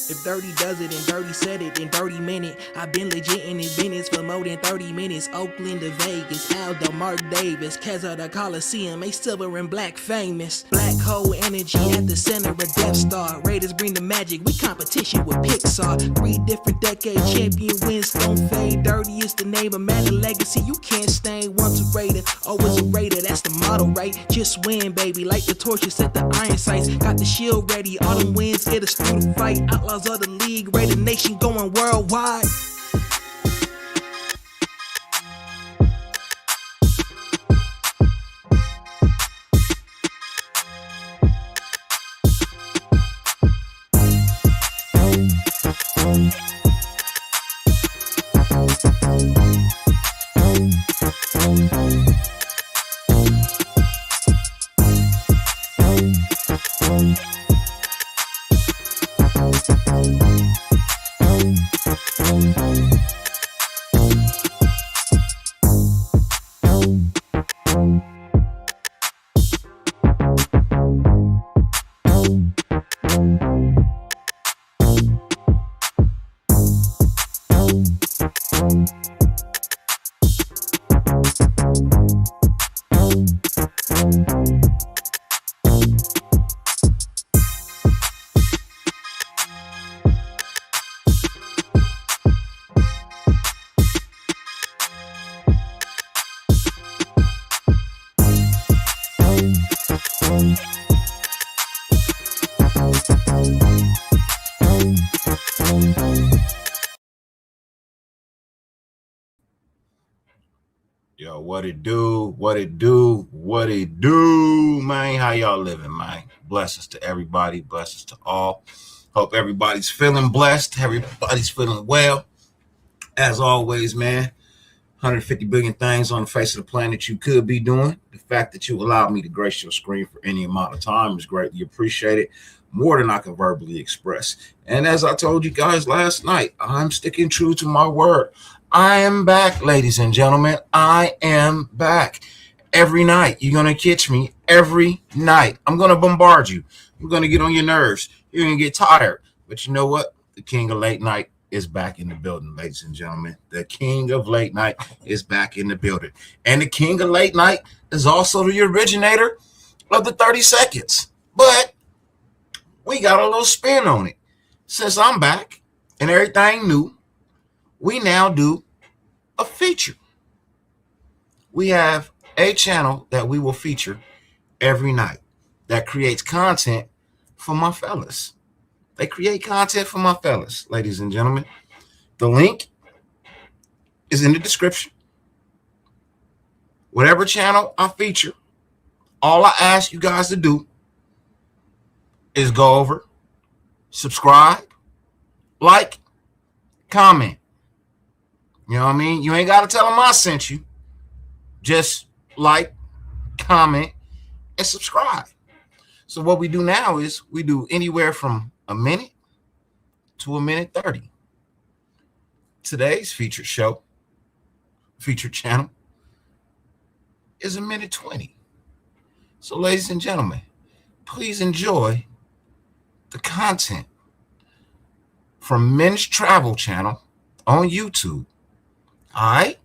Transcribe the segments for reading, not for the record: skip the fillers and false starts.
If Dirty does it and Dirty said it in 30 minutes, I've been legit in his business for more than 30 minutes. Oakland to Vegas, Aldo, Mark Davis, Keza the Coliseum, a silver and black famous. Black hole energy at the center of Death Star. Raiders bring the magic, we competition with Pixar. 3 different decade champion wins don't fade. Dirty is the name of man, the legacy you can't stain. Once a Raider, always a Raider, that's the motto, right? Just win, baby, like the torches at the iron sights. Got the shield ready, all them wins get us through the fight. Outlaws of the league, Raider Nation going worldwide. Yo, what it do, man? How y'all living, man? Blessings to everybody, blessings to all. Hope everybody's feeling blessed, everybody's feeling well. As always, man, 150 billion things on the face of the planet you could be doing. The fact that you allowed me to grace your screen for any amount of time is greatly appreciated, more than I can verbally express. And as I told you guys last night, I'm sticking true to my word. I am back, ladies and gentlemen. I am back. Every night, you're going to catch me every night. I'm going to bombard you. I'm going to get on your nerves. You're going to get tired. But you know what? The king of late night is back in the building, ladies and gentlemen. The king of late night is back in the building. And the king of late night is also the originator of the 30 seconds. But we got a little spin on it. Since I'm back and everything new, we now do a feature. We have a channel that we will feature every night that creates content for my fellas. They create content for my fellas, ladies and gentlemen. The link is in the description. Whatever channel I feature, all I ask you guys to do is go over, subscribe, like, comment. You know what I mean? You ain't got to tell them I sent you. Just like, comment, and subscribe. So what we do now is we do anywhere from a minute to a minute 30. Today's featured channel is a minute 20. So ladies and gentlemen, please enjoy the content from Men's Travel Channel on YouTube. All right?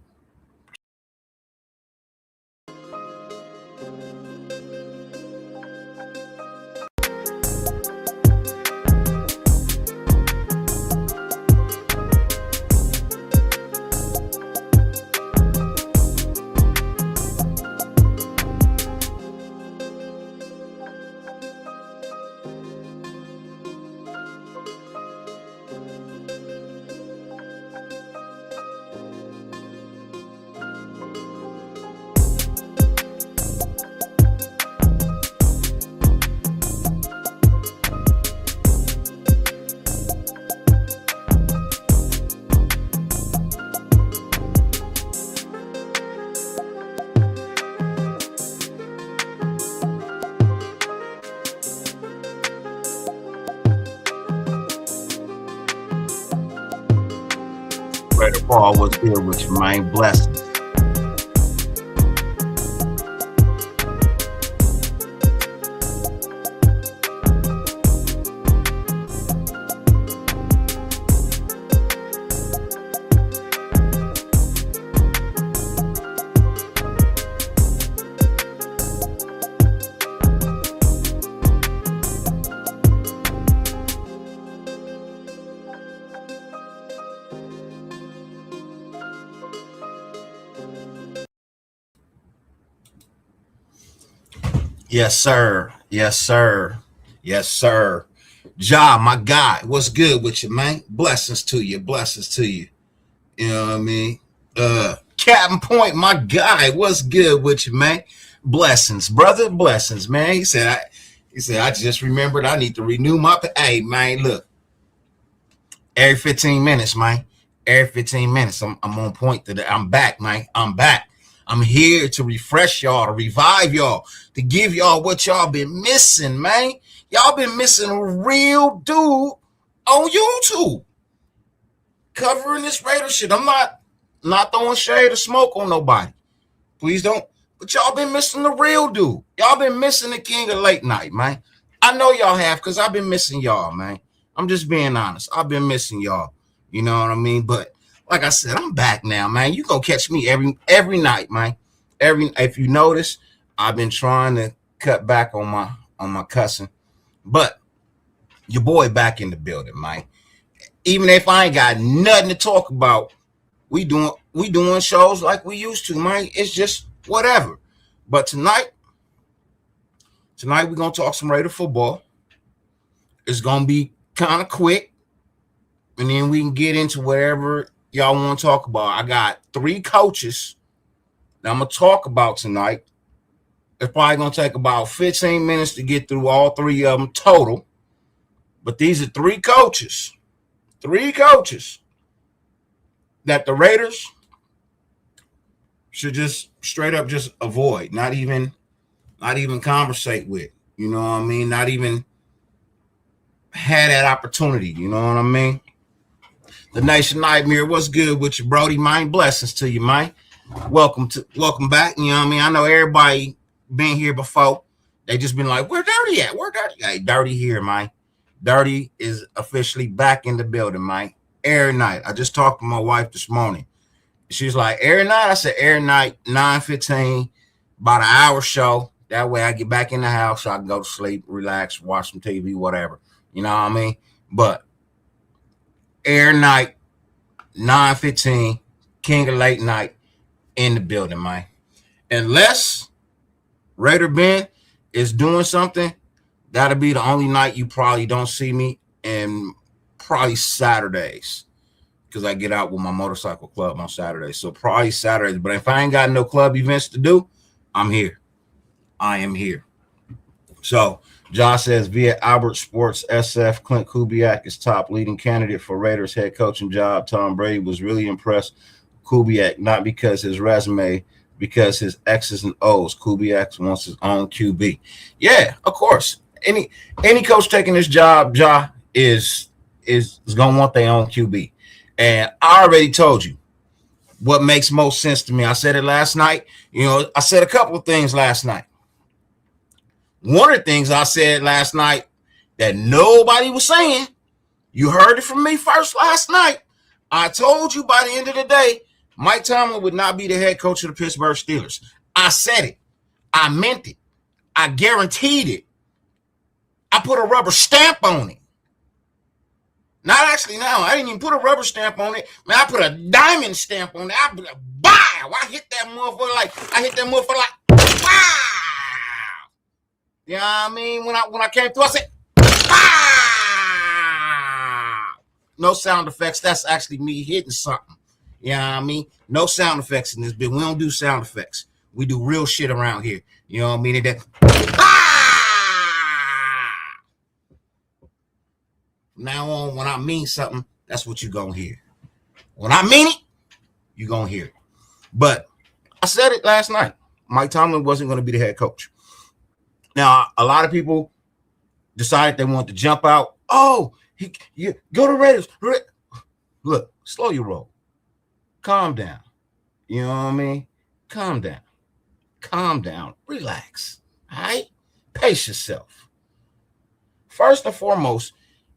Brother Paul was here with you, man. Blessings. Yes, sir. Yes, sir. Yes, sir. Ja, my guy, what's good with you, man? Blessings to you. Blessings to you. You know what I mean? Captain Point, my guy, what's good with you, man? Blessings, brother. Blessings, man. He said, I just remembered I need to renew my. Hey, man, look, every 15 minutes, man. Every 15 minutes, I'm on point today. I'm back, man. I'm back. I'm here to refresh y'all, to revive y'all, to give y'all what y'all been missing, man. Y'all been missing a real dude on YouTube covering this Raider shit. I'm not throwing shade or smoke on nobody. Please don't. But y'all been missing the real dude. Y'all been missing the king of late night, man. I know y'all have because I've been missing y'all, man. I'm just being honest. I've been missing y'all. You know what I mean? But like I said, I'm back now, man. You gonna catch me every night, man. If you notice, I've been trying to cut back on my cussing, but your boy back in the building, man. Even if I ain't got nothing to talk about, we doing shows like we used to, man. It's just whatever. But tonight we're gonna talk some Raider football. It's gonna be kind of quick, and then we can get into whatever y'all want to talk about. I got 3 coaches that I'm gonna talk about tonight. It's probably gonna take about 15 minutes to get through all 3 of them total. But these are 3 coaches that the Raiders should just straight up just avoid, not even conversate with. You know what I mean? Not even had that opportunity. You know what I mean? The Nation Nightmare, what's good with you, Brody? Mine blessings to you, man. Welcome back. You know what I mean? I know everybody been here before. They just been like, where Dirty at? Where Dirty? Hey, Dirty here, man. Dirty is officially back in the building, man. Every night. I just talked to my wife this morning. She's like, every night? I said, every night, 9:15, about an hour show. That way I get back in the house so I can go to sleep, relax, watch some TV, whatever. You know what I mean? But every night, 9:15, King of Late Night in the building, man. Unless Raider Ben is doing something, that'll be the only night you probably don't see me, and probably Saturdays, because I get out with my motorcycle club on Saturdays. So probably Saturdays. But if I ain't got no club events to do, I'm here. I am here. So Josh says, via Albert Sports SF, Clint Kubiak is top leading candidate for Raiders head coaching job. Tom Brady was really impressed with Kubiak, not because his resume, because his X's and O's. Kubiak wants his own QB. Yeah, of course. Any coach taking this job, is gonna want their own QB. And I already told you what makes most sense to me. I said it last night. You know, I said a couple of things last night. One of the things I said last night that nobody was saying, you heard it from me first last night. I told you by the end of the day, Mike Tomlin would not be the head coach of the Pittsburgh Steelers. I said it. I meant it. I guaranteed it. I put a rubber stamp on it. Not actually now. I didn't even put a rubber stamp on it. Man, I put a diamond stamp on it. I put a bow. I hit that motherfucker like, wow. You know what I mean? When I came through, I said, wow. No sound effects. That's actually me hitting something. You know what I mean? No sound effects in this bit. We don't do sound effects. We do real shit around here. You know what I mean? And from now on, when I mean something, that's what you're going to hear. When I mean it, you're going to hear it. But I said it last night. Mike Tomlin wasn't going to be the head coach. Now, a lot of people decided they want to jump out. Oh, go to Raiders. Look, slow your roll. Calm down. You know what I mean? Calm down. Calm down. Relax. All right? Pace yourself. First and foremost,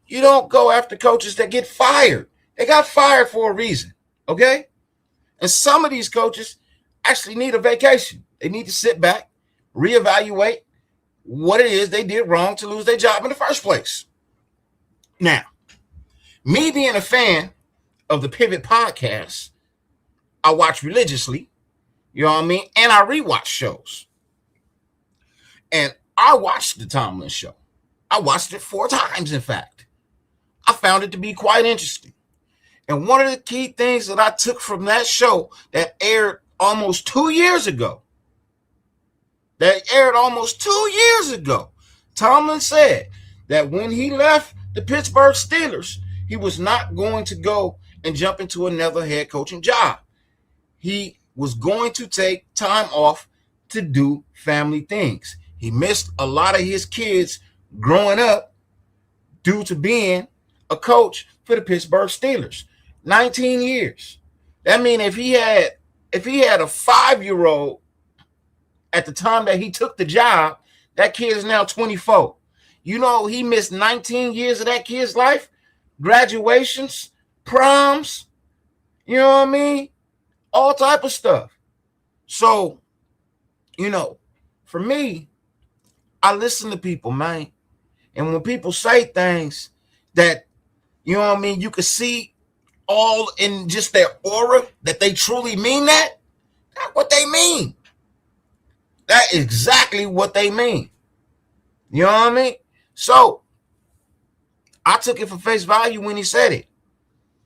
you don't go after coaches that get fired. They got fired for a reason, okay? And some of these coaches actually need a vacation. They need to sit back, reevaluate what it is they did wrong to lose their job in the first place. Now, me being a fan of the Pivot podcast, I watch religiously, you know what I mean? And I rewatch shows. And I watched the Tomlin show. I watched it 4 times, in fact. I found it to be quite interesting. And one of the key things that I took from that show that aired almost 2 years ago, Tomlin said that when he left the Pittsburgh Steelers, he was not going to go and jump into another head coaching job. He was going to take time off to do family things. He missed a lot of his kids growing up due to being a coach for the Pittsburgh Steelers. 19 years. That means if he had a 5-year-old at the time that he took the job, that kid is now 24. You know, he missed 19 years of that kid's life, graduations, proms, you know what I mean? All type of stuff. So, you know, for me, I listen to people, man. And when people say things that, you know what I mean, you can see all in just their aura that they truly mean that, that's what they mean. That's exactly what they mean. You know what I mean? So I took it for face value when he said it,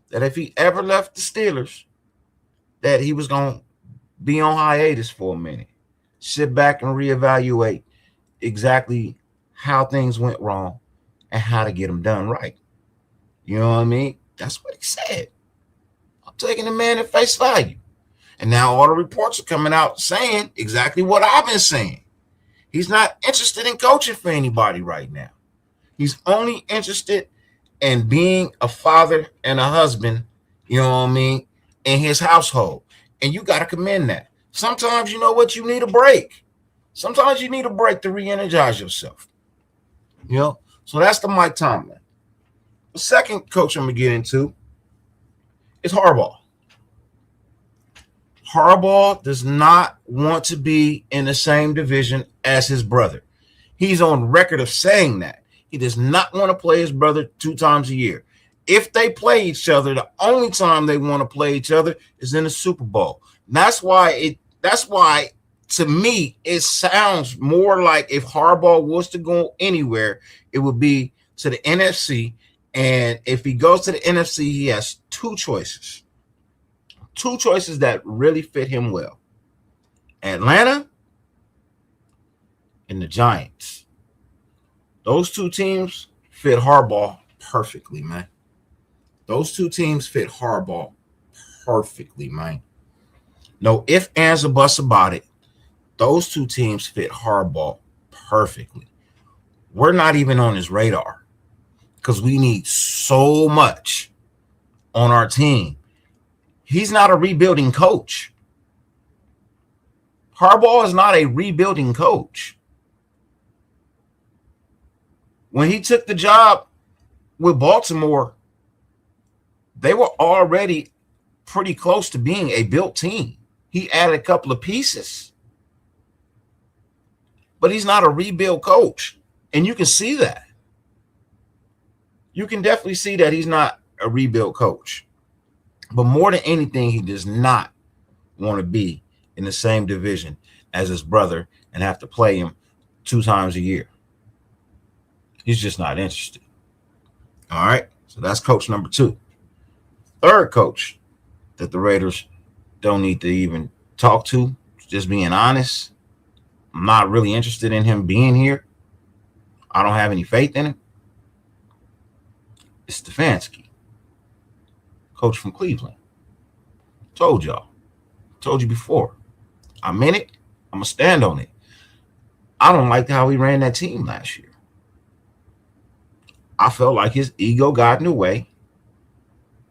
that if he ever left the Steelers, that he was going to be on hiatus for a minute, sit back and reevaluate exactly how things went wrong and how to get them done right. You know what I mean? That's what he said. I'm taking the man at face value. And now all the reports are coming out saying exactly what I've been saying. He's not interested in coaching for anybody right now. He's only interested in being a father and a husband, you know what I mean, in his household. And you got to commend that. Sometimes, you know what, you need a break. Sometimes you need a break to re-energize yourself. You know, so that's the Mike Tomlin. The second coach I'm going to get into is Harbaugh. Harbaugh does not want to be in the same division as his brother. He's on record of saying that. He does not want to play his brother 2 times a year. If they play each other, the only time they want to play each other is in the Super Bowl. That's why to me, it sounds more like if Harbaugh was to go anywhere, it would be to the NFC. And if he goes to the NFC, he has 2 choices. 2 choices that really fit him well. Atlanta and the Giants. Those 2 teams fit Harbaugh perfectly, man. Those 2 teams fit Harbaugh perfectly, man. No ifs, ands, or buts about it. Those 2 teams fit Harbaugh perfectly. We're not even on his radar because we need so much on our team. He's not a rebuilding coach. Harbaugh is not a rebuilding coach. When he took the job with Baltimore, they were already pretty close to being a built team. He added a couple of pieces. But he's not a rebuild coach. And you can see that. You can definitely see that he's not a rebuild coach. But more than anything, he does not want to be in the same division as his brother and have to play him 2 times a year. He's just not interested. All right. So that's coach number 2. Third coach that the Raiders don't need to even talk to, just being honest. I'm not really interested in him being here. I don't have any faith in him. It's Stefanski, coach from Cleveland. Told y'all. Told you before. I meant it. I'm going to stand on it. I don't like how he ran that team last year. I felt like his ego got in the way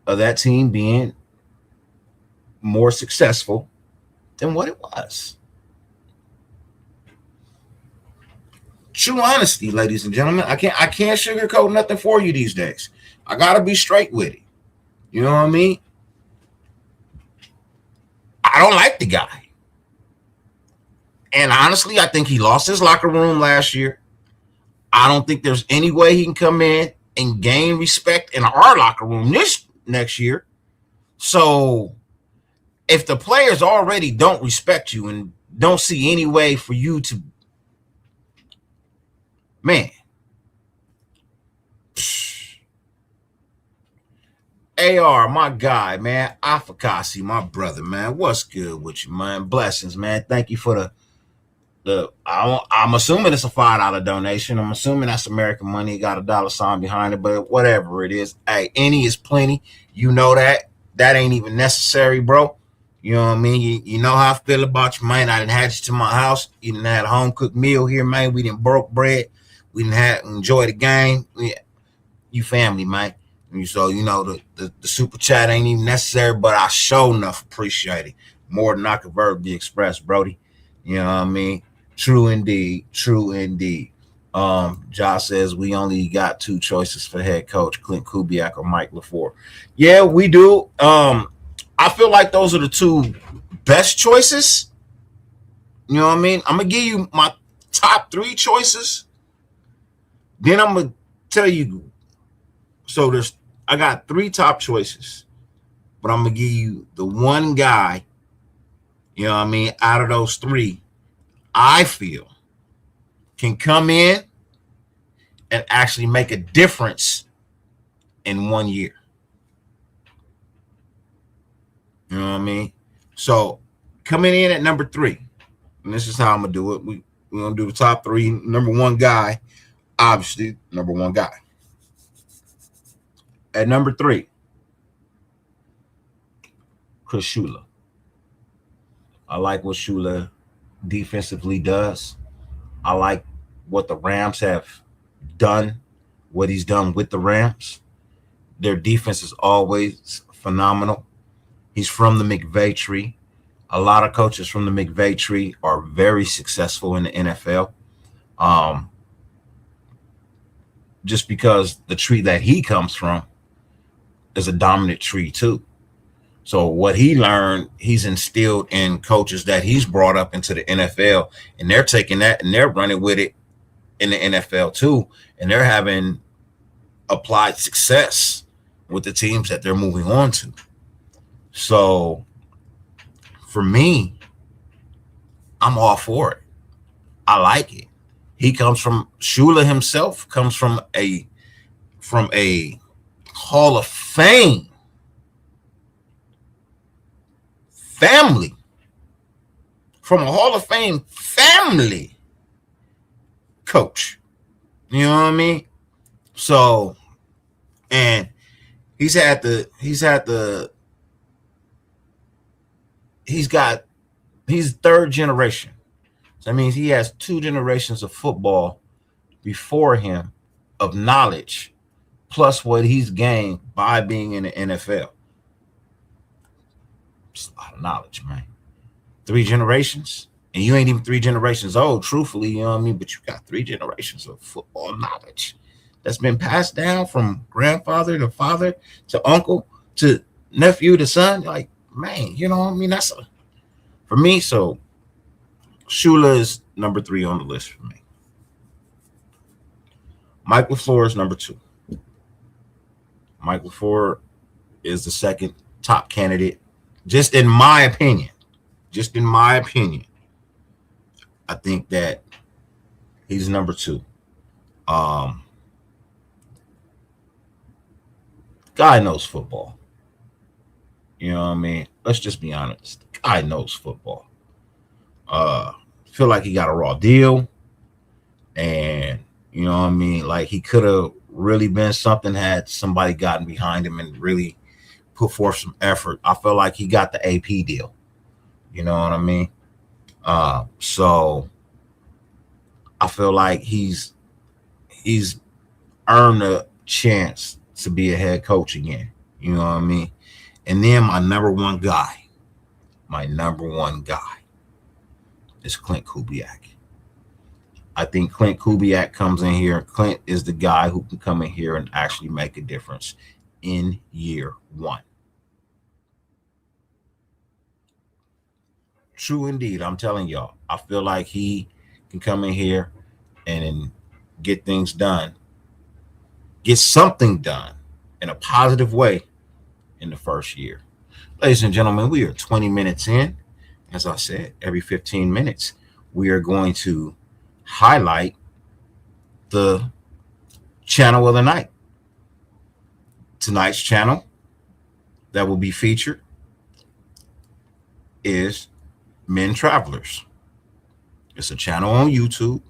of that team being more successful than what it was. True honesty, ladies and gentlemen. I can't sugarcoat nothing for you these days. I gotta be straight with it. You know what I mean? I don't like the guy. And honestly, I think he lost his locker room last year. I don't think there's any way he can come in and gain respect in our locker room this next year. So if the players already don't respect you and don't see any way for you to Man. AR, my guy, man. Afakasi, my brother, man. What's good with you, man? Blessings, man. Thank you for I'm assuming it's a $5 donation. I'm assuming that's American money. Got a dollar sign behind it, but whatever it is, hey, any is plenty. You know that. That ain't even necessary, bro. You know what I mean? You know how I feel about you, man. I done had you to my house. You done had a home cooked meal here, man. We didn't broke bread. We didn't enjoy the game. You family, man. So, you know, the super chat ain't even necessary, but I sure enough appreciate it. More than I could verbally express, Brody. You know what I mean? True indeed. True indeed. Josh says we only got 2 choices for head coach, Clint Kubiak or Mike LaFleur. Yeah, we do. I feel like those are the 2 best choices. You know what I mean? I'm going to give you my top 3 choices. Then I'm going to tell you. So I got 3 top choices, but I'm going to give you the one guy, you know what I mean, out of those 3, I feel can come in and actually make a difference in 1 year. You know what I mean? So coming in at number 3, and this is how I'm going to do it. We're going to do the top 3. Number 1 guy, obviously, number 1 guy. At number 3, Chris Shula. I like what Shula defensively does. I like what the Rams have done, what he's done with the Rams. Their defense is always phenomenal. He's from the McVay tree. A lot of coaches from the McVay tree are very successful in the NFL. Just because the tree that he comes from is a dominant tree too. So what he learned, he's instilled in coaches that he's brought up into the NFL, and they're taking that and they're running with it in the NFL too, and they're having applied success with the teams that they're moving on to. So for me, I'm all for it. I like it. Shula himself comes from a Hall of Fame family, from a Hall of Fame family coach. You know what I mean? So, and he's 3rd generation. So that means he has 2 generations of football before him of knowledge, plus what he's gained by being in the NFL. It's a lot of knowledge, man. 3 generations, and you ain't even 3 generations old, truthfully, you know what I mean? But you got 3 generations of football knowledge that's been passed down from grandfather to father to uncle to nephew to son. Like, man, you know what I mean? That's for me. So Shula is number 3 on the list for me. Mike LaFleur is number 2. Mike LaFleur is the 2nd top candidate, just in my opinion. I think that he's number 2. Guy knows football. You know what I mean? Let's just be honest. Guy knows football. Feel like he got a raw deal. And, you know what I mean? Like, he could have really been something had somebody gotten behind him and really put forth some effort. I feel like he got the AP deal. You know what I mean? So I feel like he's earned a chance to be a head coach again. You know what I mean? And then my number one guy is Clint Kubiak. I think Clint Kubiak comes in here. Clint is the guy who can come in here and actually make a difference in year 1. True indeed. I'm telling y'all, I feel like he can come in here and get things done, get something done in a positive way in the first year. Ladies and gentlemen, we are 20 minutes in. As I said, every 15 minutes, we are going to highlight the channel of the night. Tonight's channel that will be featured is Men Travelers. It's a channel on YouTube.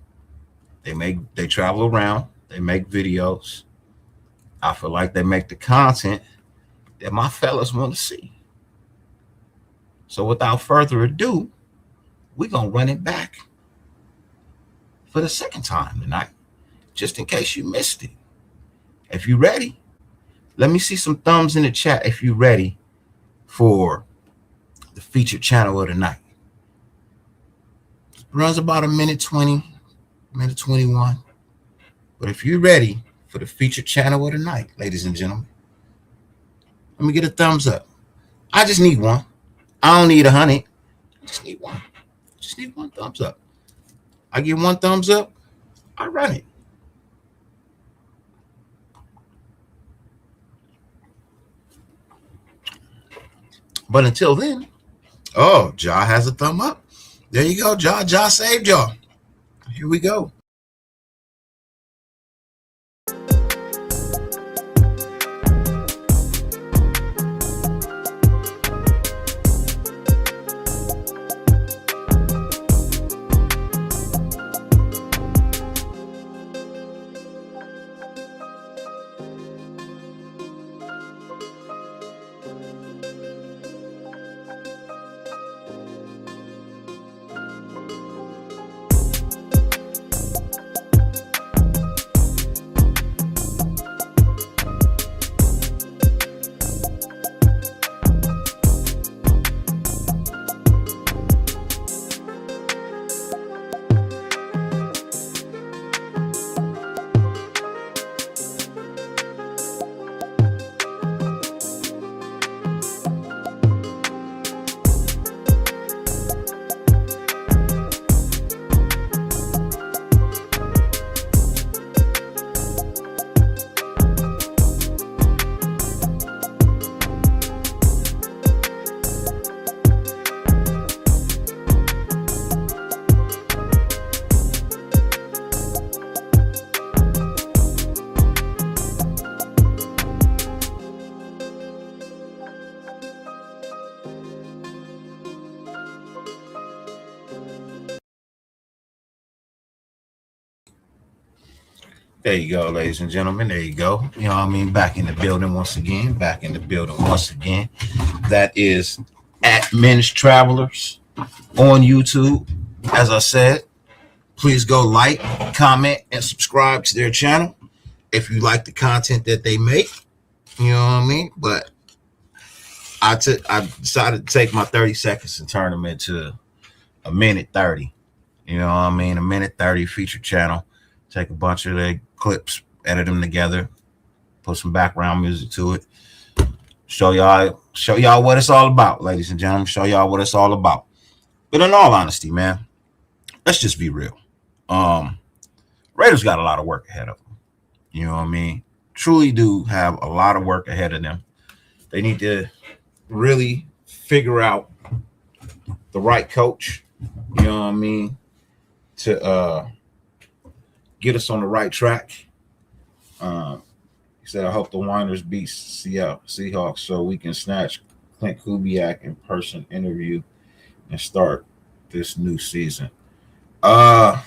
They travel around, they make videos. I feel like they make the content that my fellas want to see. So without further ado, we're gonna run it back for the second time tonight, just in case you missed it. If you're ready, let me see some thumbs in the chat if you're ready for the featured channel of the night. It runs about a minute 20, minute 21. But if you're ready for the featured channel of the night, ladies and gentlemen, let me get a thumbs up. I just need one. I don't need 100. I just need one. Just need one thumbs up. I get one thumbs up, I run it. But until then, oh, Ja has a thumb up. There you go, Ja. Ja saved y'all. Here we go. There you go, ladies and gentlemen. There you go. You know what I mean? Back in the building once again. Back in the building once again. That is at Men's Travelers on YouTube. As I said, please go like, comment, and subscribe to their channel if you like the content that they make. You know what I mean? But I decided to take my 30 seconds and turn them into a minute 30. You know what I mean? A minute 30 feature channel. Take a bunch of their clips, edit them together, put some background music to it. Show y'all what it's all about, ladies and gentlemen. Show y'all what it's all about. But in all honesty, man, let's just be real. Raiders got a lot of work ahead of them. You know what I mean? Truly do have a lot of work ahead of them. They need to really figure out the right coach, you know what I mean, to get us on the right track. He said, I hope the Winers beat Seattle Seahawks so we can snatch Clint Kubiak in person interview and start this new season. I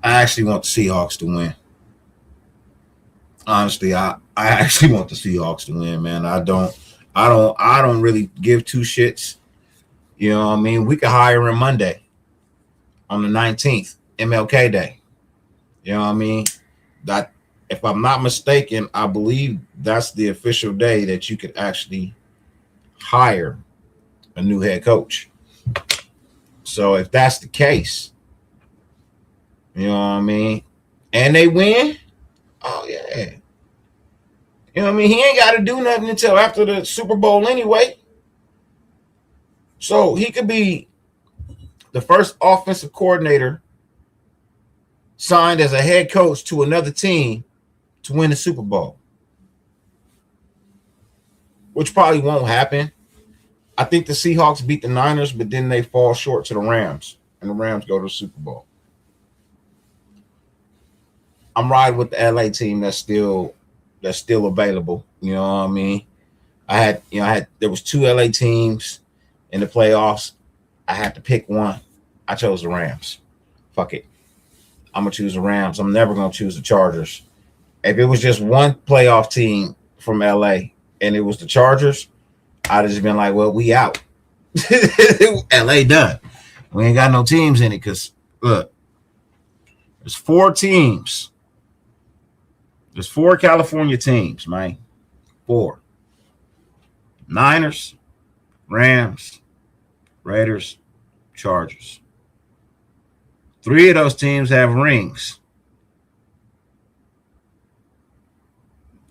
actually want the Seahawks to win. Honestly, I actually want the Seahawks to win, man. I don't really give two shits. You know what I mean? We could hire him Monday on the 19th, MLK Day. You know what I mean? That, if I'm not mistaken, I believe that's the official day that you could actually hire a new head coach. So if that's the case, you know what I mean, and they win, oh yeah. You know what I mean? He ain't got to do nothing until after the Super Bowl anyway. So he could be the first offensive coordinator signed as a head coach to another team to win the Super Bowl, which probably won't happen. I think the Seahawks beat the Niners, but then they fall short to the Rams, and the Rams go to the Super Bowl. I'm riding with the LA team that's still available. You know what I mean? There was two LA teams in the playoffs. I had to pick one. I chose the Rams. Fuck it. I'm gonna choose the Rams. I'm never gonna choose the Chargers. If it was just one playoff team from LA and it was the Chargers, I'd have just been like, well, we out. LA done. We ain't got no teams in it because look, there's four teams. There's four California teams, man. Four. Niners, Rams, Raiders, Chargers. Three of those teams have rings.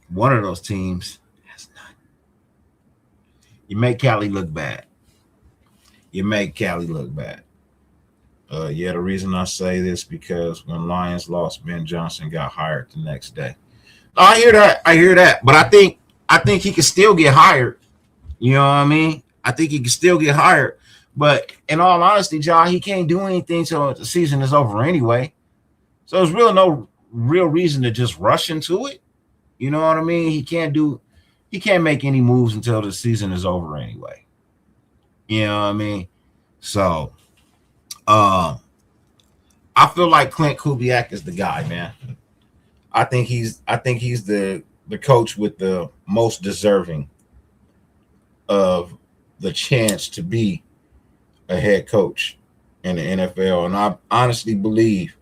One of those teams has none. You make Cali look bad. The reason I say this because when Lions lost, Ben Johnson got hired the next day. I hear that. But I think he can still get hired. You know what I mean? I think he can still get hired. But in all honesty, John, he can't do anything till the season is over anyway. So there's really no real reason to just rush into it. You know what I mean? He can't make any moves until the season is over anyway. You know what I mean? So I feel like Clint Kubiak is the guy, man. I think he's the coach with the most deserving of the chance to be a head coach in the NFL. And I honestly believe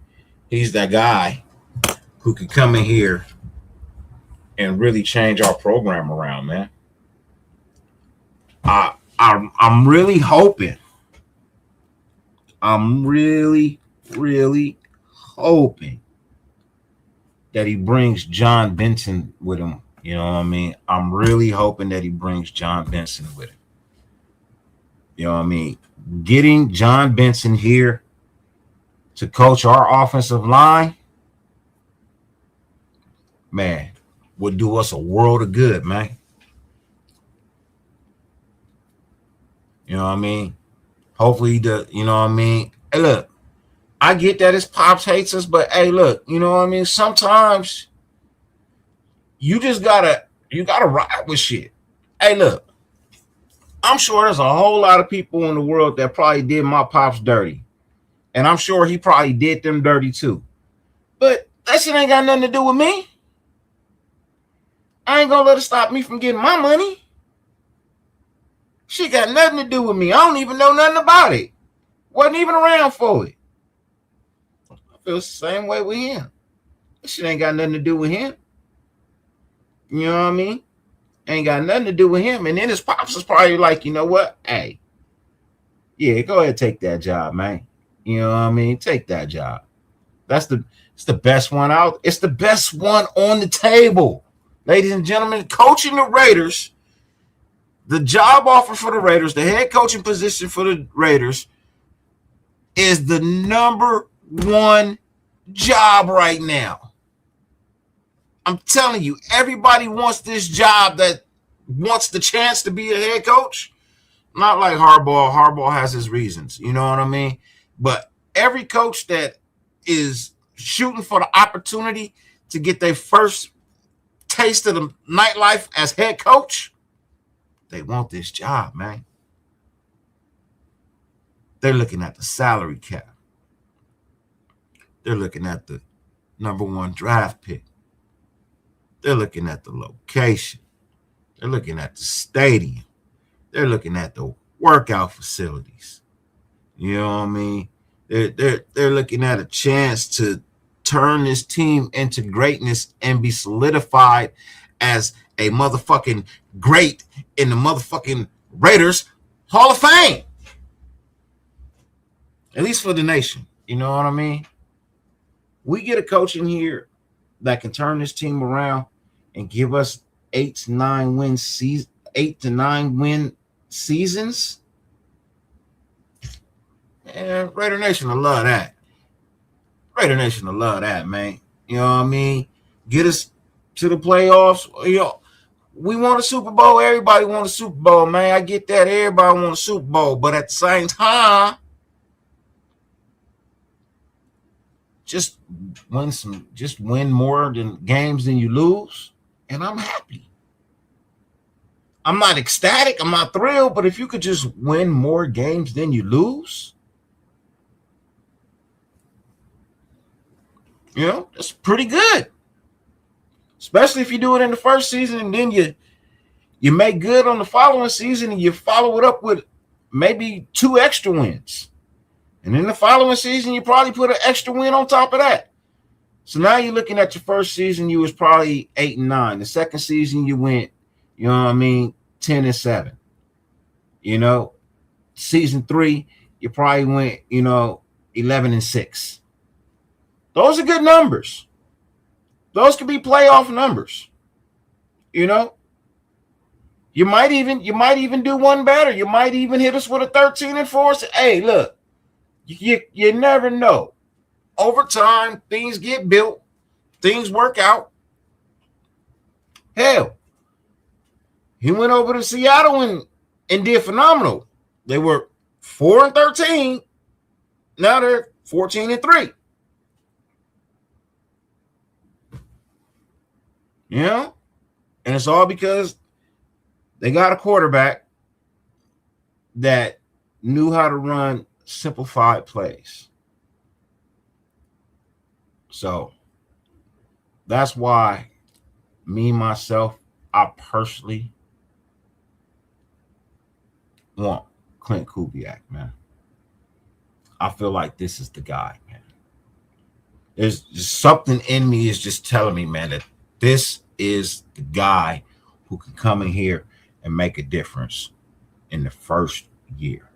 he's that guy who could come in here and really change our program around, man. I'm really hoping. I'm really hoping that he brings John Benson with him. You know what I mean? I'm really hoping that he brings John Benson with him. You know what I mean? Getting John Benson here to coach our offensive line, man, would do us a world of good, man. You know what I mean? Hopefully he does. You know what I mean? Hey, look, I get that his pops hates us, but hey, look, you know what I mean? Sometimes you just gotta ride with shit. Hey, look, I'm sure there's a whole lot of people in the world that probably did my pops dirty. And I'm sure he probably did them dirty too. But that shit ain't got nothing to do with me. I ain't gonna let it stop me from getting my money. Shit got nothing to do with me. I don't even know nothing about it. Wasn't even around for it. I feel the same way with him. This shit ain't got nothing to do with him. You know what I mean? Ain't got nothing to do with him. And then his pops is probably like, you know what? Hey, yeah, go ahead, take that job, man. You know what I mean? Take that job. It's the best one out. It's the best one on the table. Ladies and gentlemen, coaching the Raiders, the job offer for the Raiders, the head coaching position for the Raiders is the number one job right now. I'm telling you, everybody wants this job that wants the chance to be a head coach. Not like Harbaugh. Harbaugh has his reasons. You know what I mean? But every coach that is shooting for the opportunity to get their first taste of the nightlife as head coach, they want this job, man. They're looking at the salary cap. They're looking at the number one draft pick. They're looking at the location. They're looking at the stadium. They're looking at the workout facilities. You know what I mean? They're looking at a chance to turn this team into greatness and be solidified as a motherfucking great in the motherfucking Raiders Hall of Fame. At least for the nation. You know what I mean? We get a coach in here that can turn this team around and give us 8 to 9 win seasons. And Raider Nation will love that. Raider Nation will love that, man. You know what I mean? Get us to the playoffs. You know, we want a Super Bowl. Everybody wants a Super Bowl, man. I get that. Everybody wants a Super Bowl. But at the same time, just win more games than you lose, and I'm happy. I'm not ecstatic, I'm not thrilled, but if you could just win more games than you lose, that's pretty good. Especially if you do it in the first season and then you make good on the following season and you follow it up with maybe 2 extra wins. And in the following season, you probably put an extra win on top of that. So now you're looking at your first season, you was probably 8-9. The second season, you went, 10-7. Season 3, you probably went, 11-6. Those are good numbers. Those could be playoff numbers. You might even do one better. You might even hit us with a 13-4. Say, hey, look, you never know. Over time, things get built, things work out. Hell, he went over to Seattle and did phenomenal. They were 4-13. Now they're 14-3. And it's all because they got a quarterback that knew how to run simplified plays. So that's why myself, I personally want Klint Kubiak, man. I feel like this is the guy, man. There's just something in me is just telling me, man, that this is the guy who can come in here and make a difference in the first year.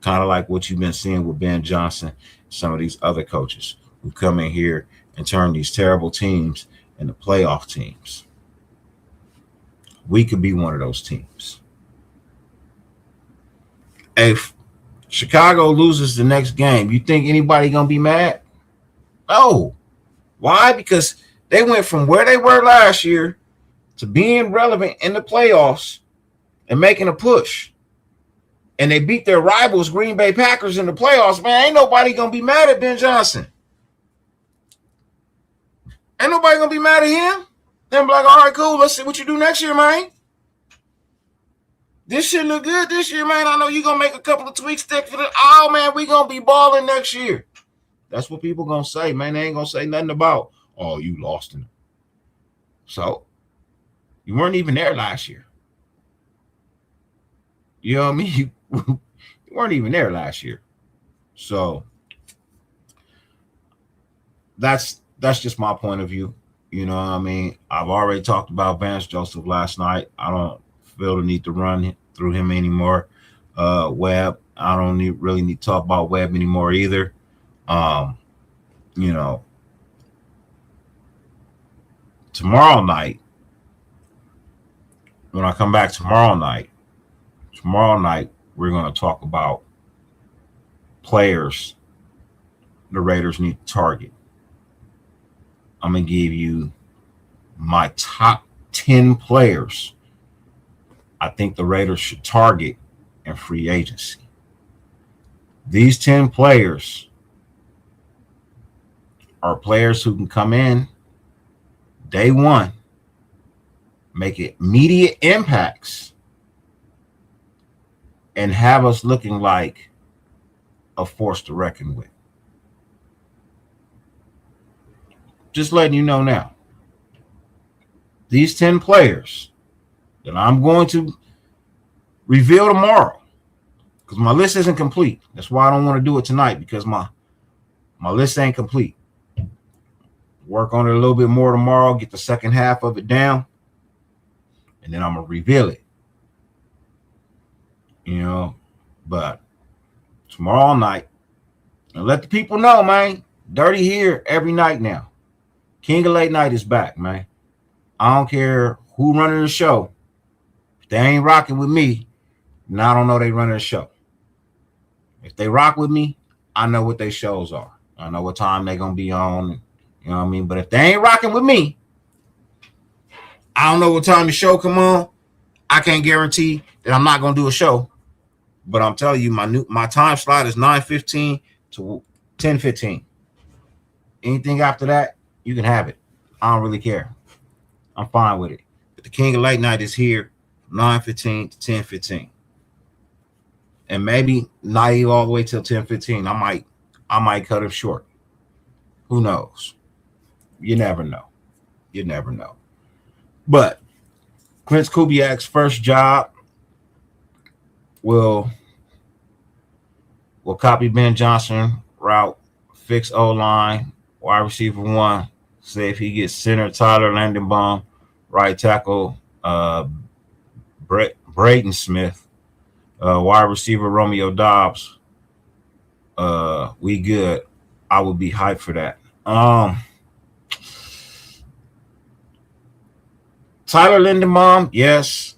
Kind of like what you've been seeing with Ben Johnson, some of these other coaches who come in here and turn these terrible teams into playoff teams. We could be one of those teams. If Chicago loses the next game, you think anybody going to be mad? No. Why? Because they went from where they were last year to being relevant in the playoffs and making a push. And they beat their rivals, Green Bay Packers, in the playoffs. Man, ain't nobody going to be mad at Ben Johnson. Ain't nobody going to be mad at him. They'll be like, all right, cool. Let's see what you do next year, man. This shit look good this year, man. I know you're going to make a couple of tweaks. Oh, man, we going to be balling next year. That's what people going to say, man. They ain't going to say nothing about, oh, you lost him. So, you weren't even there last year. You know what I mean? You weren't even there last year. So, that's just my point of view. You know what I mean? I've already talked about Vance Joseph last night. I don't feel the need to run through him anymore. Webb, I don't really need to talk about Webb anymore either. Tomorrow night, when I come back tomorrow night, we're going to talk about players the Raiders need to target. I'm going to give you my top 10 players I think the Raiders should target in free agency. These 10 players are players who can come in day one, make immediate impacts, and have us looking like a force to reckon with. Just letting you know now. These 10 players that I'm going to reveal tomorrow, because my list isn't complete. That's why I don't want to do it tonight, because my list ain't complete. Work on it a little bit more tomorrow, get the second half of it down, and then I'm going to reveal it. But tomorrow night, and let the people know, man, Dirty here every night now. King of Late Night is back, man. I don't care who running the show. If they ain't rocking with me, then I don't know they running the show. If they rock with me, I know what their shows are. I know what time they're going to be on. You know what I mean? But if they ain't rocking with me, I don't know what time the show come on. I can't guarantee that I'm not going to do a show. But I'm telling you, my time slot is 9:15 to 10:15. Anything after that, you can have it. I don't really care. I'm fine with it. But the King of Late Night is here, 9:15 to 10:15, and maybe not even all the way till 10:15. I might cut it short. Who knows? You never know. You never know. But Klint Kubiak's first job will copy Ben Johnson route, fix O-line, wide receiver one. Say if he gets center Tyler Linderbaum, right tackle Braden Smith, wide receiver Romeo Dobbs. We good. I would be hyped for that. Tyler Linderbaum, yes.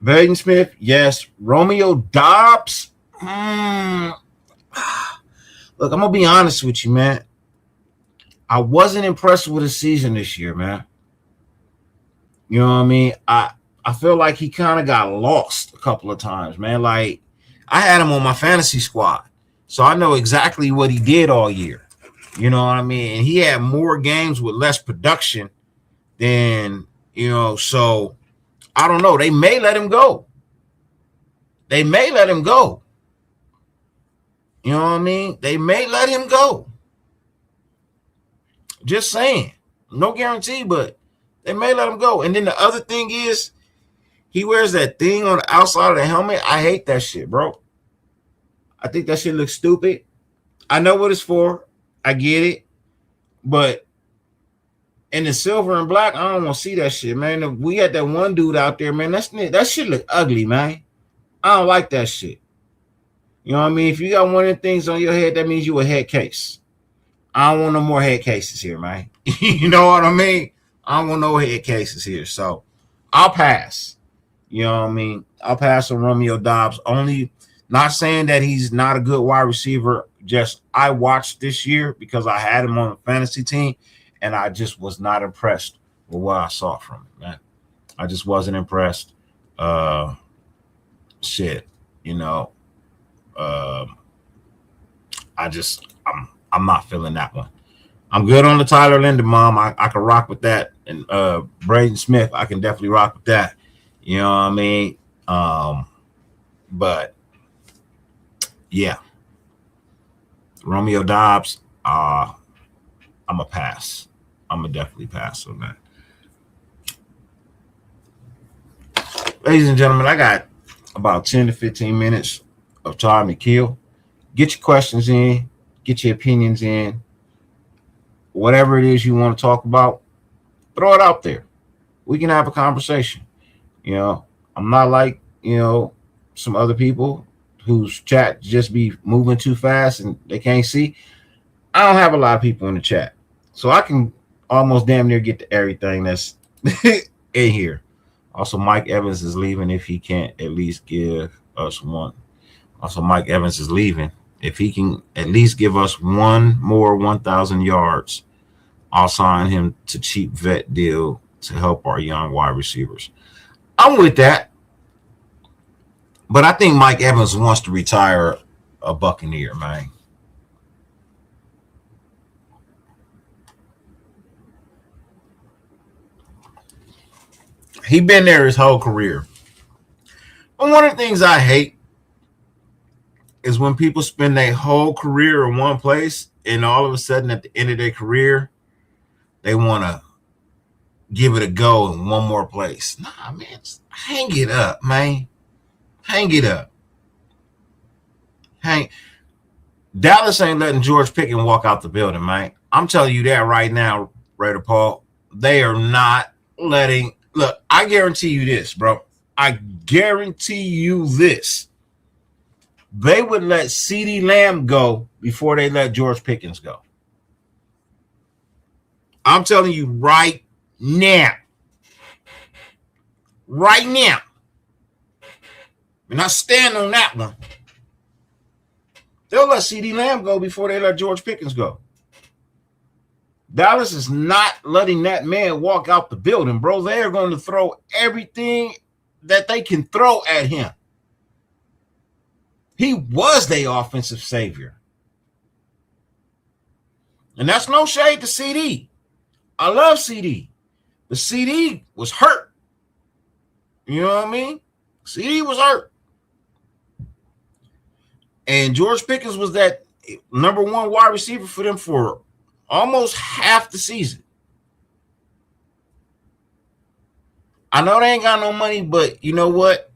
Braden Smith, yes. Romeo Dobbs. Look, I'm gonna be honest with you, man. I wasn't impressed with his season this year, man. You know what I mean? I feel like he kind of got lost a couple of times, man. Like, I had him on my fantasy squad, so I know exactly what he did all year. You know what I mean? And he had more games with less production than, so I don't know. They may let him go. They may let him go. You know what I mean? They may let him go. Just saying. No guarantee, but they may let him go. And then the other thing is, he wears that thing on the outside of the helmet. I hate that shit, bro. I think that shit looks stupid. I know what it's for. I get it. But in the silver and black, I don't want to see that shit, man. We had that one dude out there, man. That shit look ugly, man. I don't like that shit. You know what I mean? If you got one of the things on your head, that means you a head case. I don't want no more head cases here, man. You know what I mean? I don't want no head cases here. So I'll pass. You know what I mean? I'll pass on Romeo Dobbs. Only not saying that he's not a good wide receiver. Just I watched this year because I had him on the fantasy team, and I just was not impressed with what I saw from him, man. I just wasn't impressed. I'm not feeling that one. I'm good on the Tyler Linderbaum. I can rock with that. And Braden Smith, I can definitely rock with that. You know what I mean? But yeah. Romeo Dobbs, I'm a pass. I'm a definitely pass on that. Ladies and gentlemen, I got about 10 to 15 minutes of time to kill. Get your questions in, get your opinions in. Whatever it is you want to talk about, throw it out there. We can have a conversation. I'm not like, some other people whose chat just be moving too fast and they can't see. I don't have a lot of people in the chat, so I can almost damn near get to everything that's in here. Also, Mike Evans is leaving if he can't at least give us one. Also, Mike Evans is leaving. If he can at least give us one more 1,000 yards, I'll sign him to cheap vet deal to help our young wide receivers. I'm with that. But I think Mike Evans wants to retire a Buccaneer, man. He been there his whole career. But one of the things I hate is when people spend their whole career in one place and all of a sudden at the end of their career, they want to give it a go in one more place. Nah, man, hang it up, man. Hang it up. Dallas ain't letting George Pickens walk out the building, man. I'm telling you that right now, Raider Paul. They are not letting. Look, I guarantee you this, bro. I guarantee you this. They would let CeeDee Lamb go before they let George Pickens go. I'm telling you right now. Right now. And I stand on that one. They'll let CeeDee Lamb go before they let George Pickens go. Dallas is not letting that man walk out the building, bro. They're going to throw everything that they can throw at him. He was their offensive savior. And that's no shade to CD. I love CD. But CD was hurt. You know what I mean? CD was hurt. And George Pickens was that number one wide receiver for them for almost half the season. I know they ain't got no money, but you know what?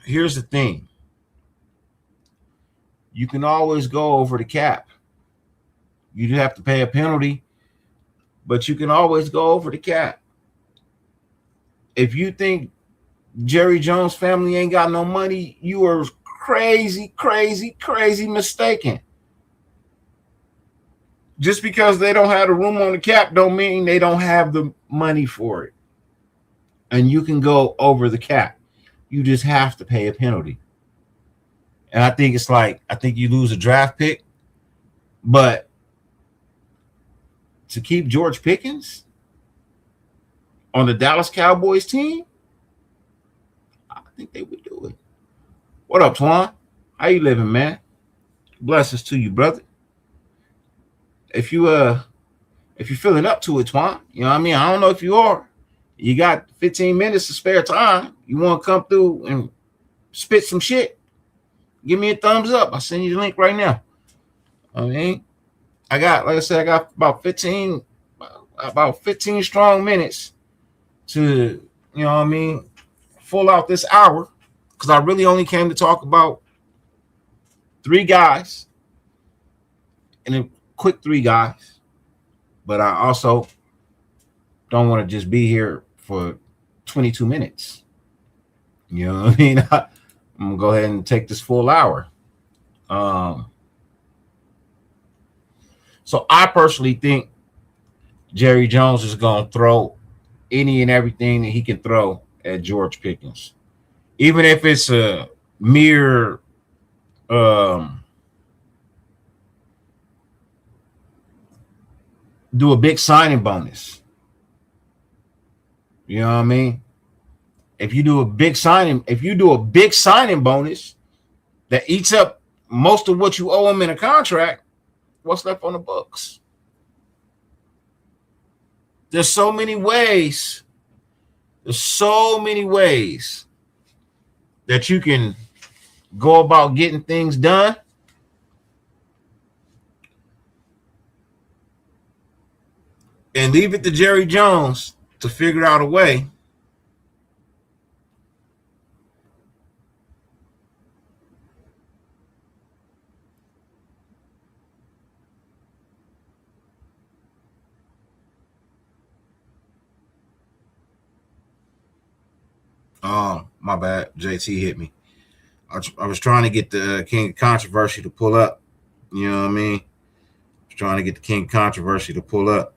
Here's the thing. You can always go over the cap. You have to pay a penalty, but you can always go over the cap. If you think Jerry Jones' family ain't got no money, you are crazy mistaken. Just because they don't have the room on the cap don't mean they don't have the money for it. And you can go over the cap. You just have to pay a penalty. And I think you lose a draft pick, but to keep George Pickens on the Dallas Cowboys team, I think they would do it. What up, Twan? How you living, man? Blessings to you, brother. If you're feeling up to it, Twan, you know what I mean? I don't know if you are. You got 15 minutes to spare time. You want to come through and spit some shit? Give me a thumbs up. I'll send you the link right now. I mean, I got about 15 strong minutes to, you know what I mean, full out this hour, because I really only came to talk about 3 guys, and a quick 3 guys. But I also don't want to just be here for 22 minutes. You know what I mean? I'm going to go ahead and take this full hour. So I personally think Jerry Jones is going to throw any and everything that he can throw at George Pickens. Even if it's a mere do a big signing bonus. You know what I mean? If you do a big signing bonus that eats up most of what you owe him in a contract, what's left on the books? There's so many ways that you can go about getting things done. And leave it to Jerry Jones to figure out a way my bad. JT hit me. I was trying to get the King of Controversy to pull up. You know what I mean? I was trying to get the King of Controversy to pull up.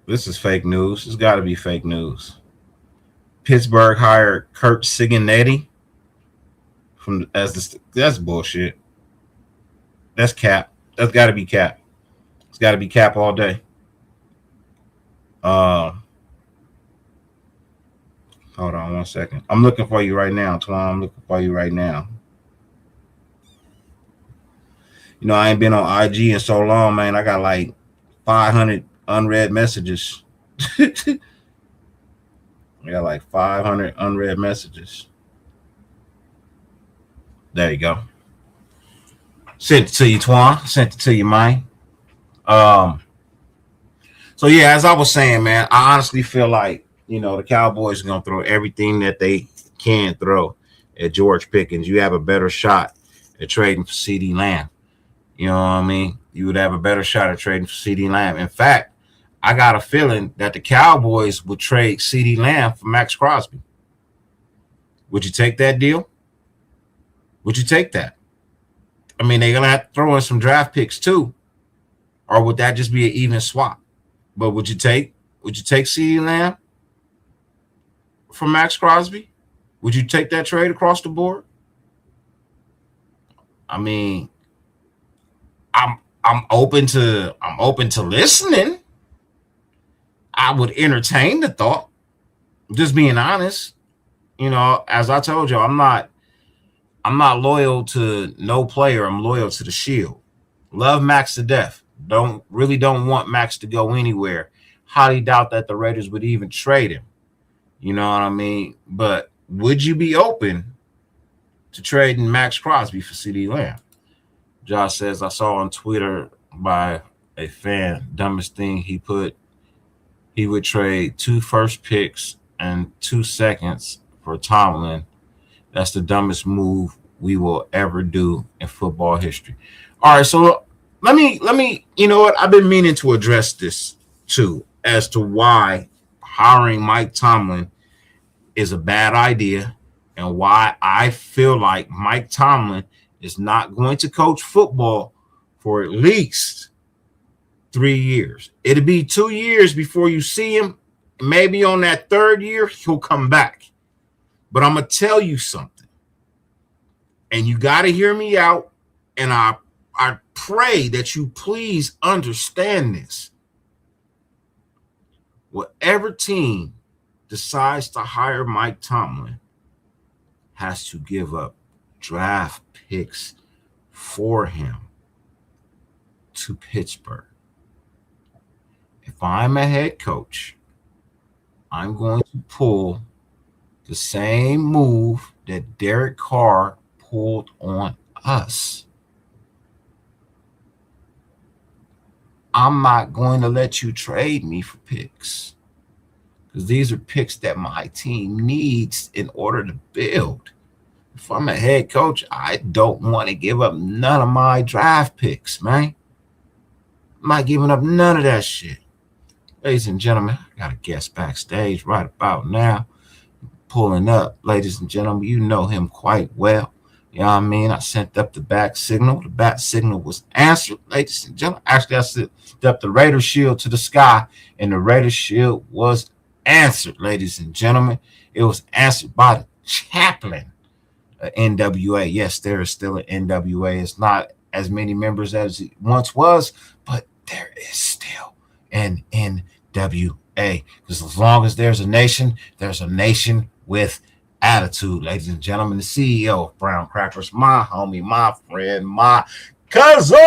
This is fake news. It's got to be fake news. Pittsburgh hired Curt Cignati that's bullshit. That's cap. That's got to be cap. It's got to be cap all day. Hold on 1 second. I'm looking for you right now, Twan. I'm looking for you right now. You know, I ain't been on IG in so long, man. I got like 500 unread messages. I got like 500 unread messages. There you go. Sent it to you, Twan. Sent it to you, Mike. So yeah, as I was saying, man, I honestly feel like, you know, the Cowboys are gonna throw everything that they can throw at George Pickens. You have a better shot at trading for CeeDee Lamb. You know what I mean? You would have a better shot at trading for CeeDee Lamb. In fact, I got a feeling that the Cowboys would trade CeeDee Lamb for Max Crosby. Would you take that deal? Would you take that? I mean, they're going to have to throw in some draft picks too. Or would that just be an even swap? But would you take CeeDee Lamb for Max Crosby? Would you take that trade across the board? I mean, I'm open to listening. I would entertain the thought. Just being honest, as I told you, I'm not loyal to no player. I'm loyal to the Shield. Love Max to death. Don't want Max to go anywhere. Highly doubt that the Raiders would even trade him. You know what I mean? But would you be open to trading Max Crosby for CeeDee Lamb? Josh says, I saw on Twitter by a fan, dumbest thing he put, he would trade 2 first picks and 2 seconds for Tomlin. That's the dumbest move we will ever do in football history. All right, so let me, you know what? I've been meaning to address this too, as to why hiring Mike Tomlin is a bad idea and why I feel like Mike Tomlin is not going to coach football for at least 3 years. It'll be 2 years before you see him. Maybe on that 3rd year, he'll come back. But I'm going to tell you something. And you got to hear me out. And I pray that you please understand this. Whatever team decides to hire Mike Tomlin has to give up draft picks for him to Pittsburgh. If I'm a head coach, I'm going to pull the same move that Derek Carr pulled on us. I'm not going to let you trade me for picks, because these are picks that my team needs in order to build. If I'm a head coach, I don't want to give up none of my draft picks, man. I'm not giving up none of that shit. Ladies and gentlemen, I got a guest backstage right about now. Pulling up, ladies and gentlemen, you know him quite well. You know what I mean? I sent up the back signal. The back signal was answered, ladies and gentlemen. Actually, I sent up the Raider shield to the sky, and the Raider shield was answered, ladies and gentlemen. It was answered by the chaplain of NWA. Yes, there is still an NWA. It's not as many members as it once was, but there is still an NWA. Because as long as there's a nation with attitude, ladies and gentlemen. The CEO of Brown Crackers, my homie, my friend, my cousin,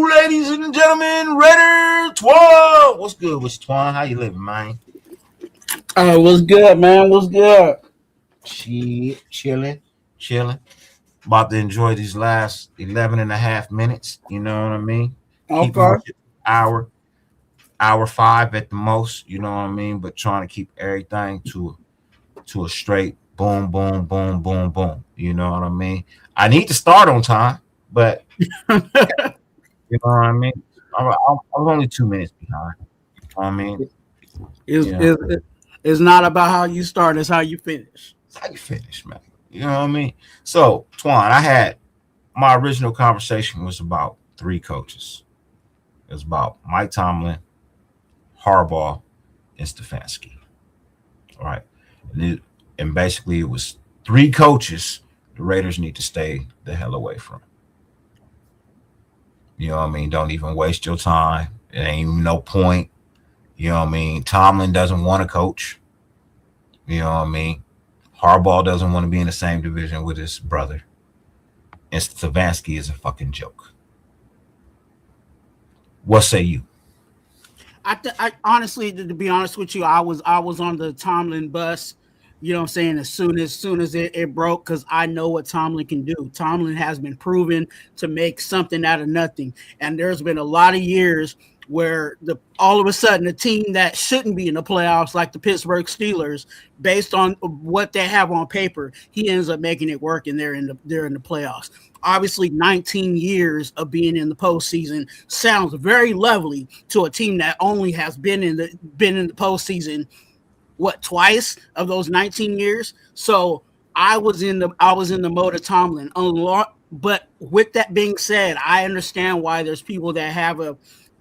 ladies and gentlemen, Raider Twan. What's good with you, Twan? How you living, man? What's good, man? What's good? Chilling. About to enjoy these last 11 and a half minutes. You know what I mean? Okay. Hour 5 at the most, you know what I mean? But trying to keep everything to a straight boom, boom, boom, boom, boom. You know what I mean? I need to start on time, but you know what I mean? I'm only 2 minutes behind. You know what I mean? It's not about how you start, it's how you finish. It's how you finish, man. You know what I mean? So, Twan, my original conversation was about 3 coaches. It was about Mike Tomlin, Harbaugh, and Stefanski. All right. And basically it was 3 coaches the Raiders need to stay the hell away from. You know what I mean? Don't even waste your time. It ain't even no point. You know what I mean? Tomlin doesn't want to coach. You know what I mean? Harbaugh doesn't want to be in the same division with his brother. And Stefanski is a fucking joke. What say you? I honestly, to be honest with you, I was on the Tomlin bus. You know what I'm saying? As soon as it broke, because I know what Tomlin can do. Tomlin has been proven to make something out of nothing, and there's been a lot of years where all of a sudden a team that shouldn't be in the playoffs, like the Pittsburgh Steelers, based on what they have on paper, he ends up making it work, and they're in the playoffs. Obviously, 19 years of being in the postseason sounds very lovely to a team that only has been in the postseason twice of those 19 years. So I was in the mode of Tomlin. But with that being said, I understand why there's people that have a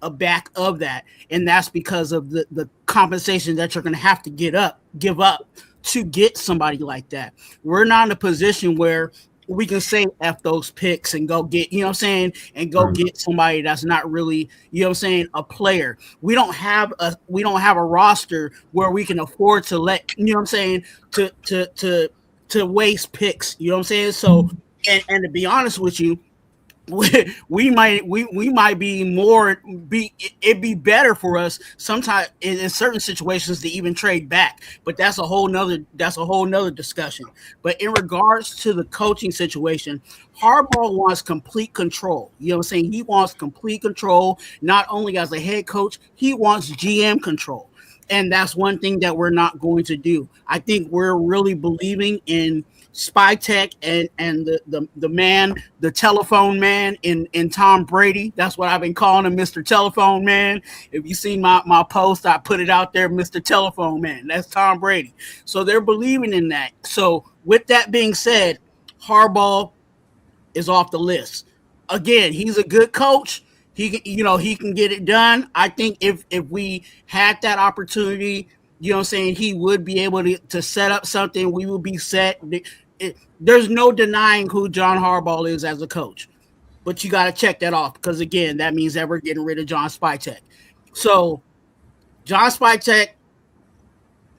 back of that, and that's because of the compensation that you're going to have to give up to get somebody like that. We're not in a position where we can say F those picks and go get, you know what I'm saying, and go get somebody that's not really, you know what I'm saying, a player. We don't have a roster where we can afford to let, you know what I'm saying, to waste picks, you know what I'm saying? So and to be honest with you, we might be more be it'd be better for us sometimes in certain situations to even trade back, but that's a whole nother discussion. But in regards to the coaching situation, Harbaugh wants complete control, you know what I'm saying. He wants complete control, not only as a head coach, he wants GM control, and that's one thing that we're not going to do. I think we're really believing in spy tech and the man, the telephone man in Tom Brady. That's what I've been calling him, Mr. Telephone Man. If you see my post, I put it out there, Mr. Telephone Man. That's Tom Brady. So they're believing in that. So with that being said, Harbaugh is off the list. Again, he's a good coach. He can get it done. I think if we had that opportunity, you know what I'm saying, he would be able to set up something. We would be set. There's no denying who John Harbaugh is as a coach, but you got to check that off because, again, that means that we're getting rid of John Spytek. So John Spytek,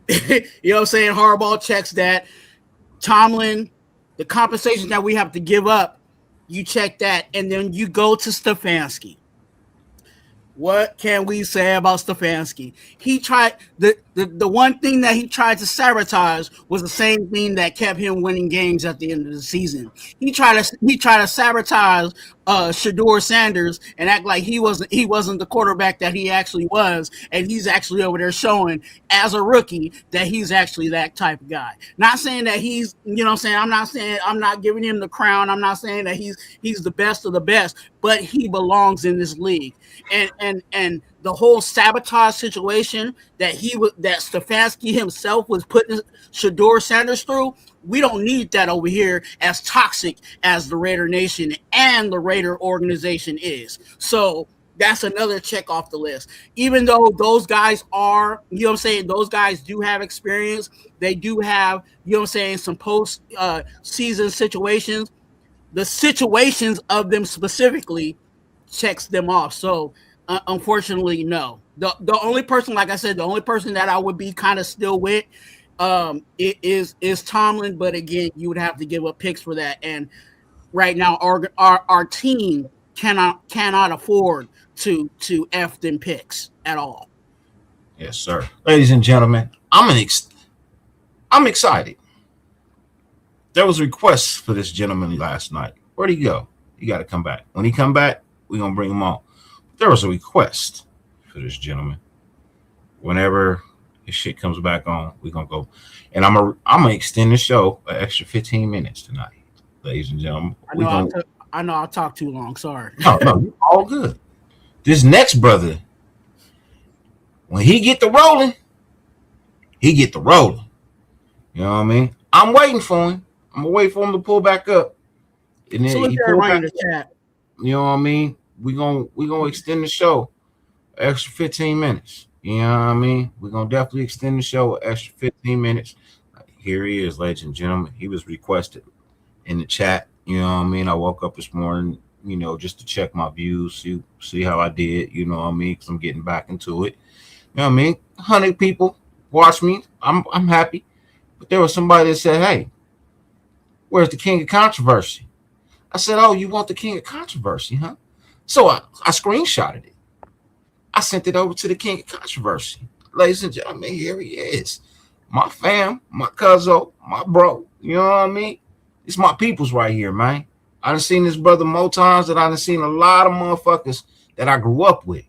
you know what I'm saying, Harbaugh checks that. Tomlin, the compensation that we have to give up, you check that, and then you go to Stefanski. What can we say about Stefanski? He tried the one thing that he tried to sabotage was the same thing that kept him winning games at the end of the season. He tried to sabotage Shedeur Sanders and act like he wasn't the quarterback that he actually was, and he's actually over there showing as a rookie that he's actually that type of guy. Not saying that he's, you know what I'm saying, I'm not giving him the crown. I'm not saying that he's the best of the best, but he belongs in this league. And the whole sabotage situation that Stefanski himself was putting Shedeur Sanders through, we don't need that over here, as toxic as the Raider Nation and the Raider organization is. So that's another check off the list. Even though those guys are, you know what I'm saying, those guys do have experience. They do have, you know what I'm saying, some post season situations. The situations of them specifically checks them off. So unfortunately, no. The only person, like I said, the only person that I would be kind of still with is Tomlin, but again, you would have to give up picks for that. And right now, our team cannot afford to F them picks at all. Yes, sir. Ladies and gentlemen, I'm excited. There was requests for this gentleman last night. Where'd he go? He got to come back. When he come back, we're going to bring him on. There was a request for this gentleman. Whenever his shit comes back on, we're going to go. And I'm gonna extend the show an extra 15 minutes tonight, ladies and gentlemen. I know I'll talk too long. Sorry. No, you're all good. This next brother, when he get the rolling, he get the rolling. You know what I mean? I'm waiting for him. I'm gonna wait for him to pull back up. And then so he pull back in the chat. You know what I mean? We gonna extend the show an extra 15 minutes. You know what I mean? We're gonna definitely extend the show an extra 15 minutes. Here he is, ladies and gentlemen. He was requested in the chat. You know what I mean? I woke up this morning, you know, just to check my views, see how I did, you know what I mean? Because I'm getting back into it. You know what I mean? 100 people watch me. I'm happy. But there was somebody that said, hey, where's the king of controversy? I said, oh, you want the king of controversy, huh? So I screenshotted it. I sent it over to the king of controversy. Ladies and gentlemen, here he is. My fam, my cousin, my bro. You know what I mean? It's my peoples right here, man. I done seen this brother more times than I done seen a lot of motherfuckers that I grew up with.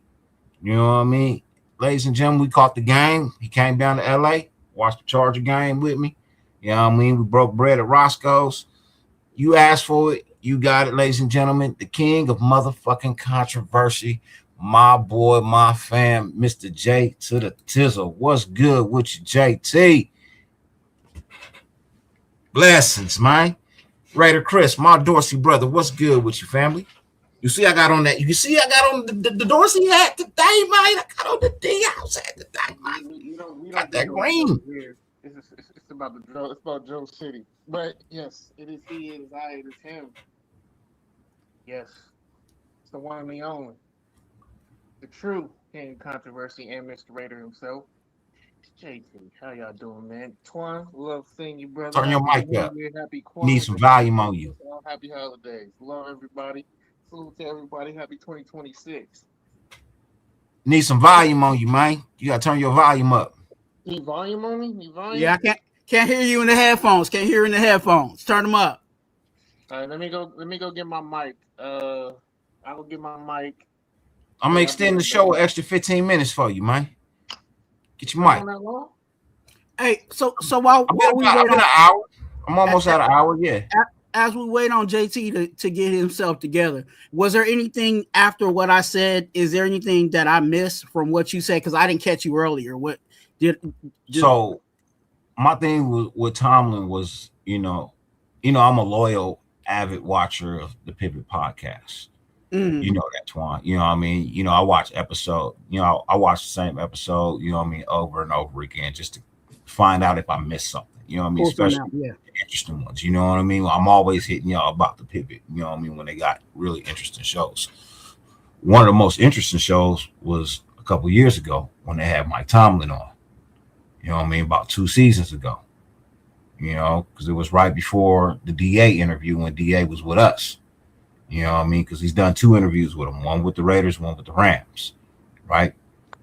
You know what I mean? Ladies and gentlemen, we caught the game. He came down to L.A., watched the Charger game with me. You know what I mean? We broke bread at Roscoe's. You asked for it. You got it, ladies and gentlemen. The king of motherfucking controversy. My boy, my fam, Mr. J to the Tizzle. What's good with you, JT? Blessings, man. Raider Chris, my Dorsey brother. What's good with you, family? You see, I got on that. You see, I got on the Dorsey hat today, man. I got on the D-House hat today, man. We don't got that green. It's about Joe City. But yes, it is he, it is I, it is him. Yes, it's the one and the only, the true King of Controversy and Mr. Raider himself. It's JT. How y'all doing, man? Twan, love seeing you, brother. Turn your Happy mic New up. Year, happy You need Kwanzaa, some happy volume on you. Christmas, and happy holidays. Love everybody. Salute to everybody. Happy 2026. Need some volume on you, man. You gotta turn your volume up. Need volume on me? Need Yeah, volume? I can't hear you in the headphones. Can't hear in the headphones. Turn them up. All right, let me go. Let me go get my mic. I will get my mic. I'm Yeah, gonna y'all be extend the right show back. an extra 15 minutes for you, man. Get your Been mic. on that long? Hey, so while we I've wait been on an hour. I'm almost at an hour, yeah. as we wait on JT to get himself together, was there anything after what I said? Is there anything that I missed from what you said? Because I didn't catch you earlier. What did So my thing with Tomlin was, I'm a loyal, avid watcher of the Pivot podcast. You know that, Twan. You know what I mean? I watch I watch the same episode, over and over again just to find out if I missed something. You know what I mean? pull something Especially out? Yeah. the interesting ones. You know what I mean? I'm always hitting y'all about the Pivot, you know what I mean, when they got really interesting shows. One of the most interesting shows was a couple years ago when they had Mike Tomlin on. You know what I mean? About 2 seasons ago. Because it was right before the DA interview when DA was with us. You know what I mean? Because he's done 2 interviews with him, one with the Raiders, one with the Rams, right?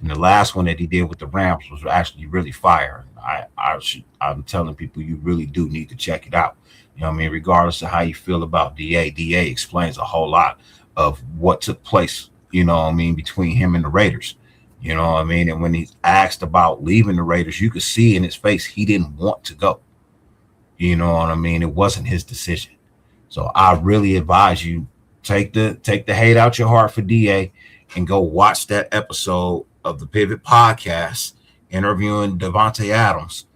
And the last one that he did with the Rams was actually really fire. I'm telling people you really do need to check it out. You know what I mean? Regardless of how you feel about DA explains a whole lot of what took place, you know what I mean, between him and the Raiders. You know what I mean? And when he's asked about leaving the Raiders, you could see in his face he didn't want to go. You know what I mean? It wasn't his decision. So I really advise you take the hate out your heart for DA and go watch that episode of the Pivot podcast interviewing Davante Adams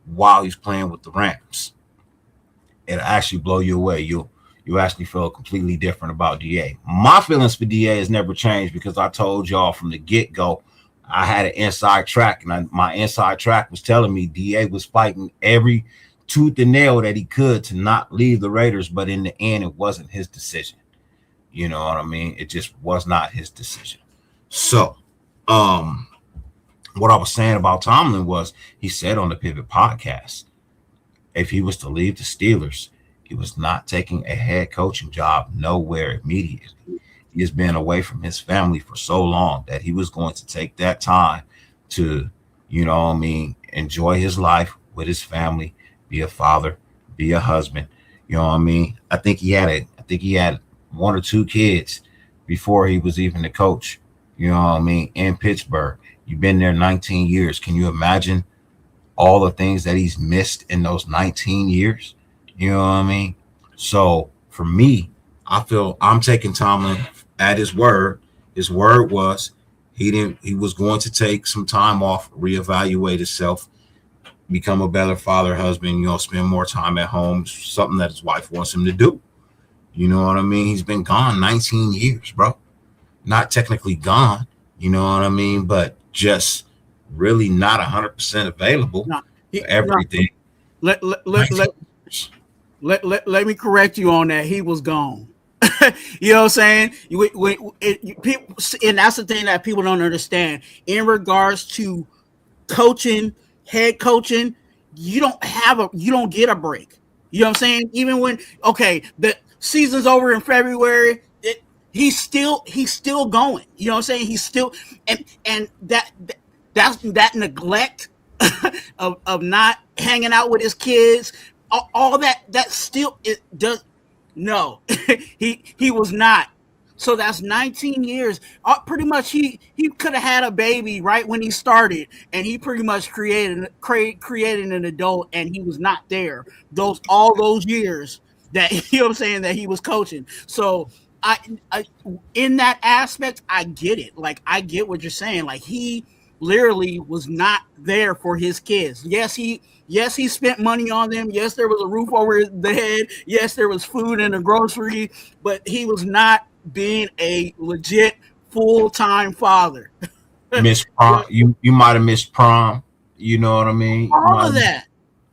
while he's playing with the Rams. It'll actually blow you away. You actually feel completely different about DA. My feelings for DA has never changed because I told y'all from the get-go I had an inside track, and my inside track was telling me DA was fighting every tooth and nail that he could to not leave the Raiders, but in the end, it wasn't his decision. You know what I mean? It just was not his decision. So, what I was saying about Tomlin was he said on the Pivot podcast, if he was to leave the Steelers, he was not taking a head coaching job nowhere immediately. He has been away from his family for so long that he was going to take that time to, you know what I mean, enjoy his life with his family, be a father, be a husband. You know what I mean? I think he had 1 or 2 kids before he was even the coach. You know what I mean? In Pittsburgh. You've been there 19 years. Can you imagine all the things that he's missed in those 19 years? You know what I mean? So for me, I feel I'm taking Tomlin at his word. His word was he was going to take some time off, reevaluate himself, become a better father, husband, spend more time at home, something that his wife wants him to do. You know what I mean? He's been gone 19 years, bro. Not technically gone, you know what I mean? But just really not 100% available No, for everything. let me correct you on that. He was gone. You know what I'm saying? People, and that's the thing that people don't understand in regards to coaching, head coaching. You don't get a break. You know what I'm saying? Even when the season's over in February, he's still going. You know what I'm saying? He's still and that's that neglect of not hanging out with his kids. All that still it does. No, he was not. So that's 19 years. Pretty much he could have had a baby right when he started, and he pretty much created an adult, and he was not there all those years that you know what I'm saying that he was coaching. So I in that aspect, I get it. Like I get what you're saying. Like he literally was not there for his kids. Yes, he spent money on them. Yes, there was a roof over the head. Yes, there was food in the grocery, but he was not being a legit full-time father. Miss prom, you might have missed prom. You know what I mean? All of that.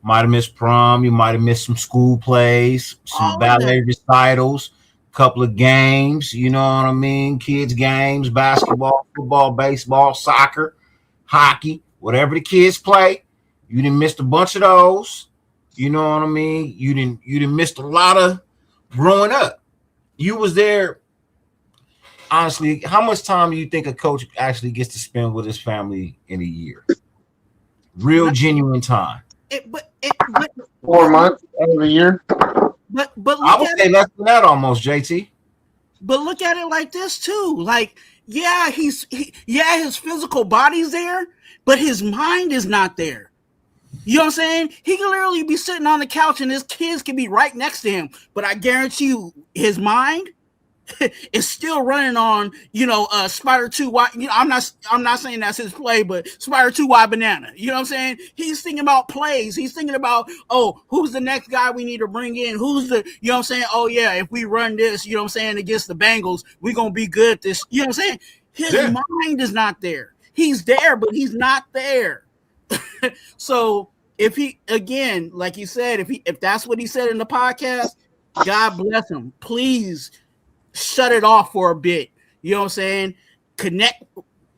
Might have missed prom. You might have missed some school plays, some All ballet recitals, couple of games. You know what I mean? Kids games, basketball, football, baseball, soccer, hockey, whatever the kids play. You didn't miss a bunch of those. You know what I mean? You didn't miss a lot of growing up. You was there. Honestly, how much time do you think a coach actually gets to spend with his family in a year? Real genuine time. But 4 months out of the year. But I would say less than that almost, JT. But look at it like this too. Like, yeah, his physical body's there, but his mind is not there. You know what I'm saying? He can literally be sitting on the couch and his kids can be right next to him. But I guarantee you, his mind is still running on, Spider 2 Y. I'm not saying that's his play, but Spider 2 Y banana. You know what I'm saying? He's thinking about plays. He's thinking about, who's the next guy we need to bring in? Who's the, you know what I'm saying? Oh yeah, if we run this, you know what I'm saying, against the Bengals, we're gonna be good at this. You know what I'm saying? His mind is not there. He's there, but he's not there. So if he, again, like you said, if that's what he said in the podcast, God bless him. Please shut it off for a bit. You know what I'm saying?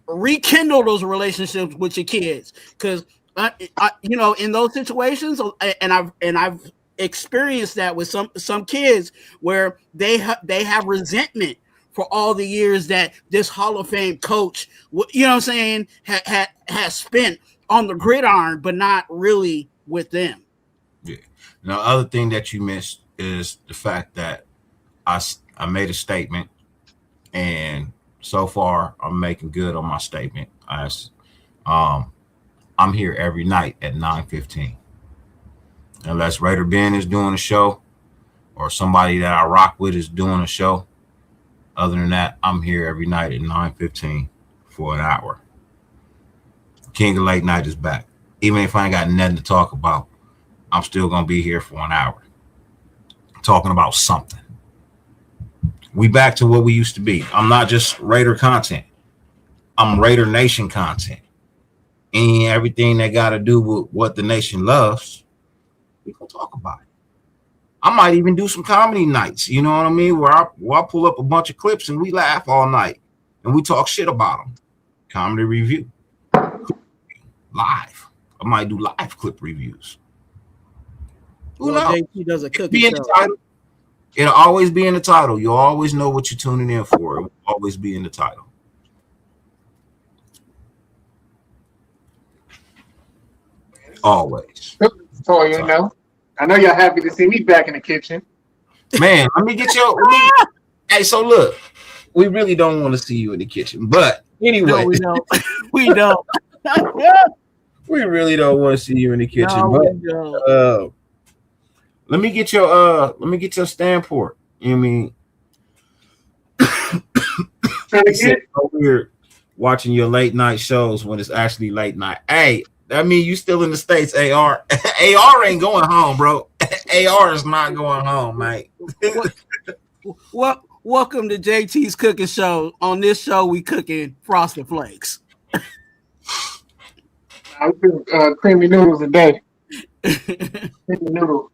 Rekindle those relationships with your kids, because in those situations, and I've experienced that with some kids where they have resentment for all the years that this Hall of Fame coach, you know what I'm saying, has spent on the gridiron, but not really with them. Yeah. Now, the other thing that you missed is the fact that I made a statement, and so far I'm making good on my statement. I'm here every night at 9:15, unless Raider Ben is doing a show or somebody that I rock with is doing a show. Other than that, I'm here every night at 9:15 for an hour. King of Late Night is back. Even if I ain't got nothing to talk about, I'm still gonna be here for an hour talking about something. We back to what we used to be. I'm not just Raider content. I'm Raider Nation content. And everything that got to do with what the nation loves, we gonna talk about it. I might even do some comedy nights, you know what I mean? Where I pull up a bunch of clips and we laugh all night and we talk shit about them. Comedy review. Live. I might do live clip reviews. Who knows? JT does a cooking Be in the title. It'll always be in the title. You'll always know what you're tuning in for. It will always be in the title. Always. So I know y'all happy to see me back in the kitchen. Man, let me get your. Hey, so look, we really don't want to see you in the kitchen, but anyway, no, we don't. We don't. We really don't want to see you in the kitchen, No, but let me get your standpoint. You know what I mean? So weird watching your late night shows when it's actually late night. Hey, that mean you still in the States, AR. AR ain't going home, bro. AR is not going home, mate. Welcome to JT's Cooking Show. On this show, we cooking Frosted Flakes. I do creamy noodles a day. Creamy noodles.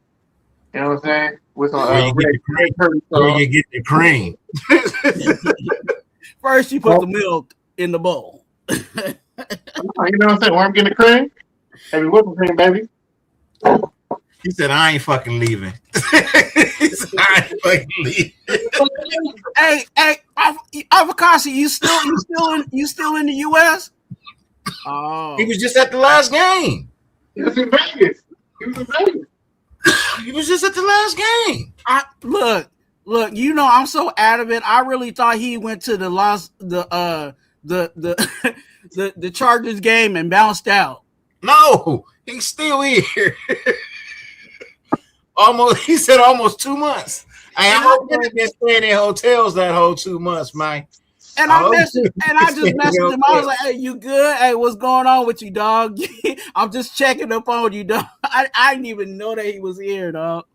You know what I'm saying? With some where you get the cream. First, you put the milk in the bowl. You know what I'm saying? Where I'm getting the cream? Heavy whipping cream, baby. He said, I ain't fucking leaving. He said, I ain't fucking leaving. Hey, Avocado, you still in the US? Oh, He was just at the last game. He was in Vegas. He was just at the last game. Look, I'm so adamant. I really thought he went to the the Chargers game and bounced out. No, he's still here. He said almost 2 months. I hope they've been staying in hotels that whole 2 months, man. And I just messaged him. I was like, "Hey, you good? Hey, what's going on with you, dog? I'm just checking up on you, dog." I didn't even know that he was here, dog.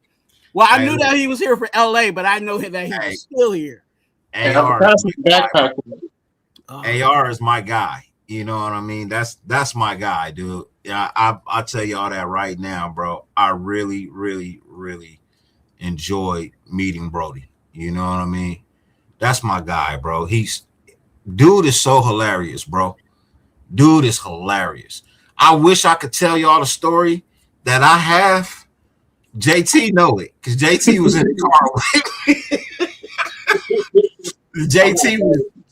Well, I knew that he was here for LA, but I know that he was still here. AR is my guy. You know what I mean? That's my guy, dude. Yeah, I tell y'all that right now, bro. I really, really, really enjoyed meeting Brody. You know what I mean? That's my guy, bro. Dude is so hilarious, bro. Dude is hilarious. I wish I could tell y'all the story that I have. JT know it because JT was in the car with me.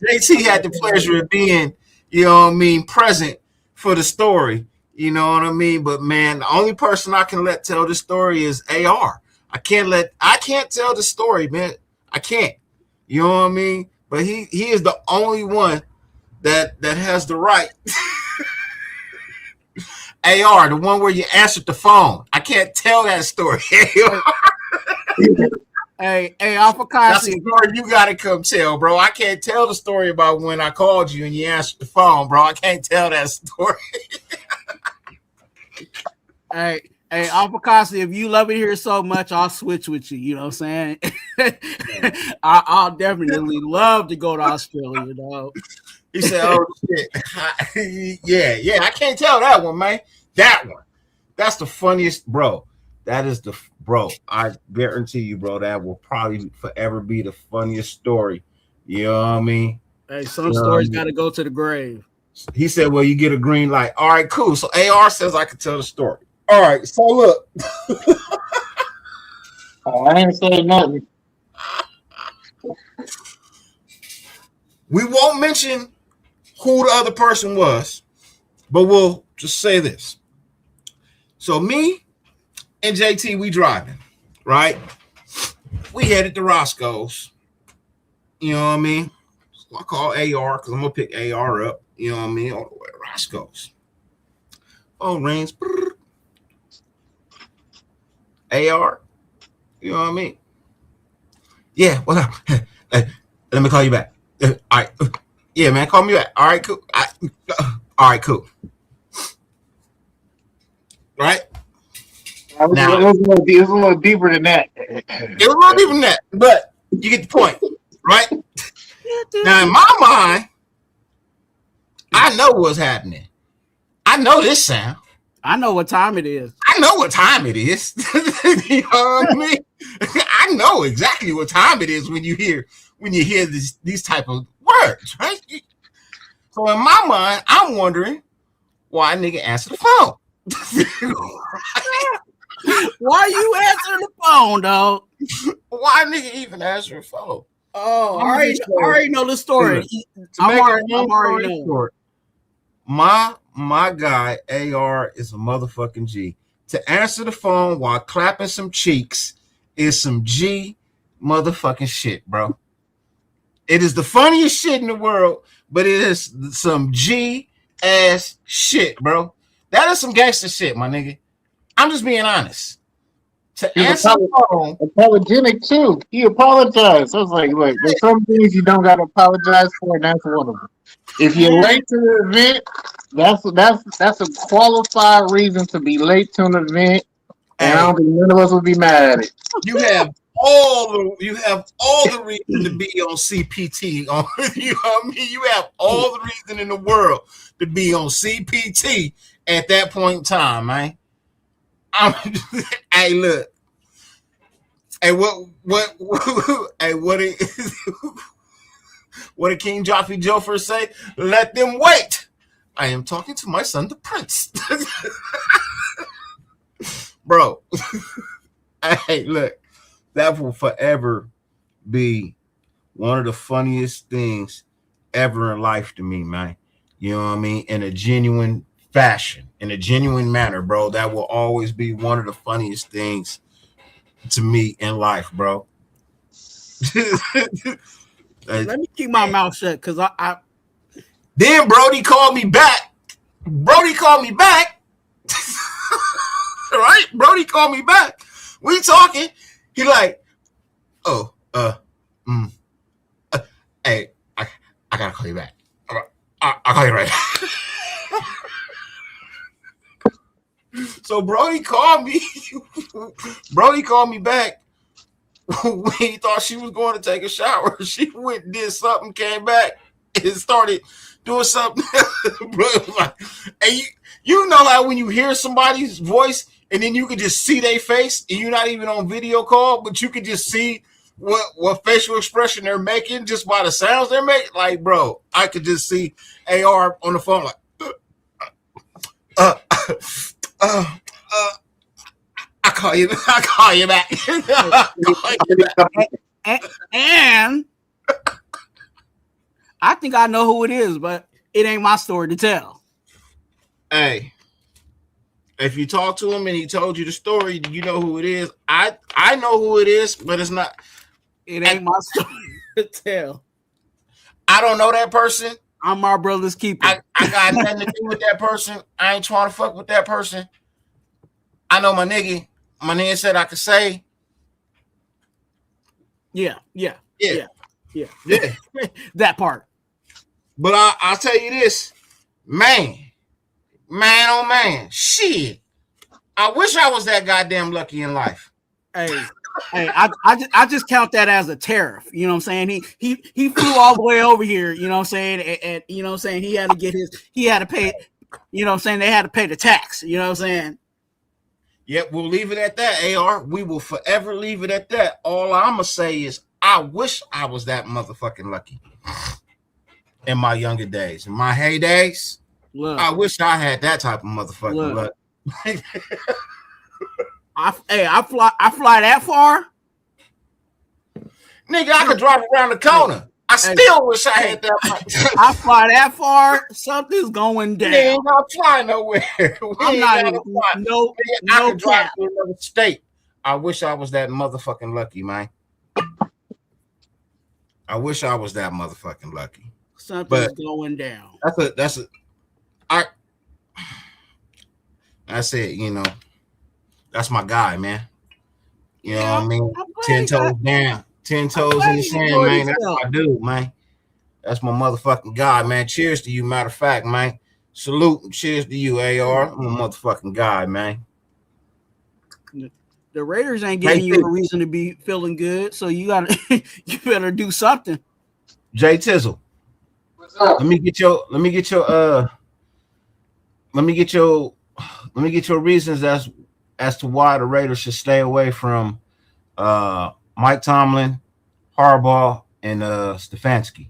JT had the pleasure of being, you know what I mean, present for the story. You know what I mean? But man, the only person I can let tell the story is AR. I can't tell the story, man. I can't. You know what I mean? But he is the only one that has the right. AR, the one where you answered the phone. I can't tell that story. Hey, Alpha That's Kasi. the story you gotta come tell, bro. I can't tell the story about when I called you and you answered the phone, bro. I can't tell that story. Hey, Alpha Kasi, if you love it here so much, I'll switch with you. You know what I'm saying? I'll definitely love to go to Australia, dog. He said, "Oh shit, yeah. I can't tell that one, man. That one, that's the funniest, bro. That is the bro. I guarantee you, bro. That will probably forever be the funniest story. You know what I mean? Hey, some stories got to go to the grave." He said, "Well, you get a green light. All right, cool." So AR says I can tell the story. All right. So look, I ain't saying nothing. we won't mention who the other person was, but we'll just say this. So me and JT, we driving, right? We headed to Roscoe's. You know what I mean? So I call AR because I'm gonna pick AR up. You know what I mean? All the way to Roscoe's. Oh, rings. AR. You know what I mean? Yeah. What up? Hey, let me call you back. All right. Yeah, man. Call me back. All right. Cool. All right. Cool. Right. Now, it was a little deeper than that. It was a little deeper than that, but you get the point, right? Now, in my mind, I know what's happening. I know this sound. I know what time it is. I know what time it is. You know what I mean? I know exactly what time it is when you hear these type of words, right? So in my mind, I'm wondering why a nigga answer the phone. Why are you answering the phone, dog? Why nigga even answer the phone? Oh, I already know the story. I'm already know. My guy AR is a motherfucking G. To answer the phone while clapping some cheeks is some G motherfucking shit, bro. It is the funniest shit in the world, but it is some G ass shit, bro. That is some gangster shit, my nigga. I'm just being honest. To answer the phone, apologetic too. He apologized. I was like, look, there's some things you don't gotta apologize for, and that's one of them. If you're late to the event, that's a qualified reason to be late to an event, and I don't think none of us will be mad at it. You have all the reason to be on CPT. You know what I mean? You have all the reason in the world to be on CPT at that point in time, man. Hey, look. Hey, what did King Joffrey Joffrey say? Let them wait. I am talking to my son, the Prince. Bro. Hey, look. That will forever be one of the funniest things ever in life to me, man. You know what I mean? In a genuine fashion, in a genuine manner, bro. That will always be one of the funniest things to me in life, bro. Let me keep my mouth shut because I Then Brody called me back. Right? Brody called me back. We talking. He like, hey, I gotta call you back. I'll call you right now. So Brody called me. Brody called me back when he thought she was going to take a shower. She went and did something, came back. and started doing something. Bro, like, and you know, like when you hear somebody's voice and then you can just see their face and you're not even on video call, but you can just see what facial expression they're making just by the sounds they're making. Like, bro, I could just see AR on the phone like, I call you back. I call you back. And I think I know who it is, but it ain't my story to tell. Hey, if you talk to him and he told you the story, you know who it is. I know who it is, but it's not. It ain't my story to tell. I don't know that person. I'm my brother's keeper. I got nothing to do with that person. I ain't trying to fuck with that person. I know my nigga. My nigga said I could say. Yeah. That part. But I'll tell you this, man, oh man, shit. I wish I was that goddamn lucky in life. Hey, I just count that as a tariff. You know what I'm saying? He flew all the way over here. You know what I'm saying? And you know what I'm saying? He had to pay. You know what I'm saying? They had to pay the tax. You know what I'm saying? Yep, we'll leave it at that, AR. We will forever leave it at that. All I'm going to say is I wish I was that motherfucking lucky in my younger days. In my heydays, look, I wish I had that type of motherfucking luck. I fly that far? Nigga, I could drive around the corner. I still wish I had that much. I fly that far, something's going down. You ain't gonna fly nowhere. I'm not even no drive to another state. I wish I was that motherfucking lucky, man. I wish I was that motherfucking lucky. Something's going down. That's it, you know. That's my guy, man. You know what I mean? 10 toes down. 10 toes in the sand, man. That's my dude, man. That's my motherfucking guy, man. Cheers to you, matter of fact, man. Salute and cheers to you, AR. I'm a motherfucking guy, man. The Raiders ain't giving you a reason to be feeling good, so you better do something. Jay Tizzle. What's up? Let me get your reasons as to why the Raiders should stay away from Mike Tomlin, Harbaugh, and Stefanski.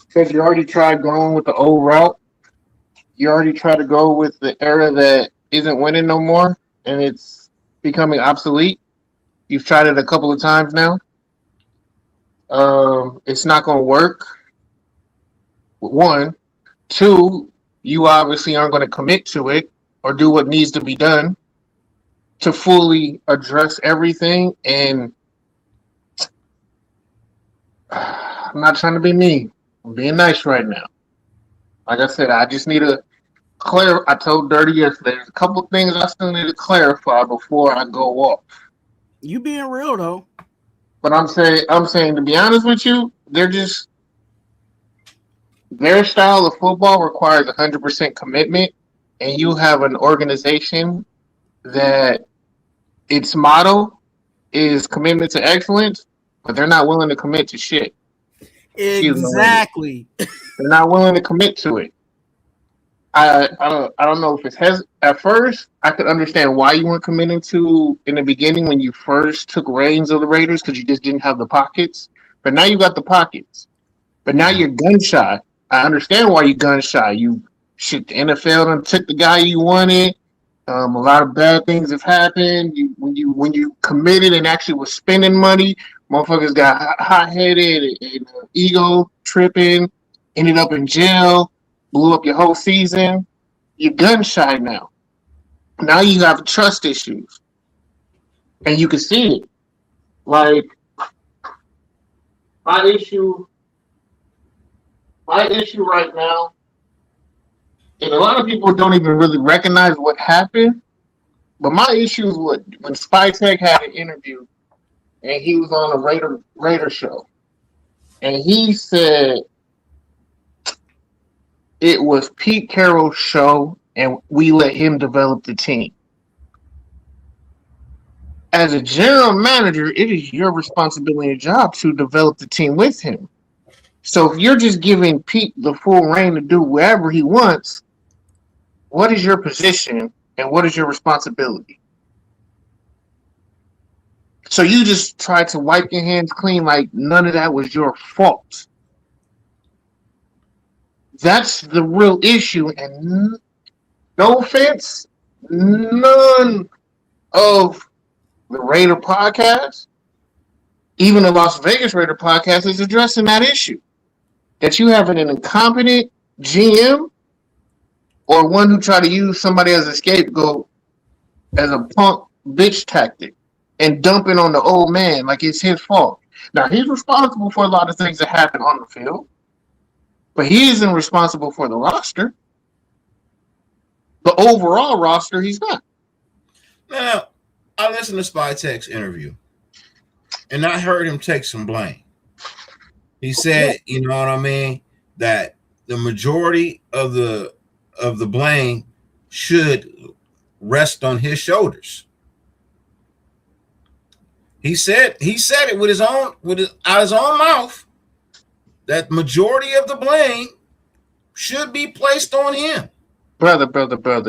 Because you already tried going with the old route. You already tried to go with the era that isn't winning no more, and it's becoming obsolete. You've tried it a couple of times now. It's not going to work. One. Two, you obviously aren't going to commit to it or do what needs to be done to fully address everything. And I'm not trying to be mean. I'm being nice right now. Like I said, I just need to clarify. I told Dirty yesterday, there's a couple of things I still need to clarify before I go off. You being real though. But I'm saying to be honest with you, their style of football requires 100% commitment, and you have an organization that its motto is commitment to excellence, but they're not willing to commit to shit. Exactly. They're not willing to commit to it. I don't know if it's at first I could understand why you weren't committing to in the beginning when you first took reins of the Raiders because you just didn't have the pockets. But now you got the pockets. But now you're gun shy. I understand why you're gun shy. You shit the NFL and took the guy you wanted. A lot of bad things have happened. When you committed and actually was spending money, motherfuckers got hot-headed and ego tripping, ended up in jail, blew up your whole season. You're gun shy now. Now you have trust issues, and you can see it. Like my issue right now, and a lot of people don't even really recognize what happened, but my issue is when Spytek had an interview and he was on a Raider show, and he said it was Pete Carroll's show and we let him develop the team. As a general manager, it is your responsibility and job to develop the team with him. So if you're just giving Pete the full reign to do whatever he wants, what is your position and what is your responsibility? So you just try to wipe your hands clean like none of that was your fault. That's the real issue. And no offense, none of the Raider podcast, even the Las Vegas Raider podcast, is addressing that issue. That you have an incompetent GM or one who tried to use somebody as a scapegoat as a punk bitch tactic and dump it on the old man like it's his fault. Now, he's responsible for a lot of things that happen on the field, but he isn't responsible for the roster. The overall roster, he's not. Now, I listened to Spytek's interview, and I heard him take some blame. He said, you know what I mean, that the majority of the blame should rest on his shoulders. He said it with his own out his own mouth that majority of the blame should be placed on him. Brother,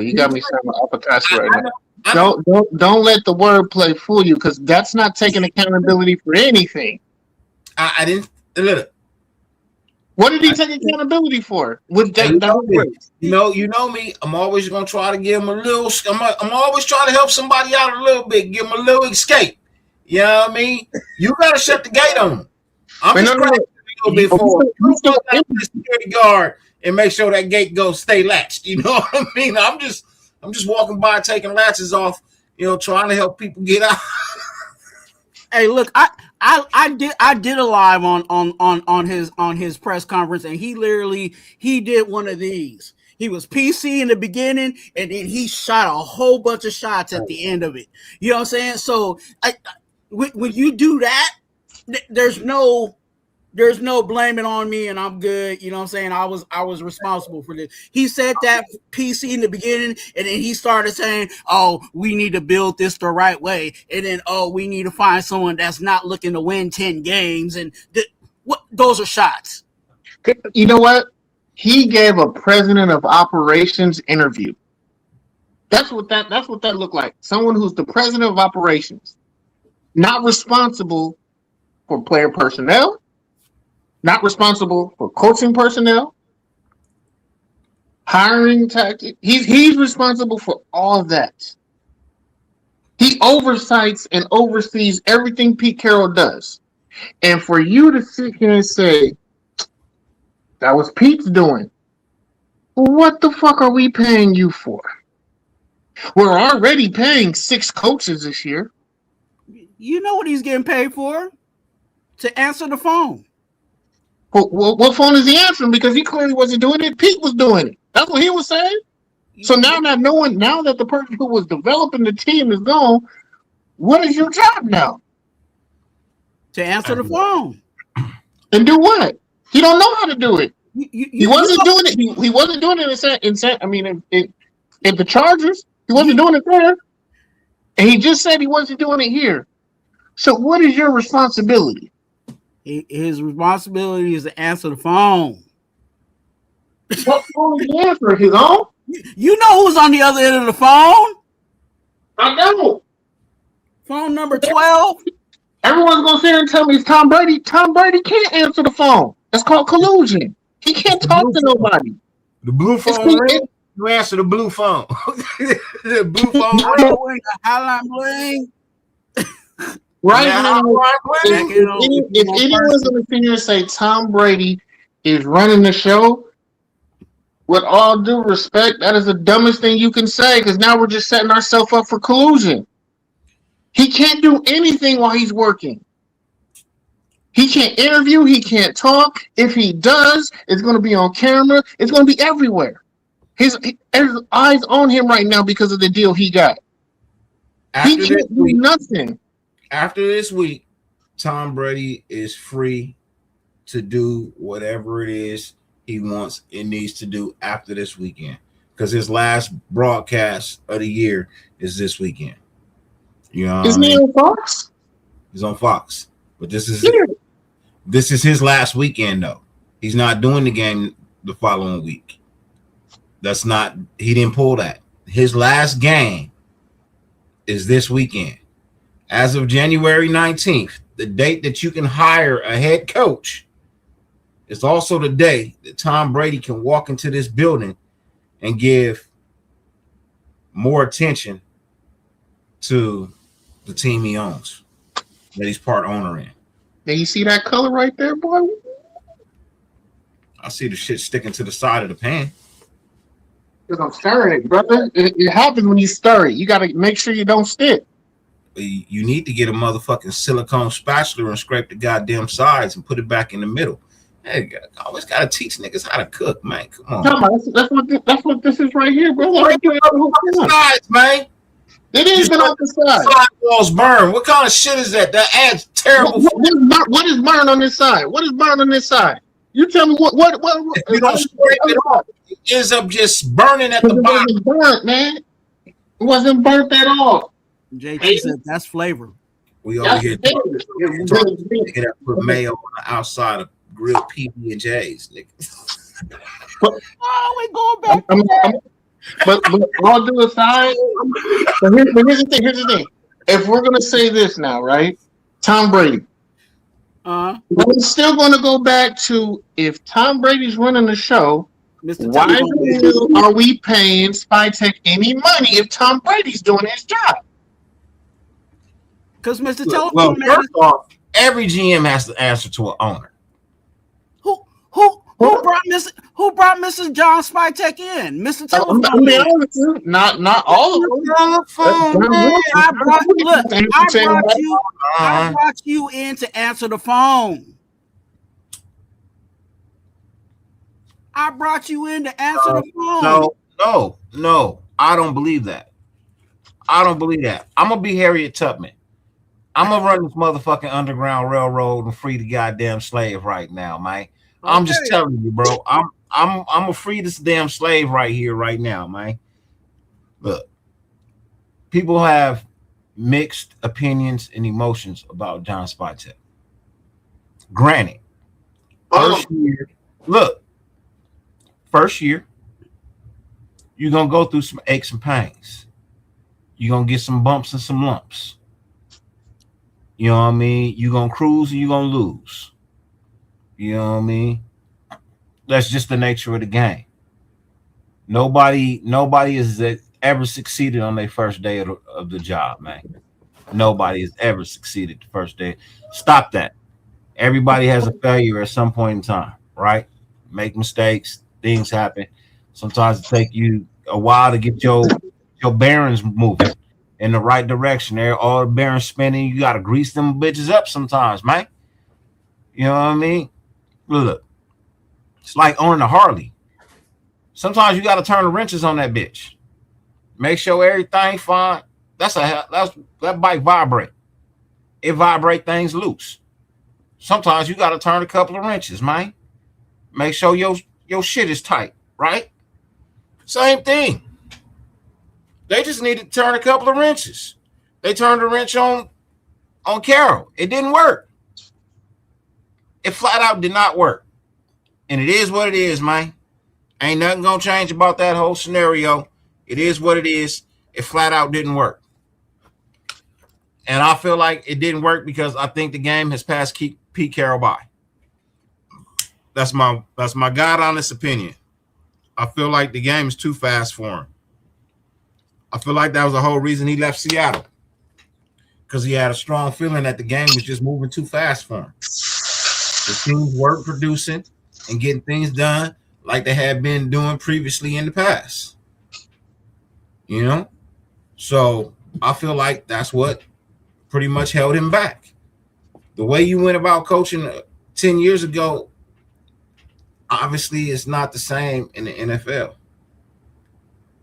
you got me sounding uppercut right now. Don't let the wordplay fool you, because that's not taking accountability for anything. I didn't look. What did he take accountability for? With that, you know me. I'm always gonna try to give him a little. I'm always trying to help somebody out a little bit, give him a little escape. You know what I mean? You gotta shut the gate on him. I'm just trying a little bit forward. You go down to the security guard and make sure that gate goes stay latched. You know what I mean? I'm just walking by, taking latches off. You know, trying to help people get out. Hey, look, I did a live on his press conference, and he did one of these. He was PC in the beginning, and then he shot a whole bunch of shots at the end of it. You know what I'm saying? So when you do that, there's no blaming on me, and I'm good. You know what I'm saying? I was responsible for this. He said that PC in the beginning, and then he started saying, oh, we need to build this the right way. And then, oh, we need to find someone that's not looking to win 10 games. And those are shots. You know what? He gave a president of operations interview. That's what that looked like. Someone who's the president of operations, not responsible for player personnel, not responsible for coaching personnel, hiring tactics. He's responsible for all of that. He oversights and oversees everything Pete Carroll does. And for you to sit here and say, that was Pete's doing, well, what the fuck are we paying you for? We're already paying 6 coaches this year. You know what he's getting paid for? To answer the phone. What phone is he answering? Because he clearly wasn't doing it. Pete was doing it. That's what he was saying. So now that the person who was developing the team is gone, what is your job now? To answer the phone. And do what? He don't know how to do it. He wasn't doing it. He wasn't doing it in the Chargers. He wasn't doing it there. And he just said he wasn't doing it here. So what is your responsibility? His responsibility is to answer the phone. What phone is he answering? His own? You know who's on the other end of the phone? I know. Phone number 12. Everyone's going to sit here and tell me it's Tom Brady. Tom Brady can't answer the phone. That's called collusion. He can't talk to nobody. The blue phone ring? You answer the blue phone. The blue phone ring. The hotline bling. Right now, if anyone's going to sit here and say Tom Brady is running the show, with all due respect, that is the dumbest thing you can say, because now we're just setting ourselves up for collusion. He can't do anything while he's working. He can't interview. He can't talk. If he does, it's going to be on camera. It's going to be everywhere. His eyes on him right now because of the deal he got. He can't do nothing. After this week, Tom Brady is free to do whatever it is he wants and needs to do after this weekend, because his last broadcast of the year is this weekend. You know what Isn't I he mean? on Fox? He's on Fox. But Yeah. this is his last weekend though. He's not doing the game the following week. He didn't pull that. His last game is this weekend. As of January 19th, the date that you can hire a head coach, is also the day that Tom Brady can walk into this building and give more attention to the team he owns, that he's part owner in. Now you see that color right there, boy? I see the shit sticking to the side of the pan. Because I'm stirring it, brother. It happens when you stir it. You got to make sure you don't stick. You need to get a motherfucking silicone spatula and scrape the goddamn sides and put it back in the middle. Hey, I always gotta teach niggas how to cook, man. Come on. Come on, that's what this is right here, brother. Sides, man. It is been off the side. Sidewalls burn. What kind of shit is that? That adds terrible. What is burned on this side? What is burned on this side? You tell me what If you don't scrape it off, it ends up just burning at the it bottom. wasn't burnt, man. It wasn't burnt at all. JT said that's flavor. We over here talking nigga that put mayo on the outside of grilled PB&J's, nigga. Oh, we going back. But all due aside, but here's the thing. Here's the thing. If we're gonna say this now, right? Tom Brady. We're still gonna go back to if Tom Brady's running the show. Mr. Why the hell are we paying Spytek any money if Tom Brady's doing his job? Because Mr. Telephone Well, Man, first off, every GM has to answer to an owner. who brought Mrs. John Spytek in? Mr. Telephone I'm being Man. honest with you, not all of them. I brought you in to answer the phone. I brought you in to answer the phone. No. I don't believe that. I'm gonna be Harriet Tubman. I'm gonna run this motherfucking Underground Railroad and free the goddamn slave right now, man. I'm just telling you, bro. I'm gonna free this damn slave right here, right now, man. Look, people have mixed opinions and emotions about John Spytek. Granted, first year, you're gonna go through some aches and pains. You're gonna get some bumps and some lumps. You know what I mean? You're gonna cruise and you're gonna lose. You know what I mean? That's just the nature of the game. Nobody has ever succeeded on their first day of the job, man. Nobody has ever succeeded the first day. Stop that. Everybody has a failure at some point in time, right? Make mistakes, things happen. Sometimes it takes you a while to get your bearings moving in the right direction. There, all the bearings spinning. You gotta grease them bitches up sometimes, man. You know what I mean? Look, it's like owning a Harley. Sometimes you gotta turn the wrenches on that bitch. Make sure everything fine. That bike vibrate. It vibrate things loose. Sometimes you gotta turn a couple of wrenches, man. Make sure your shit is tight, right? Same thing. They just needed to turn a couple of wrenches. They turned a wrench on Carol. It didn't work. It flat out did not work. And it is what it is, man. Ain't nothing gonna change about that whole scenario. It is what it is. It flat out didn't work. And I feel like it didn't work because I think the game has passed Pete Carroll by. That's my God honest opinion. I feel like the game is too fast for him. I feel like that was the whole reason he left Seattle. Because he had a strong feeling that the game was just moving too fast for him. The teams weren't producing and getting things done like they had been doing previously in the past. You know? So I feel like that's what pretty much held him back. The way you went about coaching 10 years ago, obviously it's not the same in the NFL.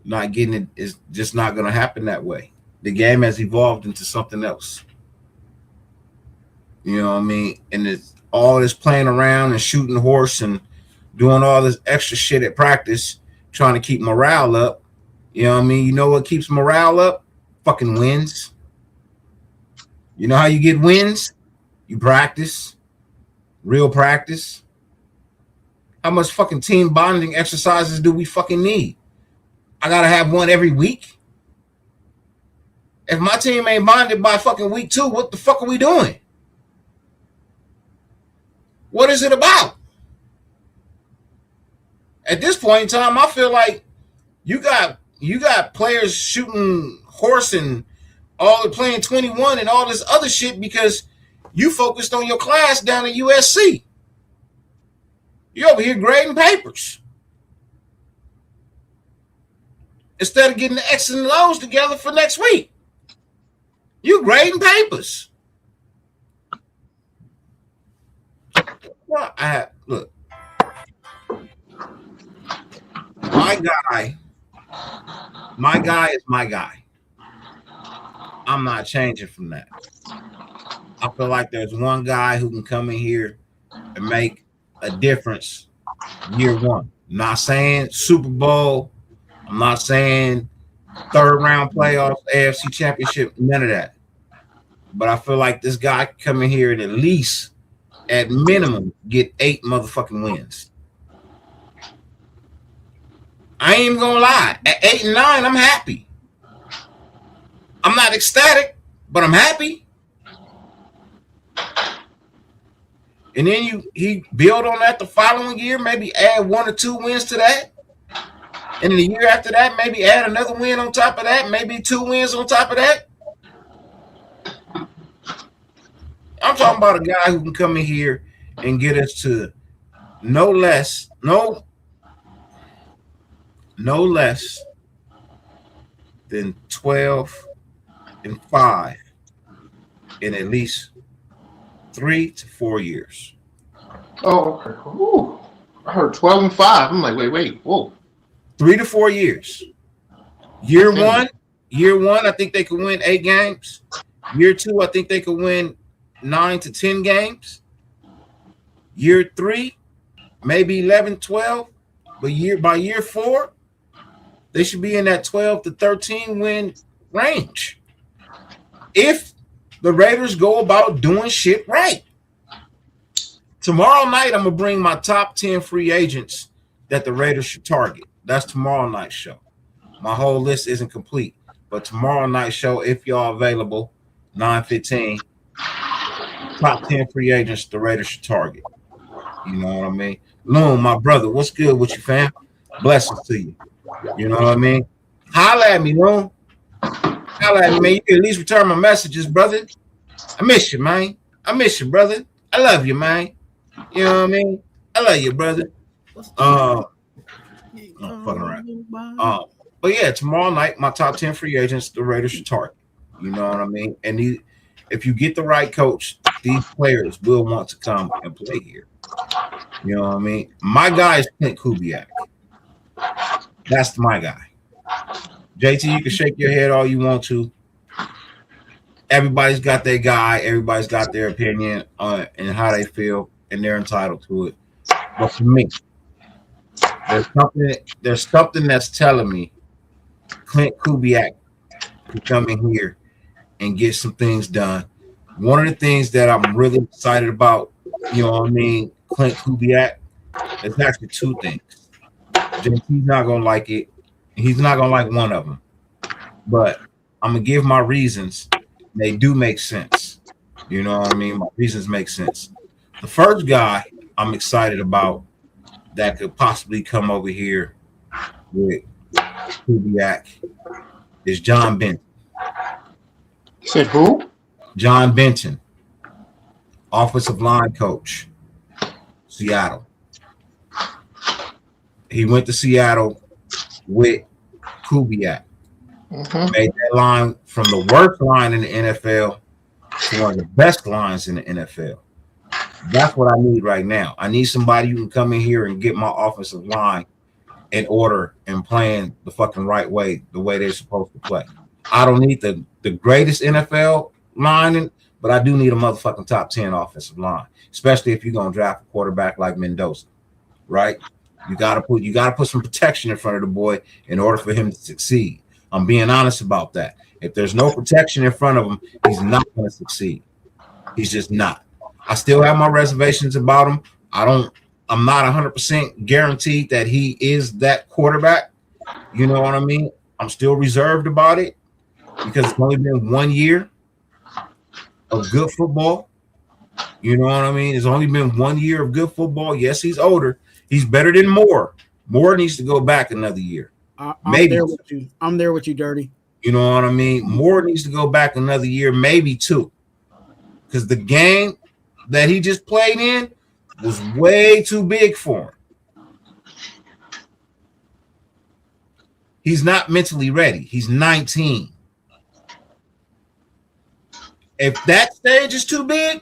Not getting it is just not going to happen that way. The game has evolved into something else. You know what I mean? And it's all this playing around and shooting the horse and doing all this extra shit at practice, trying to keep morale up. You know what I mean? You know what keeps morale up? Fucking wins. You know how you get wins? You practice, real practice. How much fucking team bonding exercises do we fucking need? I gotta have one every week. If my team ain't bonded by fucking week 2, what the fuck are we doing? What is it about? At this point in time, I feel like you got players shooting horse and all playing 21 and all this other shit because you focused on your class down at USC. You're over here grading papers instead of getting the X's and O's together for next week. You grading papers. Well, look. My guy is my guy. I'm not changing from that. I feel like there's one guy who can come in here and make a difference year one. I'm not saying Super Bowl. I'm not saying third round playoffs, AFC Championship, none of that. But I feel like this guy can come in here and at least, at minimum, get 8 motherfucking wins. I ain't even gonna lie. At 8 and 9, I'm happy. I'm not ecstatic, but I'm happy. And then he build on that the following year, maybe add 1 or 2 wins to that. And the year after that, maybe add another win on top of that, maybe 2 wins on top of that. I'm talking about a guy who can come in here and get us to no less than 12-5 in at least 3 to 4 years. Oh, okay. Ooh. I heard 12-5. I'm like, wait, whoa. 3 to 4 years. Year one, I think they could win 8 games. Year 2, I think they could win 9 to 10 games. Year 3, maybe 11, 12. But by year 4, they should be in that 12 to 13 win range. If the Raiders go about doing shit right. Tomorrow night, I'm going to bring my top 10 free agents that the Raiders should target. That's tomorrow night's show. My whole list isn't complete. But tomorrow night's show, if y'all available, 9:15, top 10 free agents the Raiders should target. You know what I mean? Loon, my brother, what's good with you, fam? Blessings to you. You know what I mean? Holla at me, Loon. Holla at me, man. You can at least return my messages, brother. I miss you, man. I miss you, brother. I love you, man. You know what I mean? I love you, brother. I'm fucking around. But yeah, tomorrow night, my top 10 free agents the Raiders should target. You know what I mean? And if you get the right coach, these players will want to come and play here. You know what I mean? My guy is Klint Kubiak. That's my guy. JT, you can shake your head all you want to. Everybody's got their guy. Everybody's got their opinion on and how they feel, and they're entitled to it. But for me, there's something that's telling me Klint Kubiak can come in here and get some things done. One of the things that I'm really excited about, you know what I mean, Klint Kubiak, it's actually 2 things. JT's not going to like it. He's not going to like one of them. But I'm going to give my reasons. They do make sense. You know what I mean? My reasons make sense. The first guy I'm excited about that could possibly come over here with Kubiak is John Benton. You said who? John Benton, offensive line coach, Seattle. He went to Seattle with Kubiak. Mm-hmm. Made that line from the worst line in the NFL to one of the best lines in the NFL. That's what I need right now. I need somebody who can come in here and get my offensive line in order and playing the fucking right way, the way they're supposed to play. I don't need the greatest NFL line, but I do need a motherfucking top 10 offensive line, especially if you're gonna draft a quarterback like Mendoza, right? You gotta put some protection in front of the boy in order for him to succeed. I'm being honest about that. If there's no protection in front of him, he's not going to succeed. He's just not. I still have my reservations about him. I'm not 100% guaranteed that he is that quarterback. You know what I mean? I'm still reserved about it because it's only been 1 year of good football. You know what I mean? It's only been 1 year of good football. Yes, he's older. He's better than Moore. Moore needs to go back another year. Maybe. I'm there with you, Dirty. You know what I mean? Moore needs to go back another year, maybe 2. Because the game that he just played in was way too big for him. He's not mentally ready. He's 19. If that stage is too big,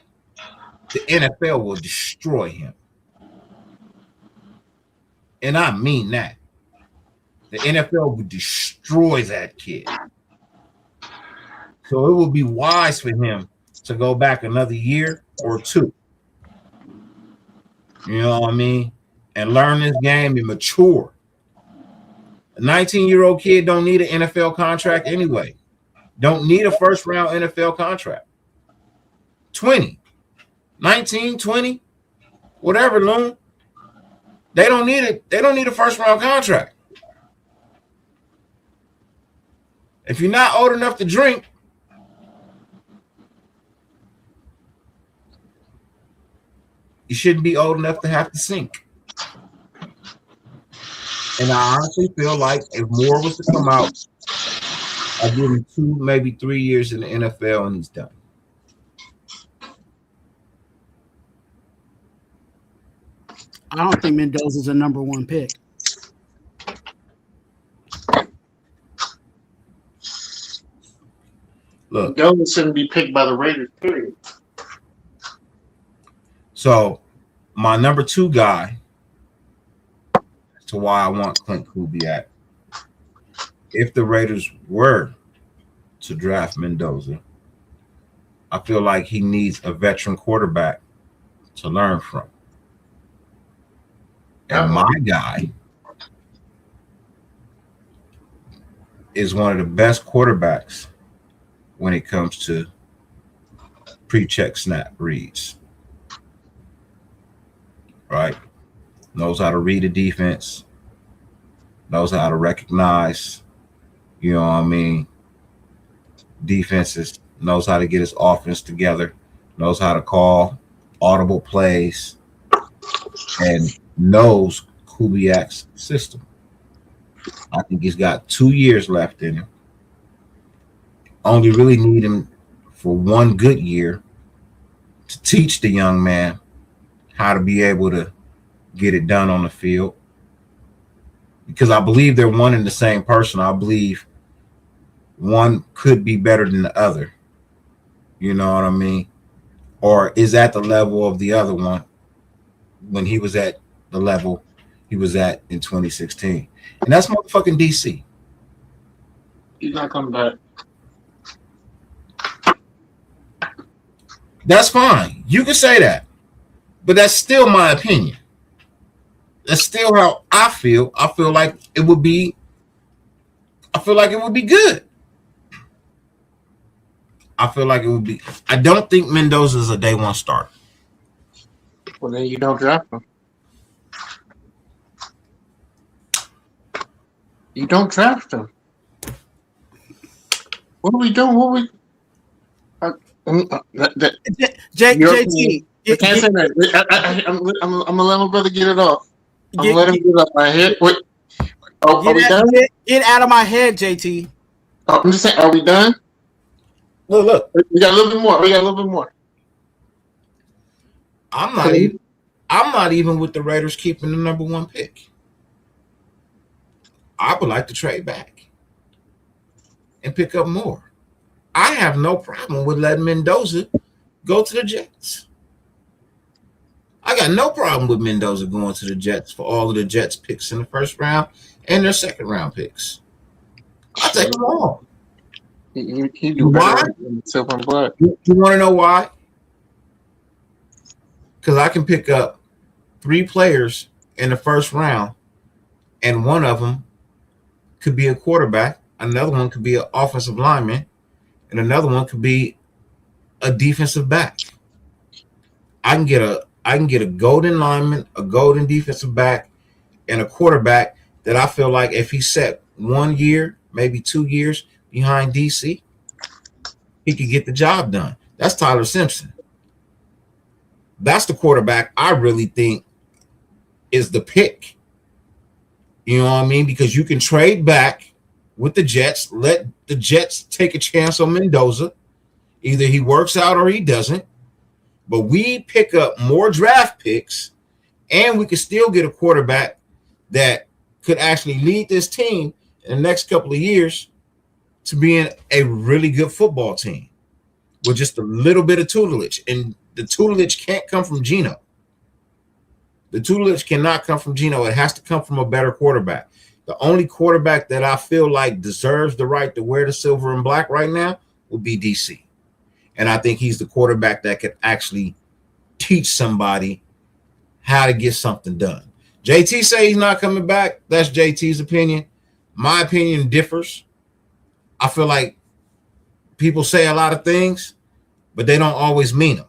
the NFL will destroy him. And I mean that. The NFL will destroy that kid. So it would be wise for him to go back another year or 2. You know what I mean? And learn this game and mature. A 19-year-old kid don't need an NFL contract anyway. Don't need a first-round NFL contract. 20, 19, 20, whatever, Loon. They don't need it. They don't need a first-round contract. If you're not old enough to drink, you shouldn't be old enough to have to sink. And I honestly feel like if Moore was to come out, I'd give him 2, maybe 3 years in the NFL and he's done. I don't think Mendoza's a number 1 pick. Look, Mendoza shouldn't be picked by the Raiders, period. So my number 2 guy, as to why I want Klint Kubiak, if the Raiders were to draft Mendoza, I feel like he needs a veteran quarterback to learn from. And my guy is one of the best quarterbacks when it comes to pre-check snap reads. Right? Knows how to read a defense, knows how to recognize, you know what I mean, defenses, knows how to get his offense together, knows how to call audible plays, and knows Kubiak's system. I think he's got 2 years left in him. Only really need him for 1 good year to teach the young man how to be able to get it done on the field. Because I believe they're one and the same person. I believe one could be better than the other. You know what I mean? Or is at the level of the other one when he was at the level he was at in 2016. And that's motherfucking DC. He's not coming back. That's fine. You can say that. But that's still my opinion. That's still how I feel. I feel like it would be good. I feel like it would be. I don't think Mendoza is a day 1 starter. Well, then you don't draft him. You don't draft him. What are we doing? What are we? JT. I can't say that. I'm gonna let my brother get it off. I'm gonna let him get it off. I hit. Wait. Oh, are we done? Get out of my head, JT. Oh, I'm just saying. Are we done? Look. We got a little bit more. I'm not even with the Raiders keeping the number 1 pick. I would like to trade back and pick up more. I have no problem with letting Mendoza go to the Jets. I got no problem with Mendoza going to the Jets for all of the Jets picks in the 1st round and their 2nd round picks. I'll take them all. He do why? You want to know why? Because I can pick up 3 players in the 1st round, and one of them could be a quarterback, another one could be an offensive lineman, and another one could be a defensive back. I can get a golden lineman, a golden defensive back, and a quarterback that I feel like if he set 1 year, maybe 2 years behind DC, he could get the job done. That's Tyler Simpson. That's the quarterback I really think is the pick. You know what I mean? Because you can trade back with the Jets, let the Jets take a chance on Mendoza. Either he works out or he doesn't. But we pick up more draft picks, and we can still get a quarterback that could actually lead this team in the next couple of years to being a really good football team with just a little bit of tutelage. And the tutelage can't come from Geno. The tutelage cannot come from Geno. It has to come from a better quarterback. The only quarterback that I feel like deserves the right to wear the silver and black right now would be DC. And I think he's the quarterback that could actually teach somebody how to get something done. JT say he's not coming back. That's JT's opinion. My opinion differs. I feel like people say a lot of things, but they don't always mean them.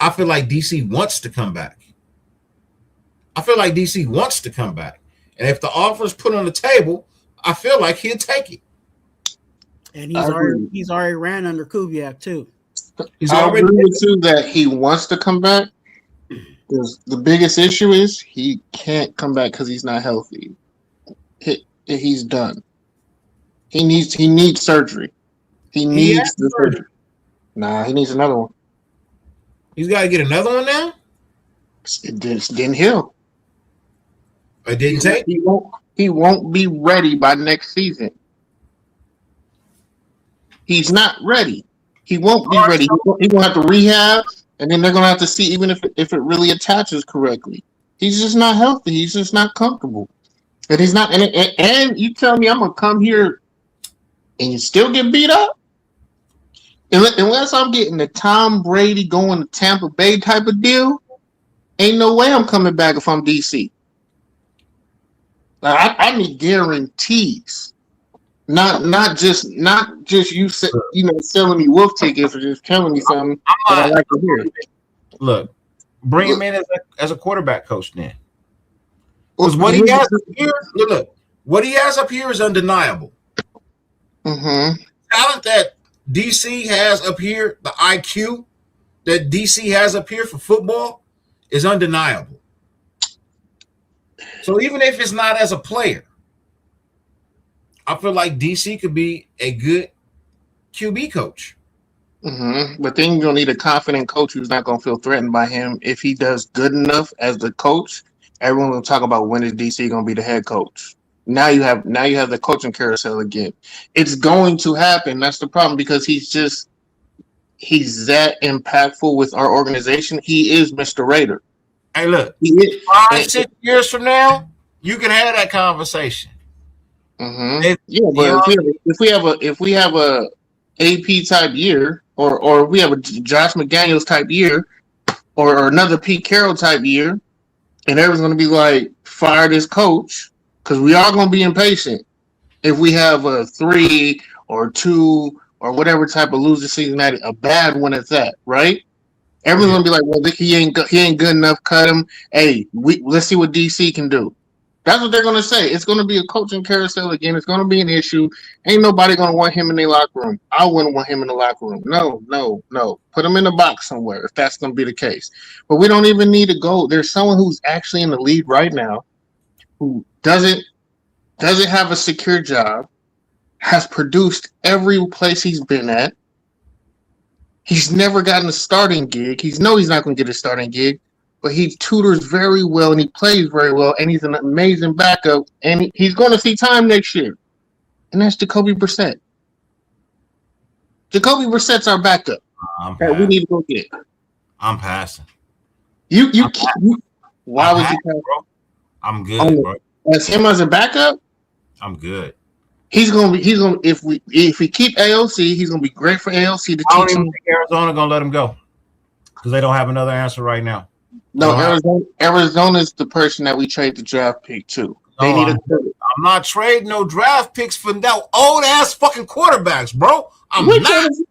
I feel like DC wants to come back. And if the offer is put on the table, I feel like he'll take it. And he's already ran under Kubiak too. I agree with you that he wants to come back. Because the biggest issue is he can't come back because he's not healthy. He's done. He needs surgery. He needs the surgery. Nah, he needs another one. He's got to get another one now? It didn't heal. It didn't take? He won't be ready by next season. He's not ready. He won't be ready. He's going to have to rehab, and then they're going to have to see even if it really attaches correctly. He's just not healthy. He's just not comfortable. And he's not. And you tell me I'm going to come here and you still get beat up? Unless I'm getting the Tom Brady going to Tampa Bay type of deal, ain't no way I'm coming back if I'm DC. I need guarantees. Not just you selling me wolf tickets or just telling me something that I like to hear. Look, bring him in as a quarterback coach then. Because what he has up here, look, what he has up here is undeniable. Mm-hmm. Talent that DC has up here, the IQ that DC has up here for football is undeniable. So even if it's not as a player, I feel like DC could be a good QB coach. Mm-hmm. But then you're going to need a confident coach who's not going to feel threatened by him. If he does good enough as the coach, everyone will talk about when is DC going to be the head coach. Now you have the coaching carousel again. It's going to happen. That's the problem because he's that impactful with our organization. He is Mr. Raider. Hey, look, 5-6 years from now, you can have that conversation. Mm-hmm. If we have a AP type year, or if we have a Josh McDaniels type year, or another Pete Carroll type year, and everyone's going to be like, fire this coach, because we are going to be impatient. If we have a 3 or 2 or whatever type of losing season, a bad one at that, right? Everyone's going to be like, well, he ain't good enough. Cut him. Hey, let's see what DC can do. That's what they're going to say. It's going to be a coaching carousel again. It's going to be an issue. Ain't nobody going to want him in their locker room. I wouldn't want him in the locker room. No. Put him in a box somewhere if that's going to be the case. But we don't even need to go. There's someone who's actually in the league right now who doesn't have a secure job, has produced every place he's been at. He's never gotten a starting gig. He's not going to get a starting gig. But he tutors very well and he plays very well and he's an amazing backup and he's going to see time next year. And that's Jacoby Brissett. Jacoby Brissett's our backup that we need to go get. I'm passing. Why would you pass? Bro? I'm good, bro. As him as a backup? I'm good. If we keep AOC, he's gonna be great for AOC to teach him. I don't even think Arizona gonna let him go because they don't have another answer right now. No, Arizona's the person that we trade the draft pick to. They need a I'm not trading no draft picks for no old ass fucking quarterbacks, bro. I'm You're not. trading,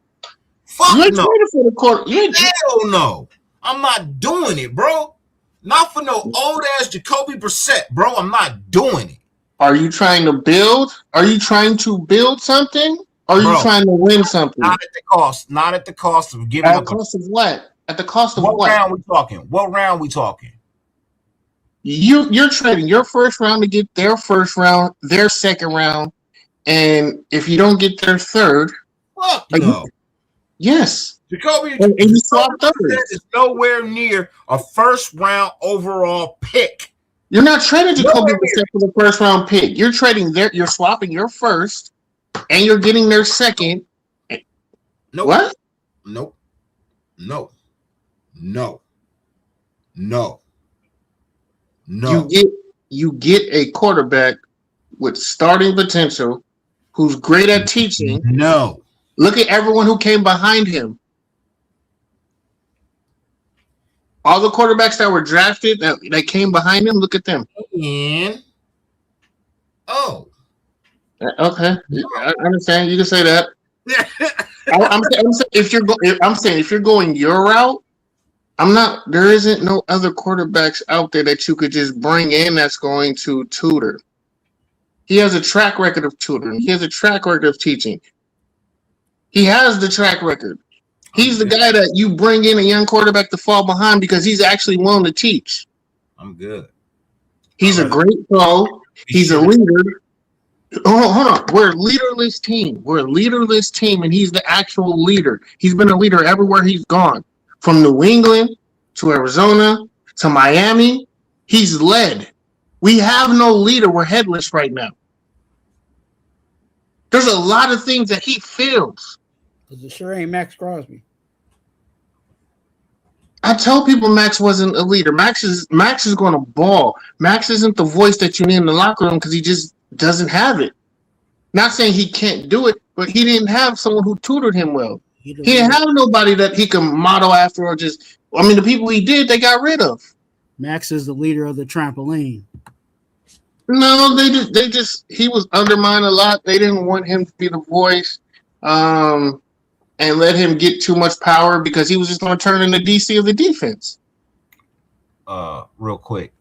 Fuck you're no. trading for the quarter. Hell no. I'm not doing it, bro. Not for no old ass Jacoby Brissett, bro. I'm not doing it. Are you trying to build? Are you trying to build something? Or are you Bro, trying to win something? Not at the cost. Not at the cost of giving At the up. cost of what? At the cost of What what? round we talking? What round we talking? You're trading your first round to get their first round, their second round, and if you don't get their third, Fuck like, no. yes. Jacoby And you swap thirds. is nowhere near a first round overall pick. You're not trading Jacoby Brissett for the first round pick. You're trading you're swapping your first and you're getting their second. Nope. What? Nope. No. No. No. No. You get a quarterback with starting potential who's great at teaching. No. Look at everyone who came behind him. All the quarterbacks that were drafted that came behind him, look at them. And Okay, I understand. You can say that. I'm saying if you're going your route, there isn't no other quarterbacks out there that you could just bring in that's going to tutor. He has a track record of tutoring. He has a track record of teaching. He has the track record. He's the guy that you bring in a young quarterback to fall behind because he's actually willing to teach. I'm good. He's a great pro. He's a leader. Hold on. We're a leaderless team. And he's the actual leader. He's been a leader everywhere he's gone. From New England to Arizona to Miami, he's led. We have no leader. We're headless right now. There's a lot of things that he feels. Because it sure ain't Max Crosby. I tell people Max wasn't a leader. Max is going to ball. Max isn't the voice that you need in the locker room because he just doesn't have it. Not saying he can't do it, but he didn't have someone who tutored him well. He didn't have nobody that he can model after or just. I mean, the people he did, they got rid of. Max is the leader of the trampoline. No, they just he was undermined a lot. They didn't want him to be the voice. And let him get too much power because he was just going to turn into DC of the defense. Real quick,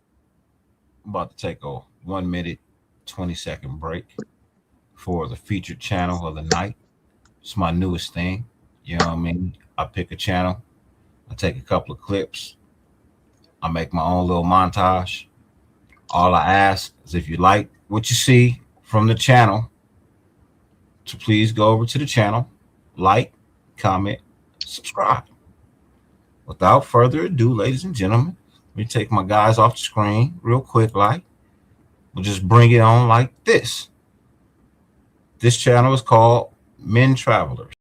I'm about to take a 1 minute, 20-second break for the featured channel of the night. It's my newest thing. You know what I mean? I pick a channel, I take a couple of clips, I make my own little montage. All I ask is if you like what you see from the channel, to please go over to the channel, like, comment, subscribe. Without further ado, ladies and gentlemen, let me take my guys off the screen real quick. We'll just bring it on like this. This channel is called Men Travelers.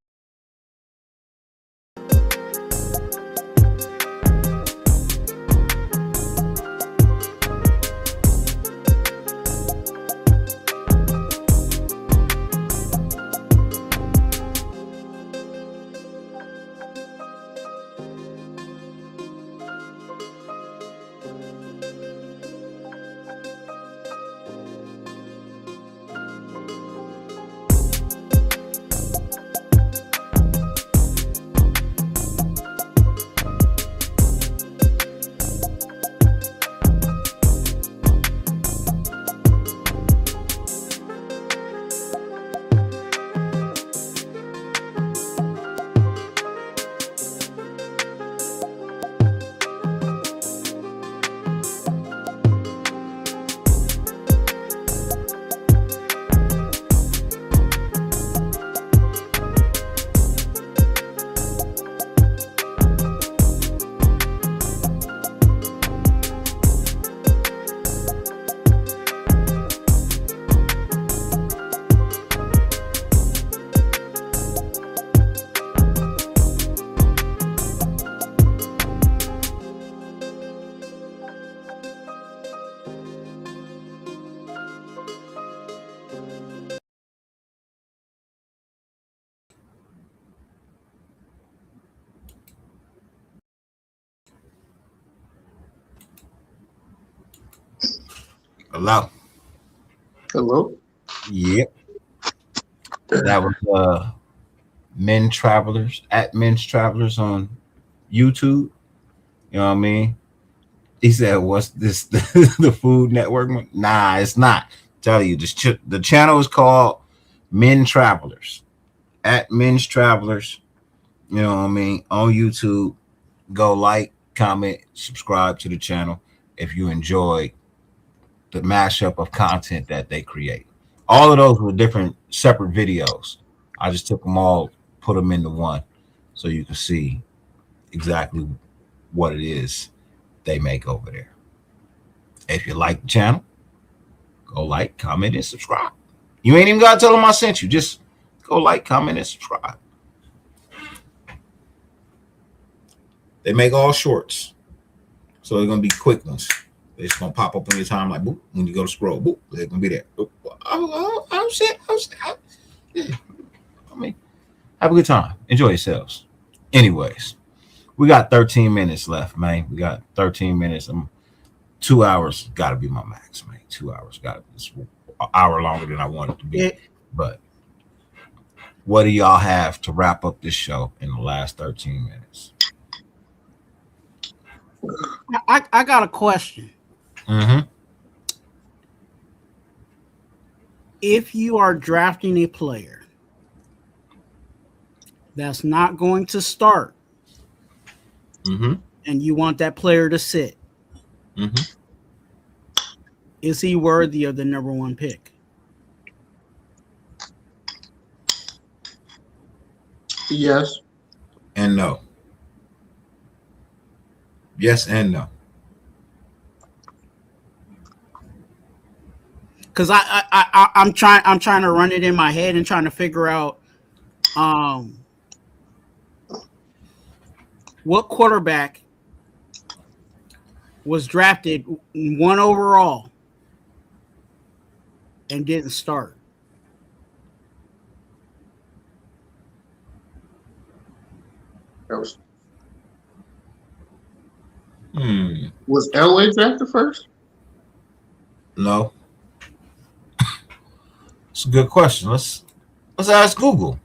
Hello. Hello. Yep. That was Men Travelers at Men's Travelers on YouTube. You know what I mean? He said, "What's this? The Food Network?" Nah, it's not. Tell you, the channel is called Men Travelers at Men's Travelers. You know what I mean? On YouTube, go like, comment, subscribe to the channel if you enjoy the mashup of content that they create. All of those were different, separate videos. I just took them all, put them into one, so you can see exactly what it is they make over there. If you like the channel, go like, comment, and subscribe. You ain't even got to tell them I sent you. Just go like, comment, and subscribe. They make all shorts, so they're gonna be quick ones. They're just gonna pop up on your time like boop. When you go to scroll, boop, they're gonna be there. I'm set. Yeah. I mean, have a good time. Enjoy yourselves. Anyways, we got 13 minutes left, man. We got 13 minutes. 2 hours got to be my max, man. 2 hours got to be an hour longer than I want it to be. Yeah. But what do y'all have to wrap up this show in the last 13 minutes? I got a question. Mm-hmm. If you are drafting a player that's not going to start, Mm-hmm. and you want that player to sit, Mm-hmm. is he worthy of the number one pick? Yes. And no. Yes and no. Because I'm trying to run it in my head and trying to figure out what quarterback was drafted 1 overall and didn't start. Was Elway drafted first? No. It's a good question. Let's ask Google.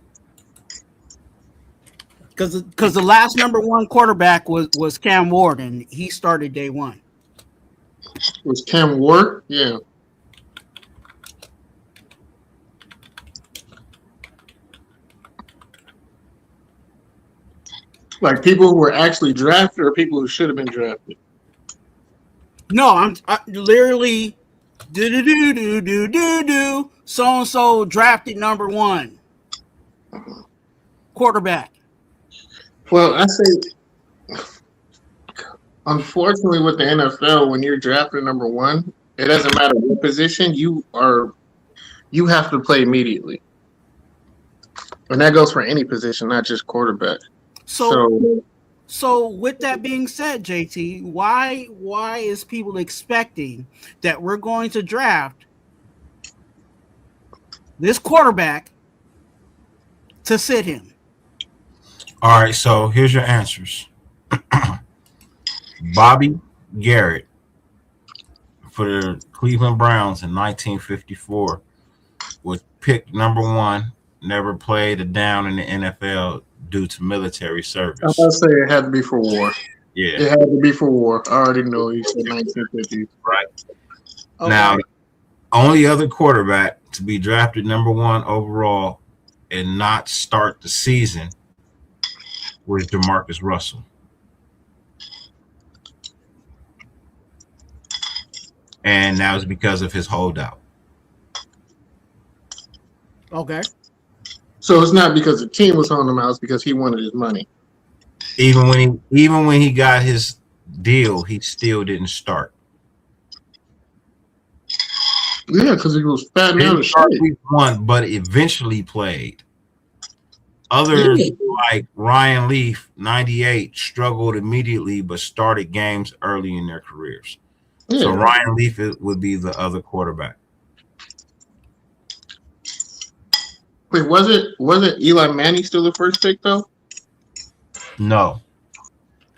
Because the last number one quarterback was Cam Ward, and he started day one. Was Cam Ward? Yeah. Like people who were actually drafted or people who should have been drafted? No, I literally so and so drafted number one quarterback. Well, I say, unfortunately, with the NFL, when you're drafted number one, it doesn't matter what position you have to play immediately, and that goes for any position, not just quarterback. So with that being said, JT, why is people expecting that we're going to draft this quarterback to sit him? All right, so here's your answers. Bobby Garrett for the Cleveland Browns in 1954 was picked number one, never played a down in the NFL due to military service. I was going to say it had to be for war. Yeah. It had to be for war. I already know you said 1950. Right. Okay. Now, only other quarterback to be drafted number one overall and not start the season was DeMarcus Russell. And that was because of his holdout. Okay. So it's not because the team was holding him out, it's because he wanted his money. Even when he got his deal, he still didn't start. Yeah, because he was fat out of shit. Week one, but eventually played. Others like Ryan Leaf, 98, struggled immediately but started games early in their careers. Yeah. So Ryan Leaf would be the other quarterback. Wait, wasn't Eli Manning still the first pick though? No.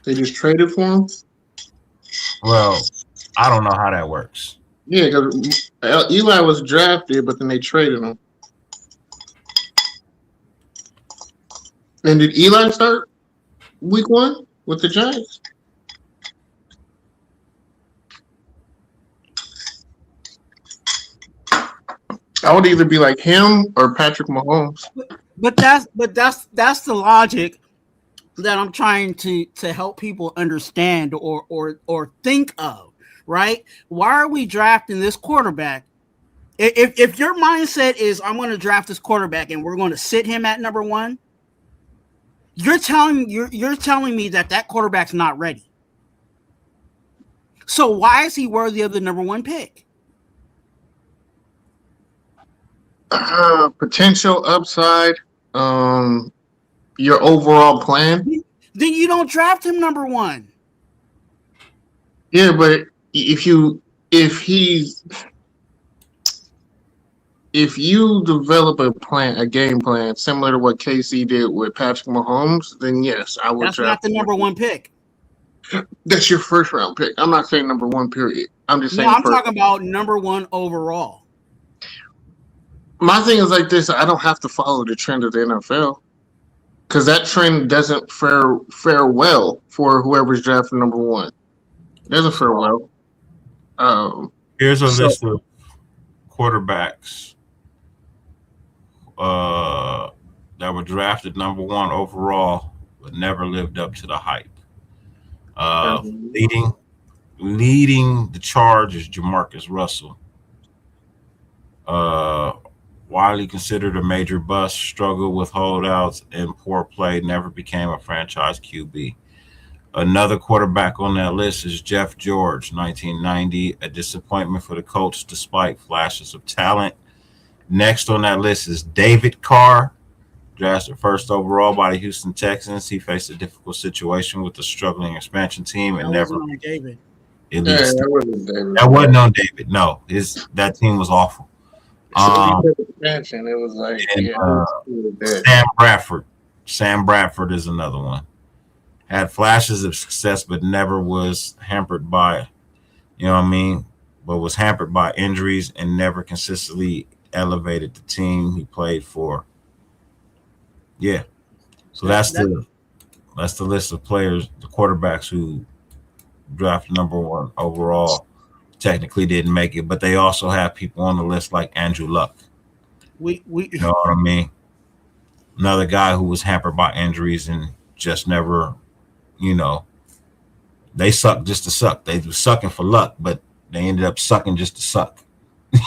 They just traded for him? Well, I don't know how that works. Yeah, because Eli was drafted, but then they traded him. And did Eli start week 1 with the Giants? I would either be like him or Patrick Mahomes. But that's the logic that I'm trying to help people understand or think of, right? Why are we drafting this quarterback? If your mindset is I'm going to draft this quarterback and we're going to sit him at number 1, you're telling me that quarterback's not ready. So why is he worthy of the number 1 pick? Potential upside, your overall plan. Then you don't draft him number 1. Yeah, but if you develop a game plan similar to what KC did with Patrick Mahomes, then yes, I would. That's not the number 1 pick. That's your first round pick. I'm not saying number 1 period. I'm just saying. No, I'm talking about number 1 overall. My thing is like this: I don't have to follow the trend of the NFL because that trend doesn't fare well for whoever's drafted number 1. It doesn't fare well. Here's a list of quarterbacks that were drafted number 1 overall, but never lived up to the hype. Leading the charge is Jamarcus Russell. Widely considered a major bust, struggled with holdouts and poor play, never became a franchise QB. Another quarterback on that list is Jeff George, 1990, a disappointment for the Colts despite flashes of talent. Next on that list is David Carr, drafted first overall by the Houston Texans. He faced a difficult situation with the struggling expansion team and never. David. That wasn't on David. No, that team was awful. Expansion. It was like Sam Bradford is another one. Had flashes of success, but never was hampered by, but was hampered by injuries and never consistently elevated the team he played for. Yeah. So that's the list of players, the quarterbacks who drafted number 1 overall. Technically didn't make it, but they also have people on the list like Andrew Luck. We you know what I mean? Another guy who was hampered by injuries and just never, they suck just to suck. They were sucking for luck, but they ended up sucking just to suck.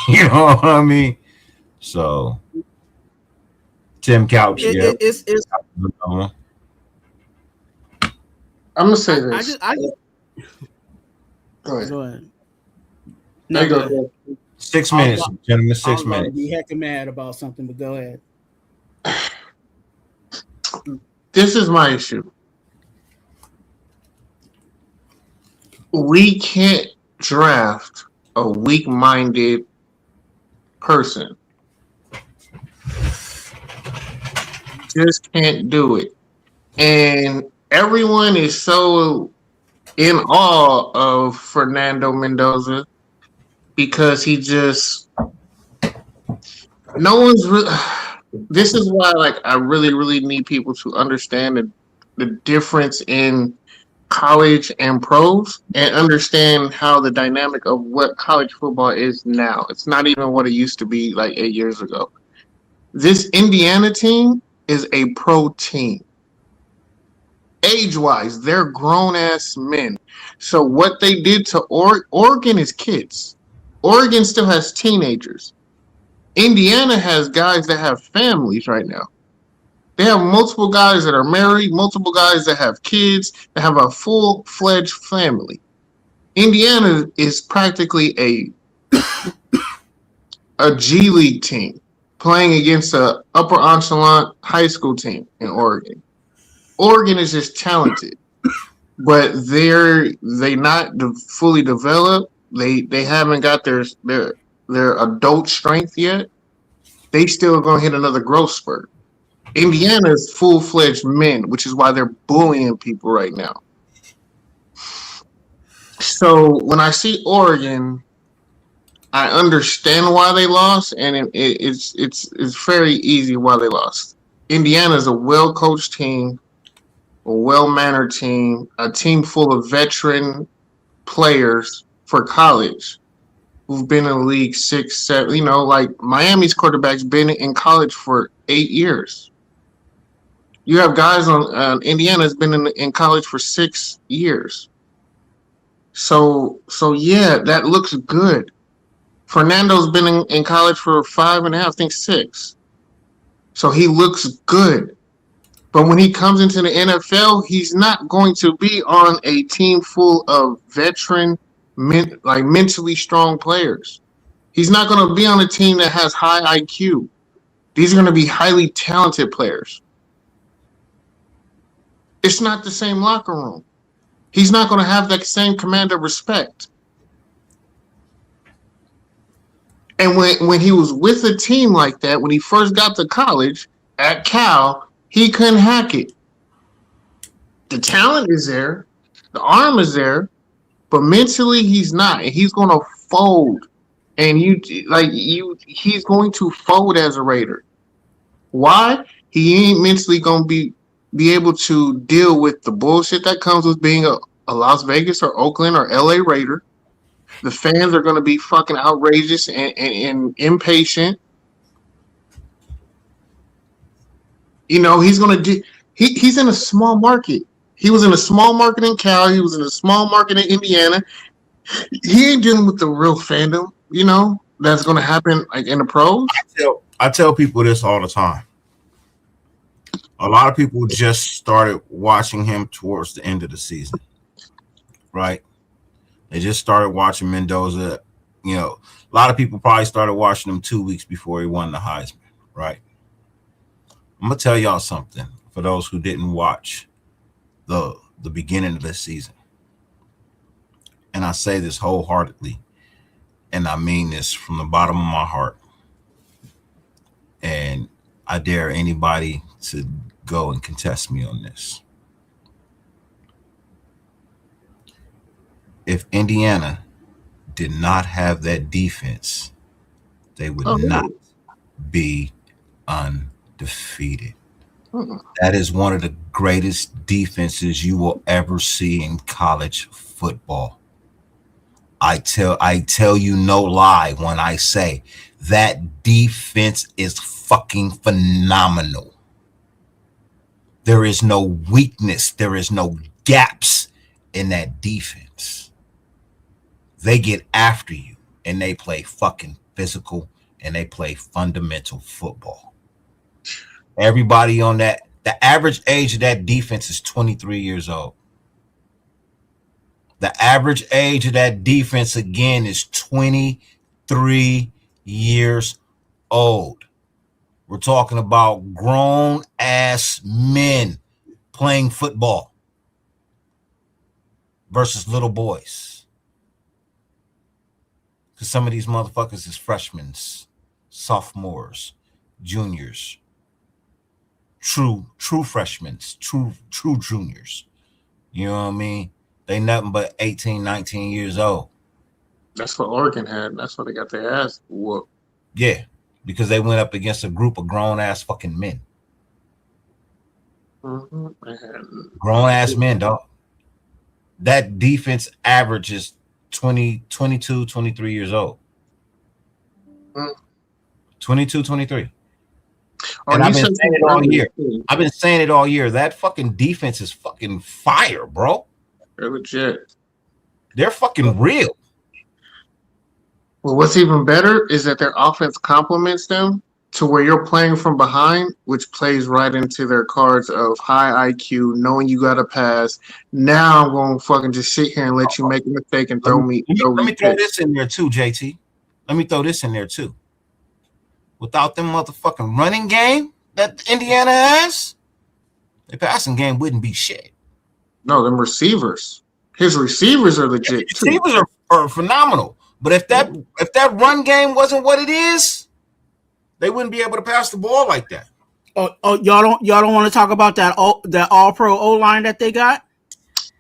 You know what I mean? So Tim Couch, it's I'm gonna say this. Go ahead. No, go ahead. 6 minutes, gentlemen. 6 minutes. Be heckin' mad about something, but go ahead. This is my issue. We can't draft a weak-minded person. Just can't do it. And everyone is so in awe of Fernando Mendoza because he just no one's really. This is why, I really, really need people to understand the difference in college and pros and understand how the dynamic of what college football is now. It's not even what it used to be 8 years ago. This Indiana team is a pro team. Age-wise, they're grown-ass men. So what they did to Oregon is kids. Oregon still has teenagers. Indiana has guys that have families right now. They have multiple guys that are married, multiple guys that have kids, that have a full-fledged family. Indiana is practically a G League team playing against a upper echelon high school team in Oregon. Oregon is just talented, but they not fully developed. They haven't got their adult strength yet. They still gonna hit another growth spurt. Indiana's full-fledged men, which is why they're bullying people right now. So when I see Oregon, I understand why they lost, and it's very easy why they lost. Indiana's a well-coached team, a well-mannered team, a team full of veteran players for college who've been in the league 6, 7. You know, like Miami's quarterback's been in college for 8 years. You have guys on Indiana's been in college for 6 years. So yeah, that looks good. Fernando's been in college for 5.5, I think 6. So he looks good. But when he comes into the NFL, he's not going to be on a team full of veteran, mentally strong players. He's not going to be on a team that has high IQ. These are going to be highly talented players. It's not the same locker room. He's not going to have that same command of respect. And when he was with a team like that, when he first got to college at Cal, he couldn't hack it. The talent is there. The arm is there. But mentally, he's not. And he's going to fold. And he's going to fold as a Raider. Why? He ain't mentally going to be able to deal with the bullshit that comes with being a Las Vegas or Oakland or LA Raider. The fans are going to be fucking outrageous and impatient. You know, he's going to do. He's in a small market. He was in a small market in Cal. He was in a small market in Indiana. He ain't dealing with the real fandom, you know, that's going to happen like in the pros. I tell people this all the time. A lot of people just started watching him towards the end of the season, right? They just started watching Mendoza. You know, a lot of people probably started watching him 2 weeks before he won the Heisman, right? I'm going to tell y'all something for those who didn't watch the beginning of this season. And I say this wholeheartedly, and I mean this from the bottom of my heart. And I dare anybody to go and contest me on this. If Indiana did not have that defense, they would not be undefeated. That is one of the greatest defenses you will ever see in college football. I tell you no lie when I say that defense is fucking phenomenal. There is no weakness. There is no gaps in that defense. They get after you and they play fucking physical and they play fundamental football. Everybody on that, the average age of that defense is 23 years old. The average age of that defense, again, is 23 years old. We're talking about grown-ass men playing football versus little boys. Because some of these motherfuckers is freshmen, sophomores, juniors, true freshmen, true juniors. You know what I mean? They nothing but 18, 19 years old. That's what Oregon had. That's what they got their ass whooped. Yeah, because they went up against a group of grown-ass fucking men. Mm-hmm. Grown-ass men, dog. That defense averages 22, 23 years old. 22, 23. And I've been saying it all year. I've been saying it all year. That fucking defense is fucking fire, bro. They're legit. They're fucking real. Well, what's even better is that their offense complements them to where you're playing from behind, which plays right into their cards of high IQ, knowing you got to pass. Now I'm going to fucking just sit here and let you make a mistake and throw me. Let me throw this in there too, JT. Let me throw this in there too. Without them motherfucking running game that Indiana has, the passing game wouldn't be shit. No, them receivers. His receivers are legit. Receivers are phenomenal. But if that run game wasn't what it is, they wouldn't be able to pass the ball like that. Oh, y'all don't want to talk about that all pro O line that they got?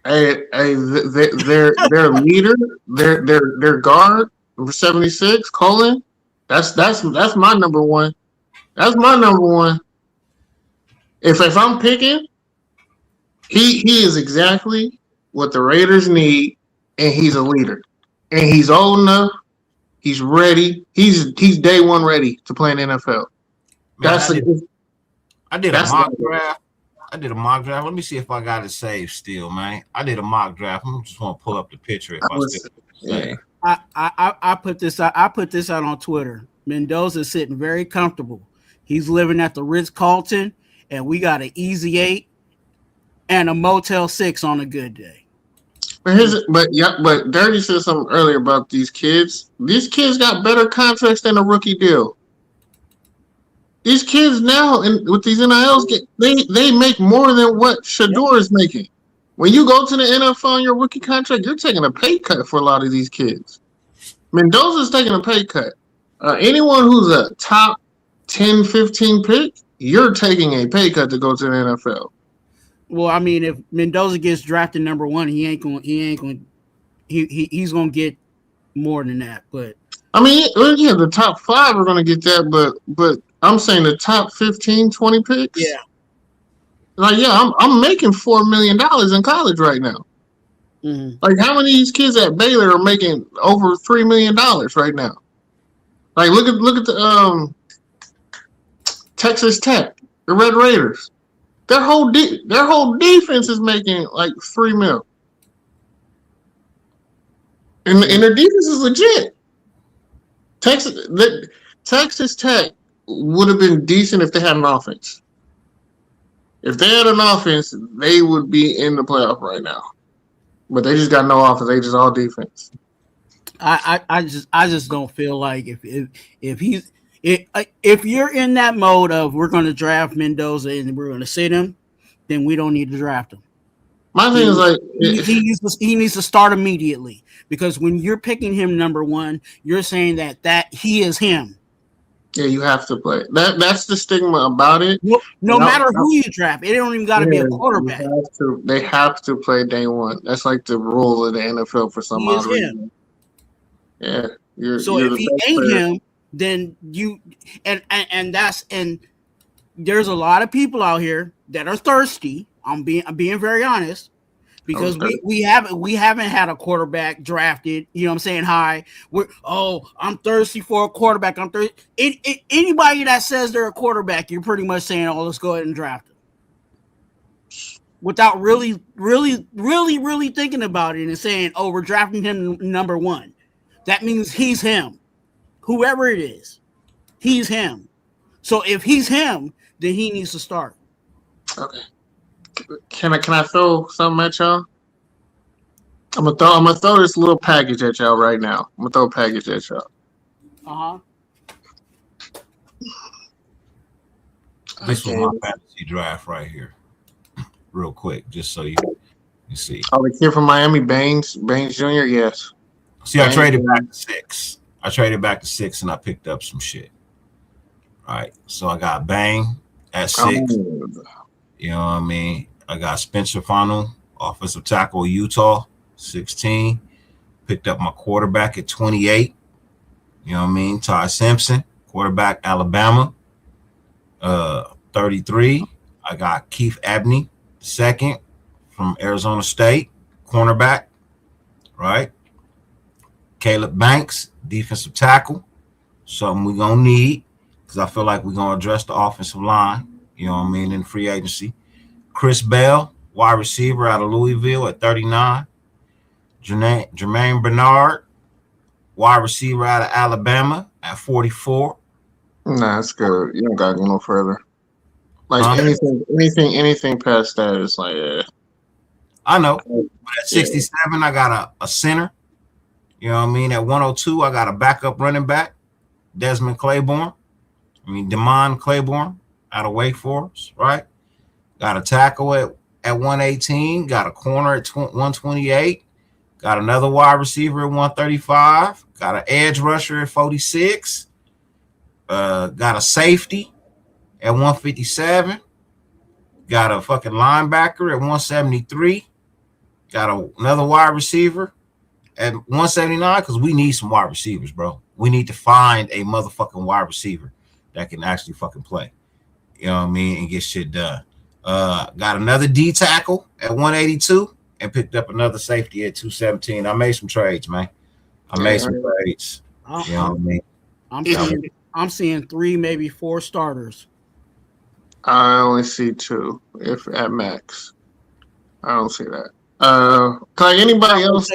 Hey, their leader, their guard, Number 76, Colin. That's my number one. That's my number one. If I'm picking, he is exactly what the Raiders need, and he's a leader. And he's old enough. He's ready. He's day one ready to play in the NFL. Man, I did a mock draft. Let me see if I got it saved still, man. I did a mock draft. I just want to pull up the picture. I put this out. I put this out on Twitter. Mendoza's sitting very comfortable. He's living at the Ritz-Carlton, and we got an Easy 8 and a Motel 6 on a good day. But Dirty said something earlier about these kids. These kids got better contracts than a rookie deal. These kids now, with these NILs, they make more than what Shedeur is making. When you go to the NFL on your rookie contract, you're taking a pay cut for a lot of these kids. Mendoza's taking a pay cut. Anyone who's a top 10, 15 pick, you're taking a pay cut to go to the NFL. Well, I mean, if Mendoza gets drafted number one, he's gonna get more than that. But I mean, yeah, the top 5 are gonna get that, but I'm saying the top 15, 20 picks. Yeah. Like, yeah, I'm making $4 million in college right now. Mm-hmm. Like, how many of these kids at Baylor are making over $3 million right now? Like, look at the Texas Tech, the Red Raiders. Their whole defense is making like $3 million, and their defense is legit. Texas Tech would have been decent if they had an offense. If they had an offense, they would be in the playoff right now. But they just got no offense. They just all defense. I just don't feel like if you're in that mode of we're going to draft Mendoza and we're going to sit him, then we don't need to draft him. My thing is like he needs to start immediately, because when you're picking him number one, you're saying that he is him. Yeah, you have to play. That's the stigma about it. No matter who you draft, it don't even got to be a quarterback. They have to play day one. That's like the rule of the NFL for some odd reason. Yeah. If he ain't him, then you and there's a lot of people out here that are thirsty. I'm being very honest, because we haven't had a quarterback drafted. You know what I'm saying? I'm thirsty for a quarterback. I'm thirsty. Anybody that says they're a quarterback, you're pretty much saying, "Oh, let's go ahead and draft him," without really thinking about it and saying, "Oh, we're drafting him number one." That means he's him. Whoever it is, he's him. So if he's him, then he needs to start. Okay. Can I throw something at y'all? I'm gonna throw this little package at y'all right now. I'm gonna throw a package at y'all. This was my fantasy draft right here, real quick, just so you see. Oh, the kid from Miami, Baines Jr. Yes. See, I traded back to 6. And I picked up some shit. All right, so I got Bang at 6. You know what I mean? I got Spencer Fano, offensive tackle, Utah, 16. Picked up my quarterback at 28. You know what I mean? Ty Simpson, quarterback, Alabama, 33. I got Keith Abney, 2nd, from Arizona State, cornerback, right? Caleb Banks, defensive tackle, something we're going to need, because I feel like we're going to address the offensive line, you know what I mean, in free agency. Chris Bell, wide receiver out of Louisville at 39. Jermaine Bernard, wide receiver out of Alabama at 44. Nah, that's good. You don't got to go no further. Like anything past that is like, yeah. I know. But at 67, I got a center. You know what I mean? At 102, I got a backup running back, Desmond Claiborne. Damon Claiborne out of Wake Forest, right? Got a tackle at 118. Got a corner at 128. Got another wide receiver at 135. Got an edge rusher at 46. Got a safety at 157. Got a fucking linebacker at 173. Got another wide receiver at 179 because we need some wide receivers, bro. We need to find a motherfucking wide receiver that can actually fucking play. You know what I mean? And get shit done. Got another D tackle at 182 and picked up another safety at 217. I made some trades, man. I made some trades. You know what I mean? I'm seeing 3, maybe 4 starters. I only see 2, if at max. I don't see that. Like anybody else?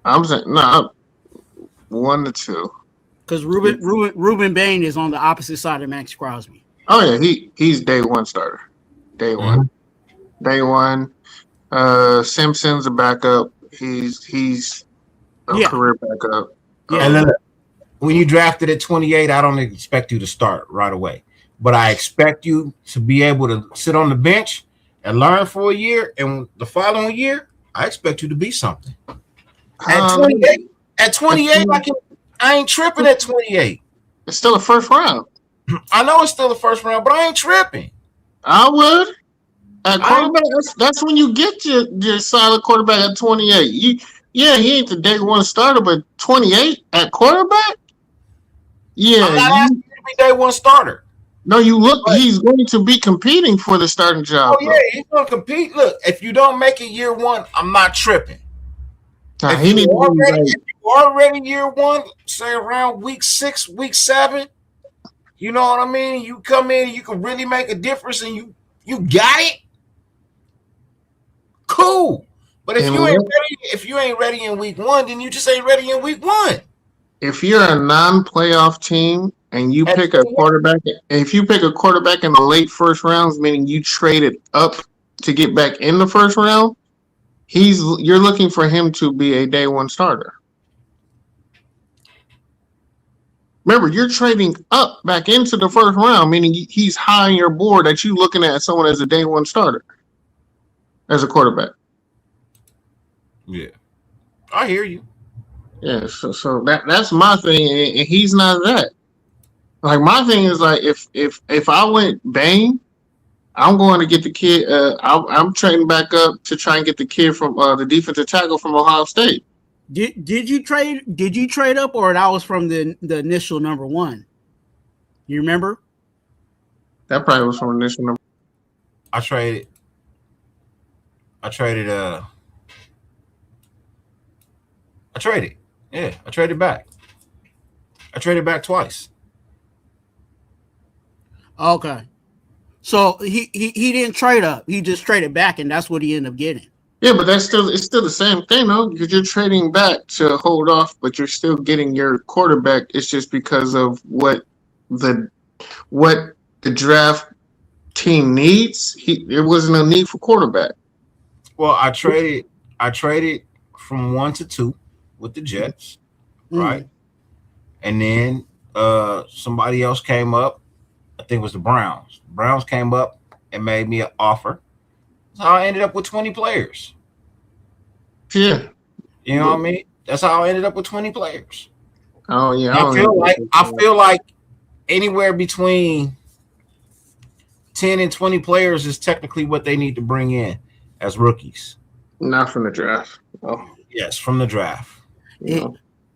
I'm saying no, 1 to 2. Because Ruben Bain is on the opposite side of Max Crosby. Oh yeah, he's day 1 starter. Day one. Day one. Simpson's a backup. He's a career backup. Yeah. When you drafted at 28, I don't expect you to start right away. But I expect you to be able to sit on the bench and learn for a year. And the following year, I expect you to be something. At 28, I ain't tripping at 28. It's still a first round. I know it's still the first round, but I ain't tripping. I would. At quarterback, that's when you get your solid quarterback at 28. He ain't the day 1 starter, but 28 at quarterback? Yeah. I'm not asking you to be day 1 starter. No, he's going to be competing for the starting job. Oh, yeah, he's going to compete. Look, if you don't make it year 1, I'm not tripping. If you already year 1, say around week 6, week 7, you know what I mean? You come in and you can really make a difference and you got it. Cool. But if you ain't ready in week 1, then you just ain't ready in week 1. If you're a non-playoff team and you pick a quarterback, if you pick a quarterback in the late first rounds, meaning you traded up to get back in the first round, you're looking for him to be a day 1 starter. Remember, you're trading up back into the first round, meaning he's high on your board that you're looking at someone as a day 1 starter, as a quarterback. Yeah, I hear you. Yeah, so that's my thing, and he's not that. Like my thing is like if I went Bain, I'm going to get the kid. I'm trading back up to try and get the kid from the defensive tackle from Ohio State. Did you trade up, or that was from the initial number 1? You remember? That probably was from the initial number. I traded. Yeah, I traded back. I traded back twice. Okay. So he didn't trade up. He just traded back, and that's what he ended up getting. Yeah, but it's still the same thing, though, because you're trading back to hold off, but you're still getting your quarterback. It's just because of what the draft team needs. There wasn't a need for quarterback. Well, I traded from 1 to 2 with the Jets, right? And then somebody else came up. I think it was the Browns. The Browns came up and made me an offer. So I ended up with 20 players. Yeah. You know what I mean? That's how I ended up with 20 players. Oh, yeah. I feel like anywhere between 10 and 20 players is technically what they need to bring in as rookies. Not from the draft. Oh. Yes, from the draft.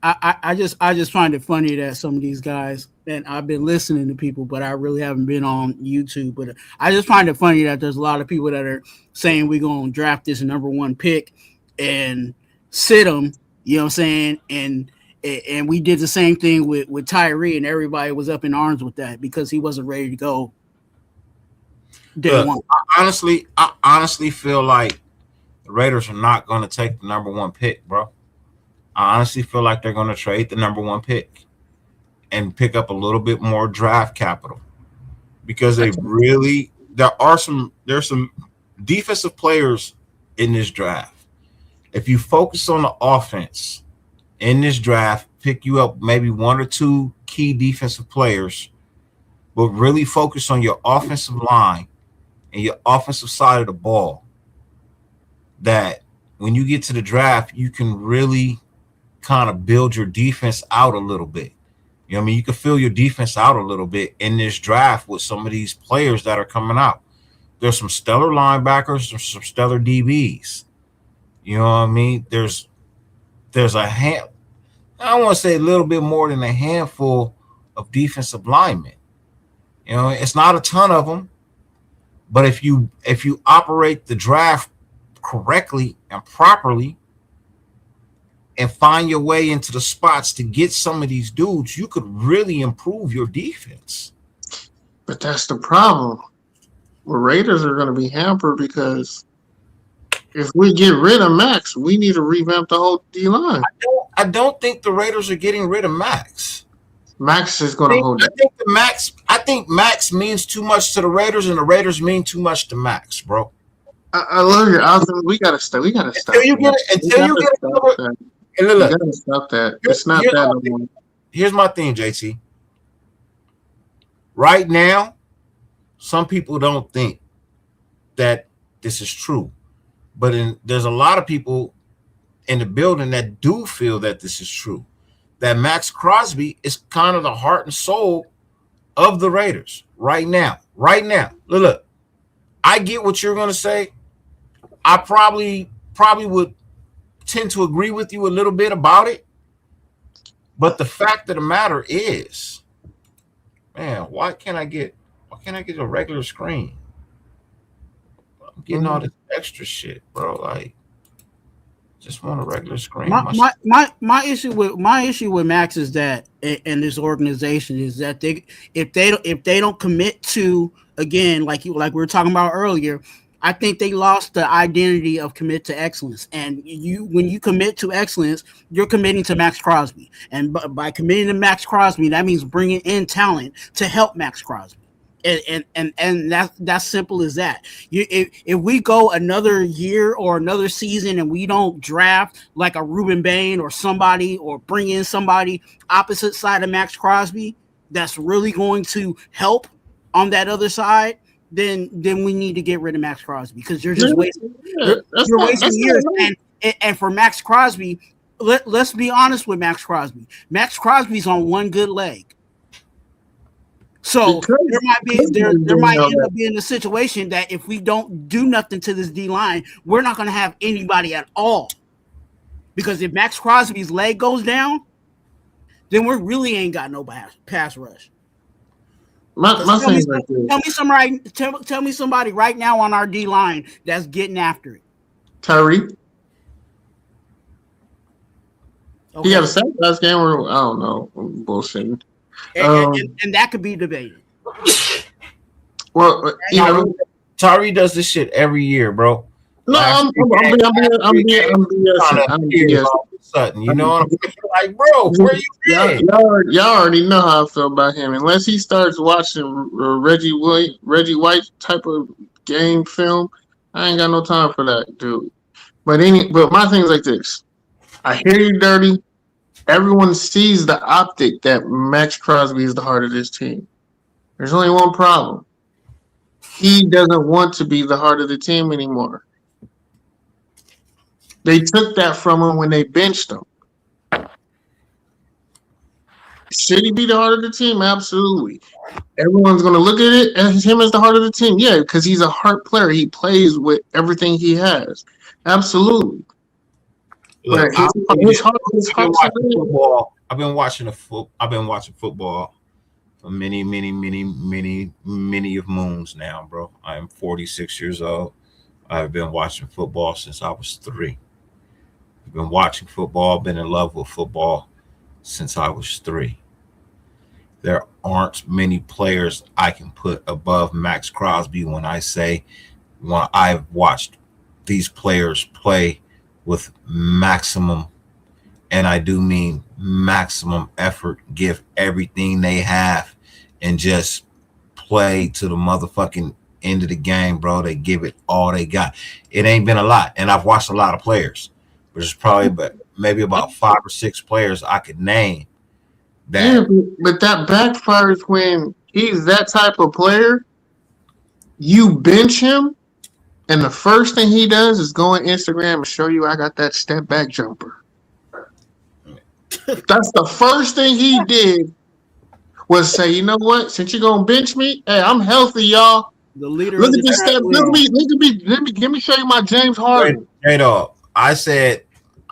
I just find it funny that some of these guys, and I've been listening to people, but I really haven't been on YouTube. But I just find it funny that there's a lot of people that are saying we're going to draft this number 1 pick and sit them, you know what I'm saying? And we did the same thing with Tyree, and everybody was up in arms with that because he wasn't ready to go day 1. I honestly feel like the Raiders are not going to take the number 1 pick, bro. I honestly feel like they're going to trade the number 1 pick and pick up a little bit more draft capital because there's some defensive players in this draft. If you focus on the offense in this draft, pick you up maybe 1 or 2 key defensive players, but really focus on your offensive line and your offensive side of the ball, that when you get to the draft, you can really kind of build your defense out a little bit. You know what I mean? You can fill your defense out a little bit in this draft with some of these players that are coming out. There's some stellar linebackers, there's some stellar DBs. You know what I mean? There's there's a hand. I want to say a little bit more than a handful of defensive linemen. You know, it's not a ton of them, but if you operate the draft correctly and properly and find your way into the spots to get some of these dudes, you could really improve your defense. But that's the problem. The Raiders are going to be hampered because if we get rid of Max, we need to revamp the whole D-line. I don't think the Raiders are getting rid of Max. Max is going to hold it. I think Max means too much to the Raiders, and the Raiders mean too much to Max, bro. I love your outfit. We gotta stop. We gotta stop. Until you get it. We gotta stop that. It's not that no more. Here's my thing, JT. Right now, some people don't think that this is true, but there's a lot of people in the building that do feel that this is true. That Max Crosby is kind of the heart and soul of the Raiders right now. Right now, look. I get what you're gonna say. I probably would tend to agree with you a little bit about it, but the fact of the matter is, man, why can't I get a regular screen? I'm getting all this extra shit, bro. Like, just want a regular screen. My issue with Max is that, and this organization is that if they don't commit to, again, like we were talking about earlier, I think they lost the identity of commit to excellence. And when you commit to excellence, you're committing to Max Crosby. And by committing to Max Crosby, that means bringing in talent to help Max Crosby. And that's simple as that. If we go another year or another season and we don't draft like a Ruben Bain or somebody, or bring in somebody opposite side of Max Crosby that's really going to help on that other side, then we need to get rid of Max Crosby, because you're just wasting years. And for Max Crosby, let's be honest with Max Crosby. Max Crosby's on one good leg. So there might end up being a situation that if we don't do nothing to this D line, we're not going to have anybody at all. Because if Max Crosby's leg goes down, then we really ain't got no pass rush. Tell me somebody right now on our D line that's getting after it. Tyree. Okay. He had a sack last game, or I don't know, I'm bullshitting. And that could be debated. Well, Tyree does this shit every year, bro. No, I'm BS. Sudden, you know what I'm saying? Like, bro, where you been? Y'all already know how I feel about him. Unless he starts watching Reggie White type of game film, I ain't got no time for that, dude. But my thing's like this. I hear you, Dirty. Everyone sees the optic that Max Crosby is the heart of this team. There's only one problem. He doesn't want to be the heart of the team anymore. They took that from him when they benched him. Should he be the heart of the team? Absolutely. Everyone's going to look at it as him as the heart of the team. Yeah, because he's a heart player. He plays with everything he has. Absolutely. Look, I've been watching football for many of moons now, bro. I am 46 years old. I've been watching football since I was 3. I've been watching football, been in love with football since I was 3. There aren't many players I can put above Max Crosby when I've watched these players play with maximum, and I do mean maximum effort, give everything they have, and just play to the motherfucking end of the game, bro. They give it all they got. It ain't been a lot, and I've watched a lot of players, but there's probably maybe about 5 or 6 players I could name. Yeah, but that backfires when he's that type of player. You bench him, and the first thing he does is go on Instagram and show you I got that step back jumper. That's the first thing he did, was say, you know what? Since you're gonna bench me, hey, I'm healthy, y'all. The leader. Look at this step. Let me show you my James Harden. J-Dog, I said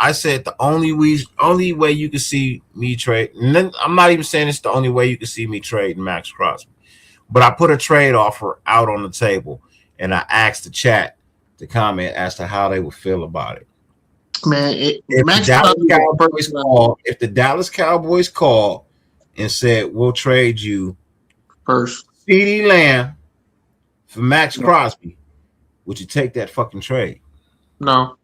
I said the only way you can see me trade, and then I'm not even saying it's the only way you can see me trade Max Crosby, but I put a trade offer out on the table, and I asked the chat to comment as to how they would feel about it. Man, if the Dallas Cowboys call and said we'll trade you first CeeDee Lamb for Max Crosby, would you take that fucking trade? No.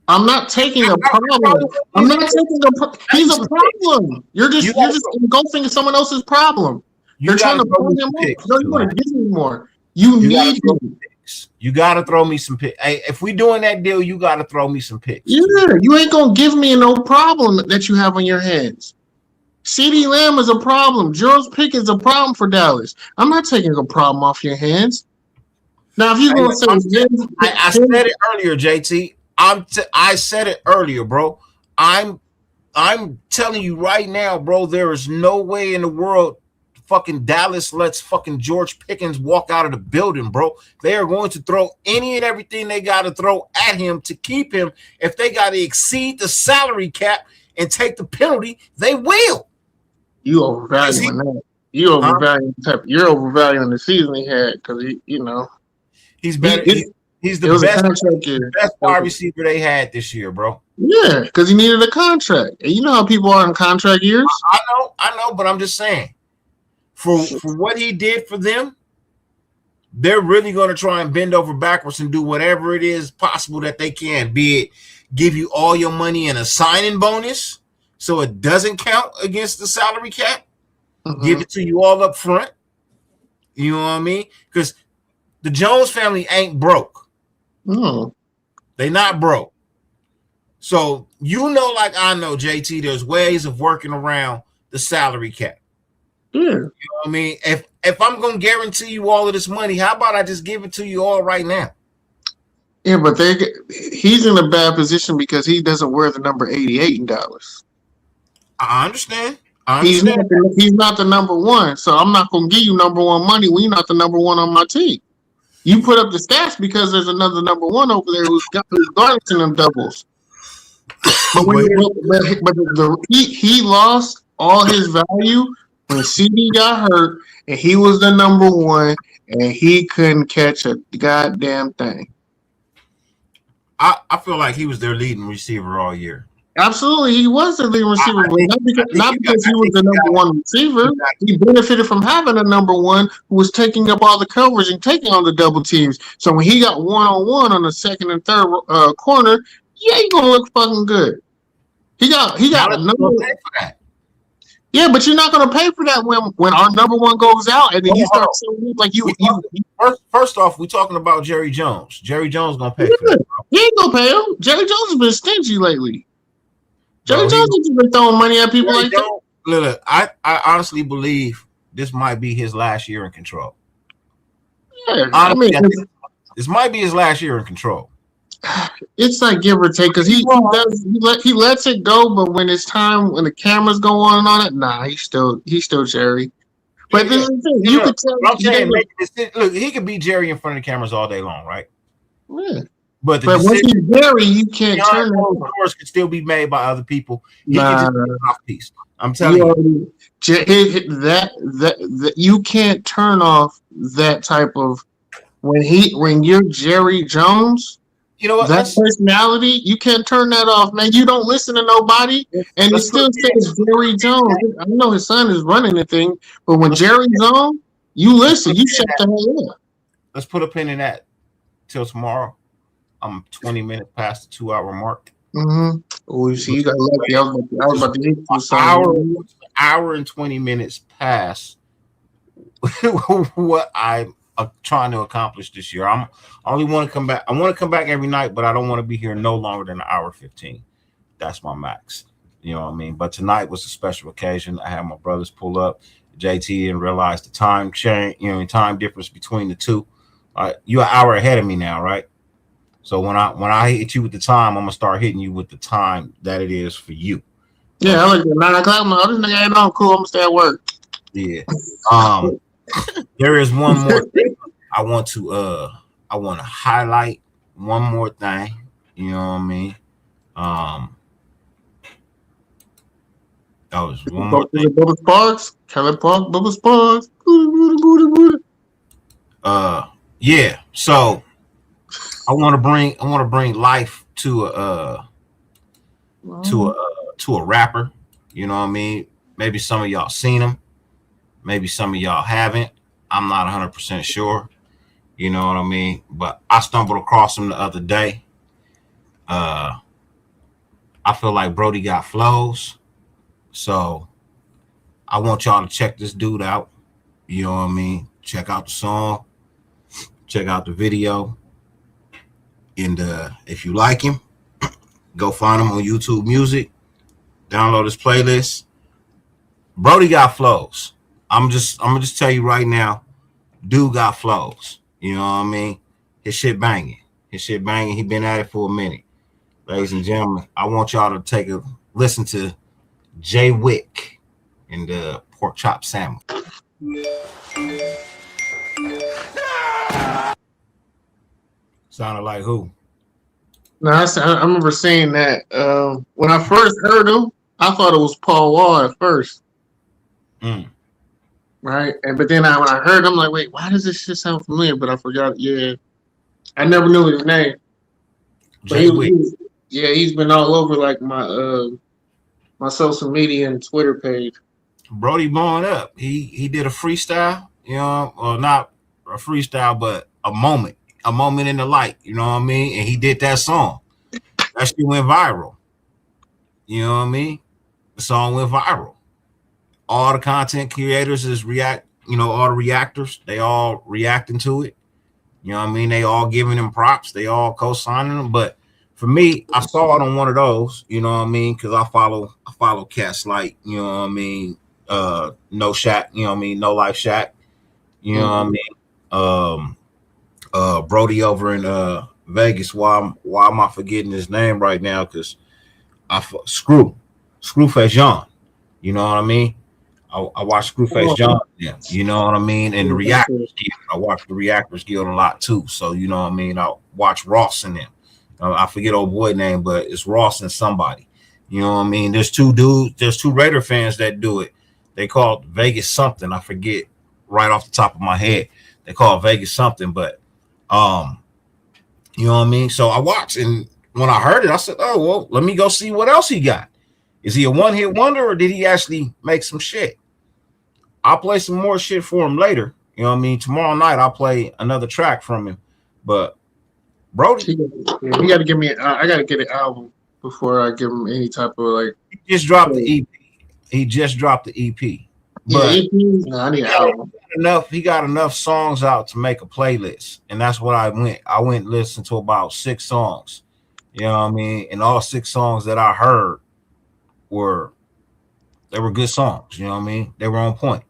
I'm not taking a problem. I'm not taking he's a problem. You're just engulfing someone else's problem. You're trying to pull him up. No, you want to give me more. You need him. You gotta throw me some picks. Hey, if we doing that deal, you gotta throw me some picks. Yeah, you ain't gonna give me no problem that you have on your hands. CeeDee Lamb is a problem. George Pickens is a problem for Dallas. I'm not taking a problem off your hands. Now, if you're gonna say, I said it earlier, JT. I said it earlier, bro. I'm telling you right now, bro. There is no way in the world fucking Dallas lets fucking George Pickens walk out of the building, bro. They are going to throw any and everything they got to throw at him to keep him. If they got to exceed the salary cap and take the penalty, they will. You overvaluing that. You're overvaluing the season he had because he's better. He's the best wide receiver they had this year, bro. Yeah, because he needed a contract. And you know how people are in contract years. I know, but I'm just saying. For what he did for them, they're really going to try and bend over backwards and do whatever it is possible that they can, be it give you all your money in a signing bonus so it doesn't count against the salary cap, give it to you all up front. You know what I mean? Because the Jones family ain't broke. No. They not broke. So, like I know, JT, there's ways of working around the salary cap. Yeah. You know what I mean? If I'm going to guarantee you all of this money, how about I just give it to you all right now? Yeah, but he's in a bad position because he doesn't wear the number 88 in Dallas. I understand. He's not the number one, so I'm not going to give you number one money when you're not the number one on my team. You put up the stats because there's another number one over there who's garnishing them doubles. But he lost all his value when CD got hurt, and he was the number one, and he couldn't catch a goddamn thing. I feel like he was their leading receiver all year. Absolutely, he was the leading receiver, not because he was the number one receiver. He benefited from having a number one who was taking up all the coverage and taking on the double teams. So when he got one-on-one on the second and third corner, yeah, he's gonna look fucking good. He got a number. Yeah, but you're not going to pay for that when our number one goes out and then he starts showing like you. First off, we're talking about Jerry Jones. Jerry Jones going to pay for that, bro. He ain't going to pay him. Jerry Jones has been stingy lately. Jerry Jones has been throwing money at people like that. Look, I honestly believe this might be his last year in control. Yeah, honestly, this might be his last year in control. It's like give or take because he lets it go, but when it's time when the cameras go on and it, nah, he's still Jerry. But this is the thing, you could tell. I'm saying, look, he could be Jerry in front of the cameras all day long, right? Yeah. But once he's Jerry, you can't turn it. Doors can still be made by other people. He can just be an off piece. I'm telling you, that you can't turn off that type of when you're Jerry Jones. You know what? That personality, you can't turn that off, man. You don't listen to nobody, and it still says Jerry Jones. I know his son is running the thing, but when Jerry's on, you listen. You shut the hell up. Let's put a pin in that till tomorrow. I'm 20 minutes past the 2 hour mark. Mm-hmm. Oh, you see, you got lucky. I was about to hit you. Hour and 20 minutes past what I'm trying to accomplish this year. I only want to come back. I want to come back every night, but I don't want to be here no longer than an hour 15. That's my max. You know what I mean? But tonight was a special occasion. I had my brothers pull up, JT, and realize the time change, time difference between the two. You're an hour ahead of me now, right? So when I hit you with the time, I'm gonna start hitting you with the time that it is for you. Yeah, I like 9 o'clock. I'm just ain't on cool. I'm gonna stay at work. Yeah. There is one more thing I want to highlight. One more thing. You know what I mean? That was one more thing. Bubba Sparks, Kelly Park, Bubba Sparks. Yeah. So I want to bring life to a rapper. You know what I mean? Maybe some of y'all seen him. Maybe some of y'all haven't. I'm not 100% sure. You know what I mean? But I stumbled across him the other day. I feel like Brody got flows. So I want y'all to check this dude out. You know what I mean? Check out the song. Check out the video. And if you like him, go find him on YouTube Music. Download his playlist. Brody got flows. I'm gonna just tell you right now, dude got flows. You know what I mean? His shit banging. He been at it for a minute. Ladies and gentlemen, I want y'all to take a listen to Jay Wick and the pork chop sandwich. Sounded like who? No, I remember saying that when I first heard him, I thought it was Paul Wall at first. Right? But then when I heard him, like, wait, why does this shit sound familiar? But I forgot. Yeah. I never knew his name. Jay Wick. He's been all over like my my social media and Twitter page. Brody blowing up. He did a freestyle, you know, or not a freestyle, but a moment in the light, you know what I mean? And he did that song. That shit went viral. You know what I mean? The song went viral. All the content creators all the reactors, they all reacting to it. You know what I mean? They all giving him props. They all co-signing them. But for me, I saw it on one of those, you know what I mean? Because I follow cats like, you know what I mean? No Shaq, you know what I mean? No Life Shaq, you know what I mean? Brody over in Vegas. Why am I forgetting his name right now? Because Screwface John, you know what I mean? I watch Screwface John, yeah, you know what I mean? And the Reactors Guild, I watch the Reactors Guild a lot too. So you know what I mean? I watch Ross and them. I forget old boy name, but it's Ross and somebody. You know what I mean? There's two Raider fans that do it. They call it Vegas something. I forget right off the top of my head. They call it Vegas something, but you know what I mean? So I watched, and when I heard it, I said, oh, well, let me go see what else he got. Is he a one-hit wonder, or did he actually make some shit? I'll play some more shit for him later. You know what I mean? Tomorrow night, I'll play another track from him. But Brody, he got to give me. I got to get an album before I give him any type of like. He just dropped the EP. But EP? No, I need an album. He got enough songs out to make a playlist, and that's what I went. I went and listened to about 6 songs. You know what I mean? And all 6 songs that I heard were good songs. You know what I mean? They were on point.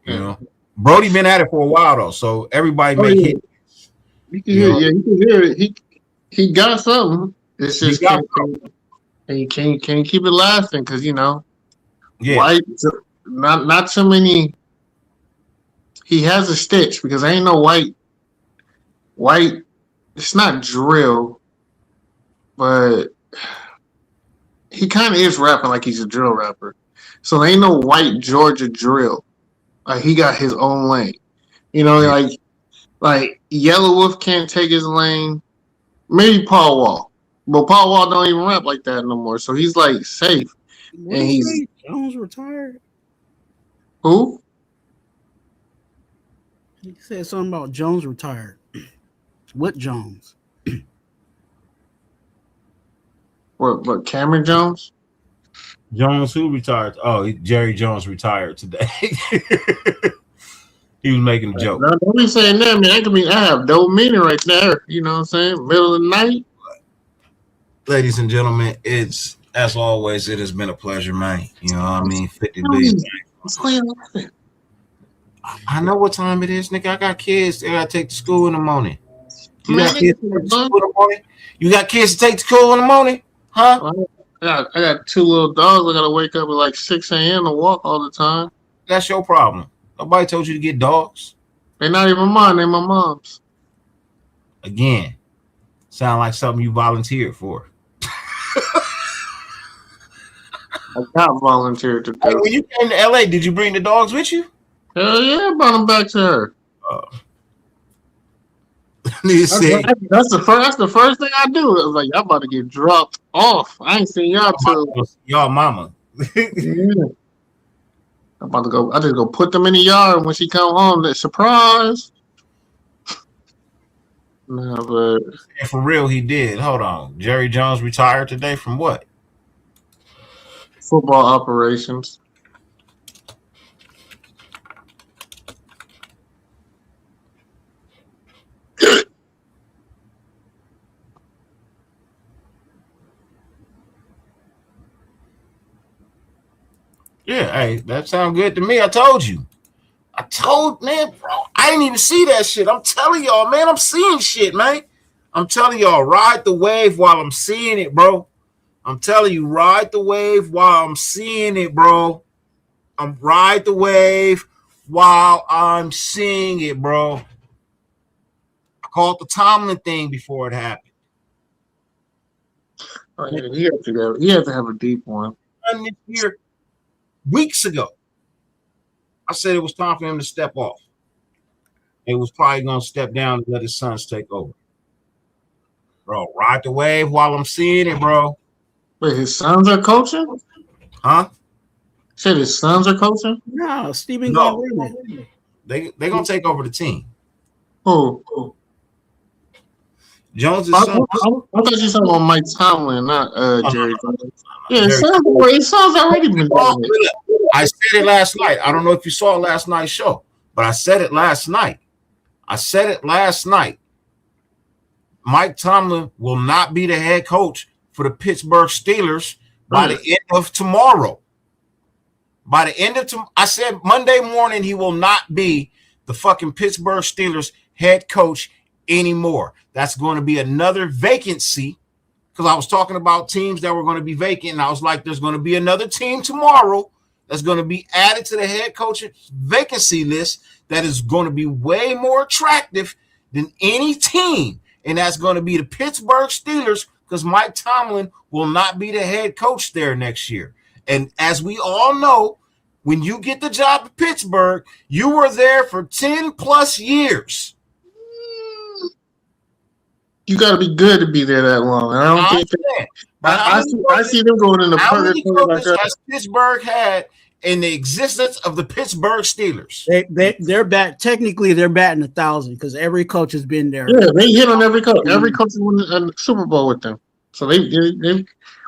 You know, Brody been at it for a while though, so everybody make it. You can hear, you can hear it. He got something. It's just can you keep it lasting? Because white, not too many. He has a stitch because ain't no white. It's not drill, but he kind of is rapping like he's a drill rapper. So there ain't no white Georgia drill. Like he got his own lane. Like Yellow Wolf can't take his lane. Maybe Paul Wall. But Paul Wall don't even rap like that no more. So he's like safe. What and he's Jones retired. Who? He said something about Jones retired. What Jones? What Cameron Jones? Jones who retired? Oh, Jerry Jones retired today. He was making a joke. No, don't be saying that, man. I have no meaning right there. You know what I'm saying? Middle of the night. Ladies and gentlemen, it's as always, it has been a pleasure, man. You know what I mean? 50 billion. I know what time it is, nigga. I got kids. They gotta take to school in the morning. You got kids to take to school in the morning? You got kids to take to school in the morning? Huh? I got 2 little dogs. I gotta wake up at like 6 a.m. to walk all the time. That's your problem. Nobody told you to get dogs. They're not even mine. They're my mom's. Again, Sound like something you volunteered for. I got volunteered to Hey, do. when you came to LA, did you bring the dogs with you? Hell yeah, I brought them back to her. That's the first thing I do. I was like, y'all about to get dropped off. I ain't seen y'all till y'all mama. yeah. I'm about to go. I just go put them in the yard when she come home. That surprise. Nah, but And for real, he did. Hold on. Jerry Jones retired today from what? football operations. Yeah, hey, that sounds good to me. I told you. Man, bro, I didn't even see that shit. I'm telling y'all, man, I'm seeing shit, man. I'm telling y'all, ride the wave while I'm seeing it, bro. I'm telling you, ride the wave while I'm seeing it, bro. Ride the wave while I'm seeing it, bro. I called the Tomlin thing before it happened. Oh, yeah, he had to have a deep one. This year, weeks ago, I said it was time for him to step off. It was probably going to step down and let his sons take over. Bro, ride the wave while I'm seeing it, bro. Wait, his sons are coaching? Huh? Said his sons are coaching? No, Stephen No. Glenn. They're going to take over the team. Who? Jones' I son. thought you said about Mike Tomlin, not Jerry Jones. Yeah, Jerry- his son's already been doing it. I said it last night. I don't know if you saw last night's show, but I said it last night. Mike Tomlin will not be the head coach for the Pittsburgh Steelers by the end of tomorrow. I said Monday morning he will not be the fucking Pittsburgh Steelers head coach anymore. That's going to be another vacancy, because I was talking about teams that were going to be vacant, and I was like, there's going to be another team tomorrow that's going to be added to the head coach vacancy list that is going to be way more attractive than any team, and that's going to be the Pittsburgh Steelers, because Mike Tomlin will not be the head coach there next year. And as we all know, when you get the job at Pittsburgh, you were there for 10 plus years. You got to be good to be there that long. I don't think I see them going in the purgatory like that. Has Pittsburgh had in the existence of the Pittsburgh Steelers? They're bat. Technically, they're batting 1,000 because every coach has been there. Yeah, they hit on every coach. Every coach won a Super Bowl with them. So they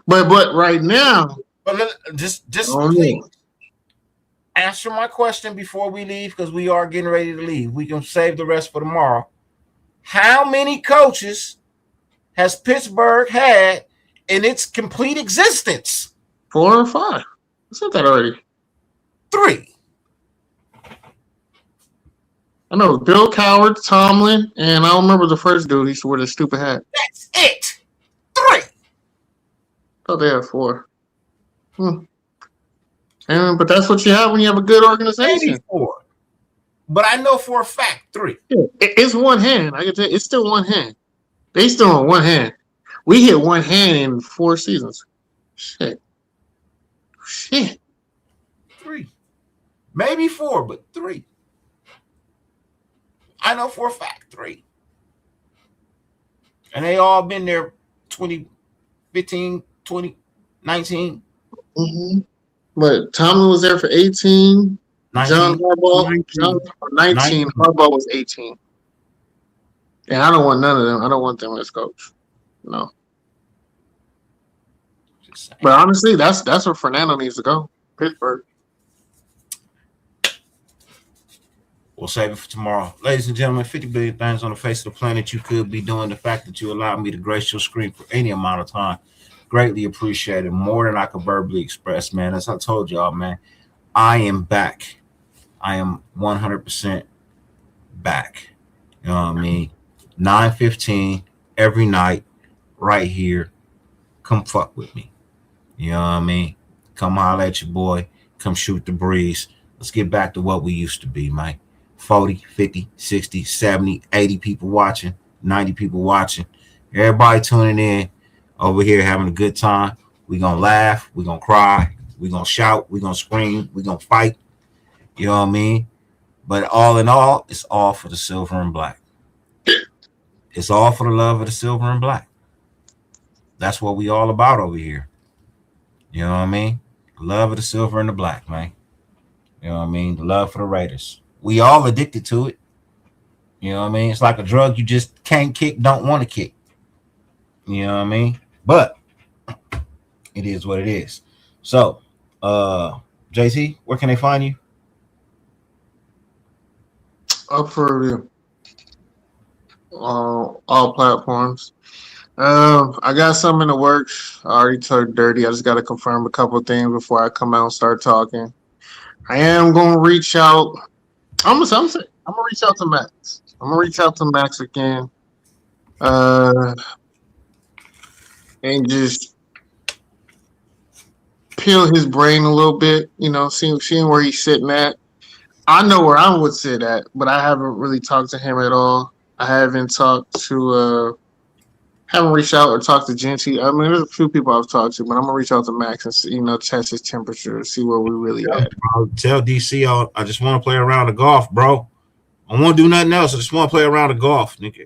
but right now, but just please answer my question before we leave, because we are getting ready to leave. We can save the rest for tomorrow. How many coaches has Pittsburgh had in its complete existence? 4 or 5. I said that already. 3. I know Bill Coward, Tomlin, and I don't remember the first dude. He used to wear the stupid hat. That's it. 3. Oh, they have 4. But that's what you have when you have a good organization. Maybe 4. But I know for a fact 3. It's one hand. I can tell you, it's still one hand. They still on one hand. We hit one hand in 4 seasons. Shit. 3. Maybe 4, but 3. I know for a fact 3. And they all been there 2015, 2019. Mm-hmm. But Tomlin was there for 18. 19. John Harbaugh, 19. Harbaugh was 18. And I don't want none of them. I don't want them as coach. No. But honestly, that's where Fernando needs to go. Pittsburgh. We'll save it for tomorrow. Ladies and gentlemen, 50 billion things on the face of the planet you could be doing. The fact that you allowed me to grace your screen for any amount of time, greatly appreciated. More than I could verbally express, man. As I told y'all, man, I am back. I am 100% back. You know what I mean? 9:15 every night right here. Come fuck with me. You know what I mean? Come holler at your boy. Come shoot the breeze. Let's get back to what we used to be, man. 40, 50, 60, 70, 80 people watching, 90 people watching. Everybody tuning in over here having a good time. We gonna laugh, we gonna cry, we gonna shout, we gonna scream, we gonna fight. You know what I mean? But all in all, it's all for the silver and black. It's all for the love of the silver and black. That's what we all about over here. You know what I mean? The love of the silver and the black, man. You know what I mean? The love for the Raiders. We all addicted to it. You know what I mean? It's like a drug you just can't kick, don't want to kick. You know what I mean? But it is what it is. So, JT, where can they find you? Up for review. All platforms. I got some in the works. I already talked dirty. I just got to confirm a couple of things before I come out and start talking. I am going to reach out. I'm gonna reach out to Max. I'm gonna reach out to Max again, and just peel his brain a little bit. You know, seeing where he's sitting at. I know where I would sit at, but I haven't really talked to him at all. I haven't reached out or talked to Genty. I mean, there's a few people I've talked to, but I'm gonna reach out to Max and see, test his temperature, see where we really at. Bro, tell DC I just want to play around the golf, bro. I won't do nothing else. I just want to play around the golf, nigga.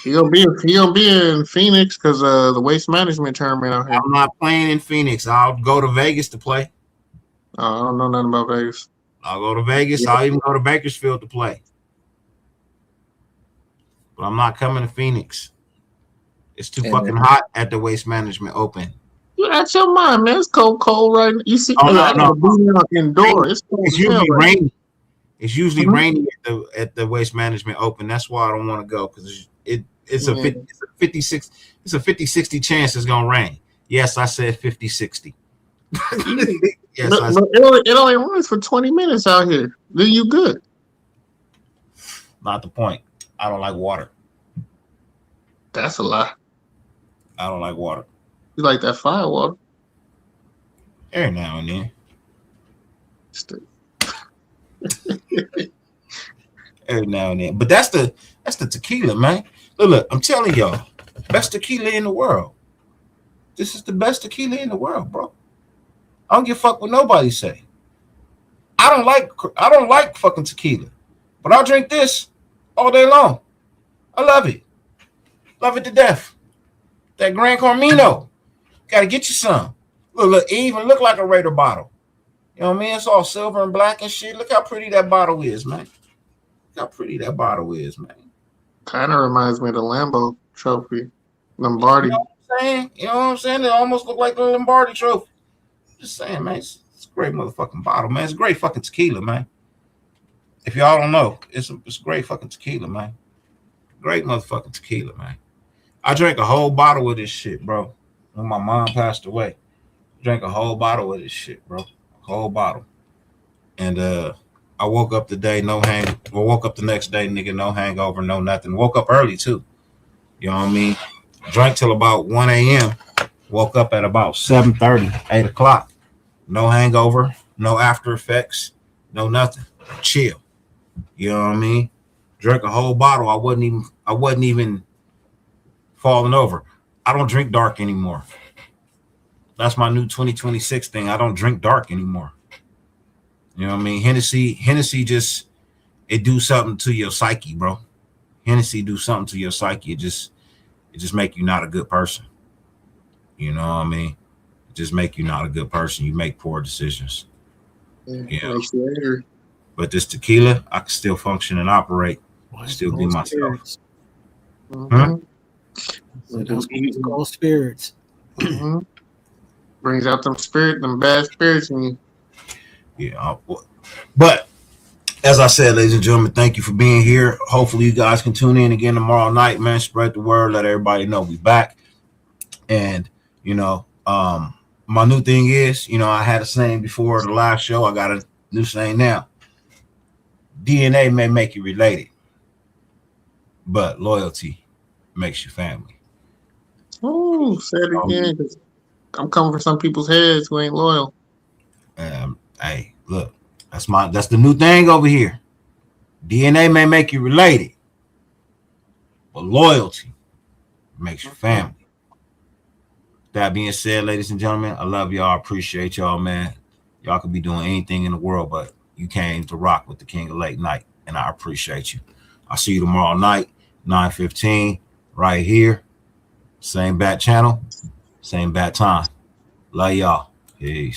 He'll be in Phoenix because the waste management tournament out here. I'm not playing in Phoenix. I'll go to Vegas to play. I don't know nothing about Vegas. I'll go to Vegas. Yeah. I'll even go to Bakersfield to play. But I'm not coming to Phoenix. It's too fucking hot at the Waste Management Open. You out your mind, man. It's cold right now. You see, no. Indoor. It's usually rainy. It's usually rainy at the Waste Management Open. That's why I don't want to go, because it's a 50-60 chance it's gonna rain. Yes, I said 50-60. Yes, it only runs for 20 minutes out here. Then you good. Not the point. I don't like water. That's a lie. I don't like water. You like that fire water? Every now and then. Every now and then. But that's the tequila, man. Look, I'm telling y'all, best tequila in the world. This is the best tequila in the world, bro. I don't give a fuck what nobody say. I don't like fucking tequila, but I'll drink this all day long. I love it. Love it to death. That Gran Carmino. Gotta get you some. Look, it even look like a Raider bottle. You know what I mean? It's all silver and black and shit. Look how pretty that bottle is, man. Look how pretty that bottle is, man. Kind of reminds me of the Lambo trophy. Lombardi. You know what I'm saying? It almost look like the Lombardi trophy. Just saying, man. It's a great motherfucking bottle, man. It's a great fucking tequila, man. If y'all don't know, it's a great fucking tequila, man. Great motherfucking tequila, man. I drank a whole bottle of this shit, bro. When my mom passed away, drank a whole bottle of this shit, bro. A whole bottle. And I woke up today, woke up the next day, nigga, no hangover, no nothing. Woke up early too. You know what I mean? Drank till about 1 a.m. Woke up at about 7:30, 8 o'clock. No hangover, no after effects, no nothing. Chill. You know what I mean? Drank a whole bottle. I wasn't even falling over. I don't drink dark anymore. That's my new 2026 thing. I don't drink dark anymore. You know what I mean? Hennessy just, it do something to your psyche, bro. Hennessy do something to your psyche. It just make you not a good person. You know what I mean? It just make you not a good person. You make poor decisions. Yeah. But this tequila, I can still function and operate. Still be myself. Mm-hmm. Cold spirits. Mm-hmm. Brings out them bad spirits in you. Yeah. But as I said, ladies and gentlemen, thank you for being here. Hopefully you guys can tune in again tomorrow night, man. Spread the word. Let everybody know we back. And, my new thing is, I had a saying before the last show. I got a new saying now. DNA may make you related, but loyalty makes you family. Oh, say it again. I'm coming for some people's heads who ain't loyal. Hey, look, that's the new thing over here. DNA may make you related, but loyalty makes you family. That being said, ladies and gentlemen, I love y'all. I appreciate y'all, man. Y'all could be doing anything in the world, but you came to rock with the King of Late Night, and I appreciate you. I'll see you tomorrow night, 9:15, right here. Same bat channel, same bat time. Love y'all. Peace.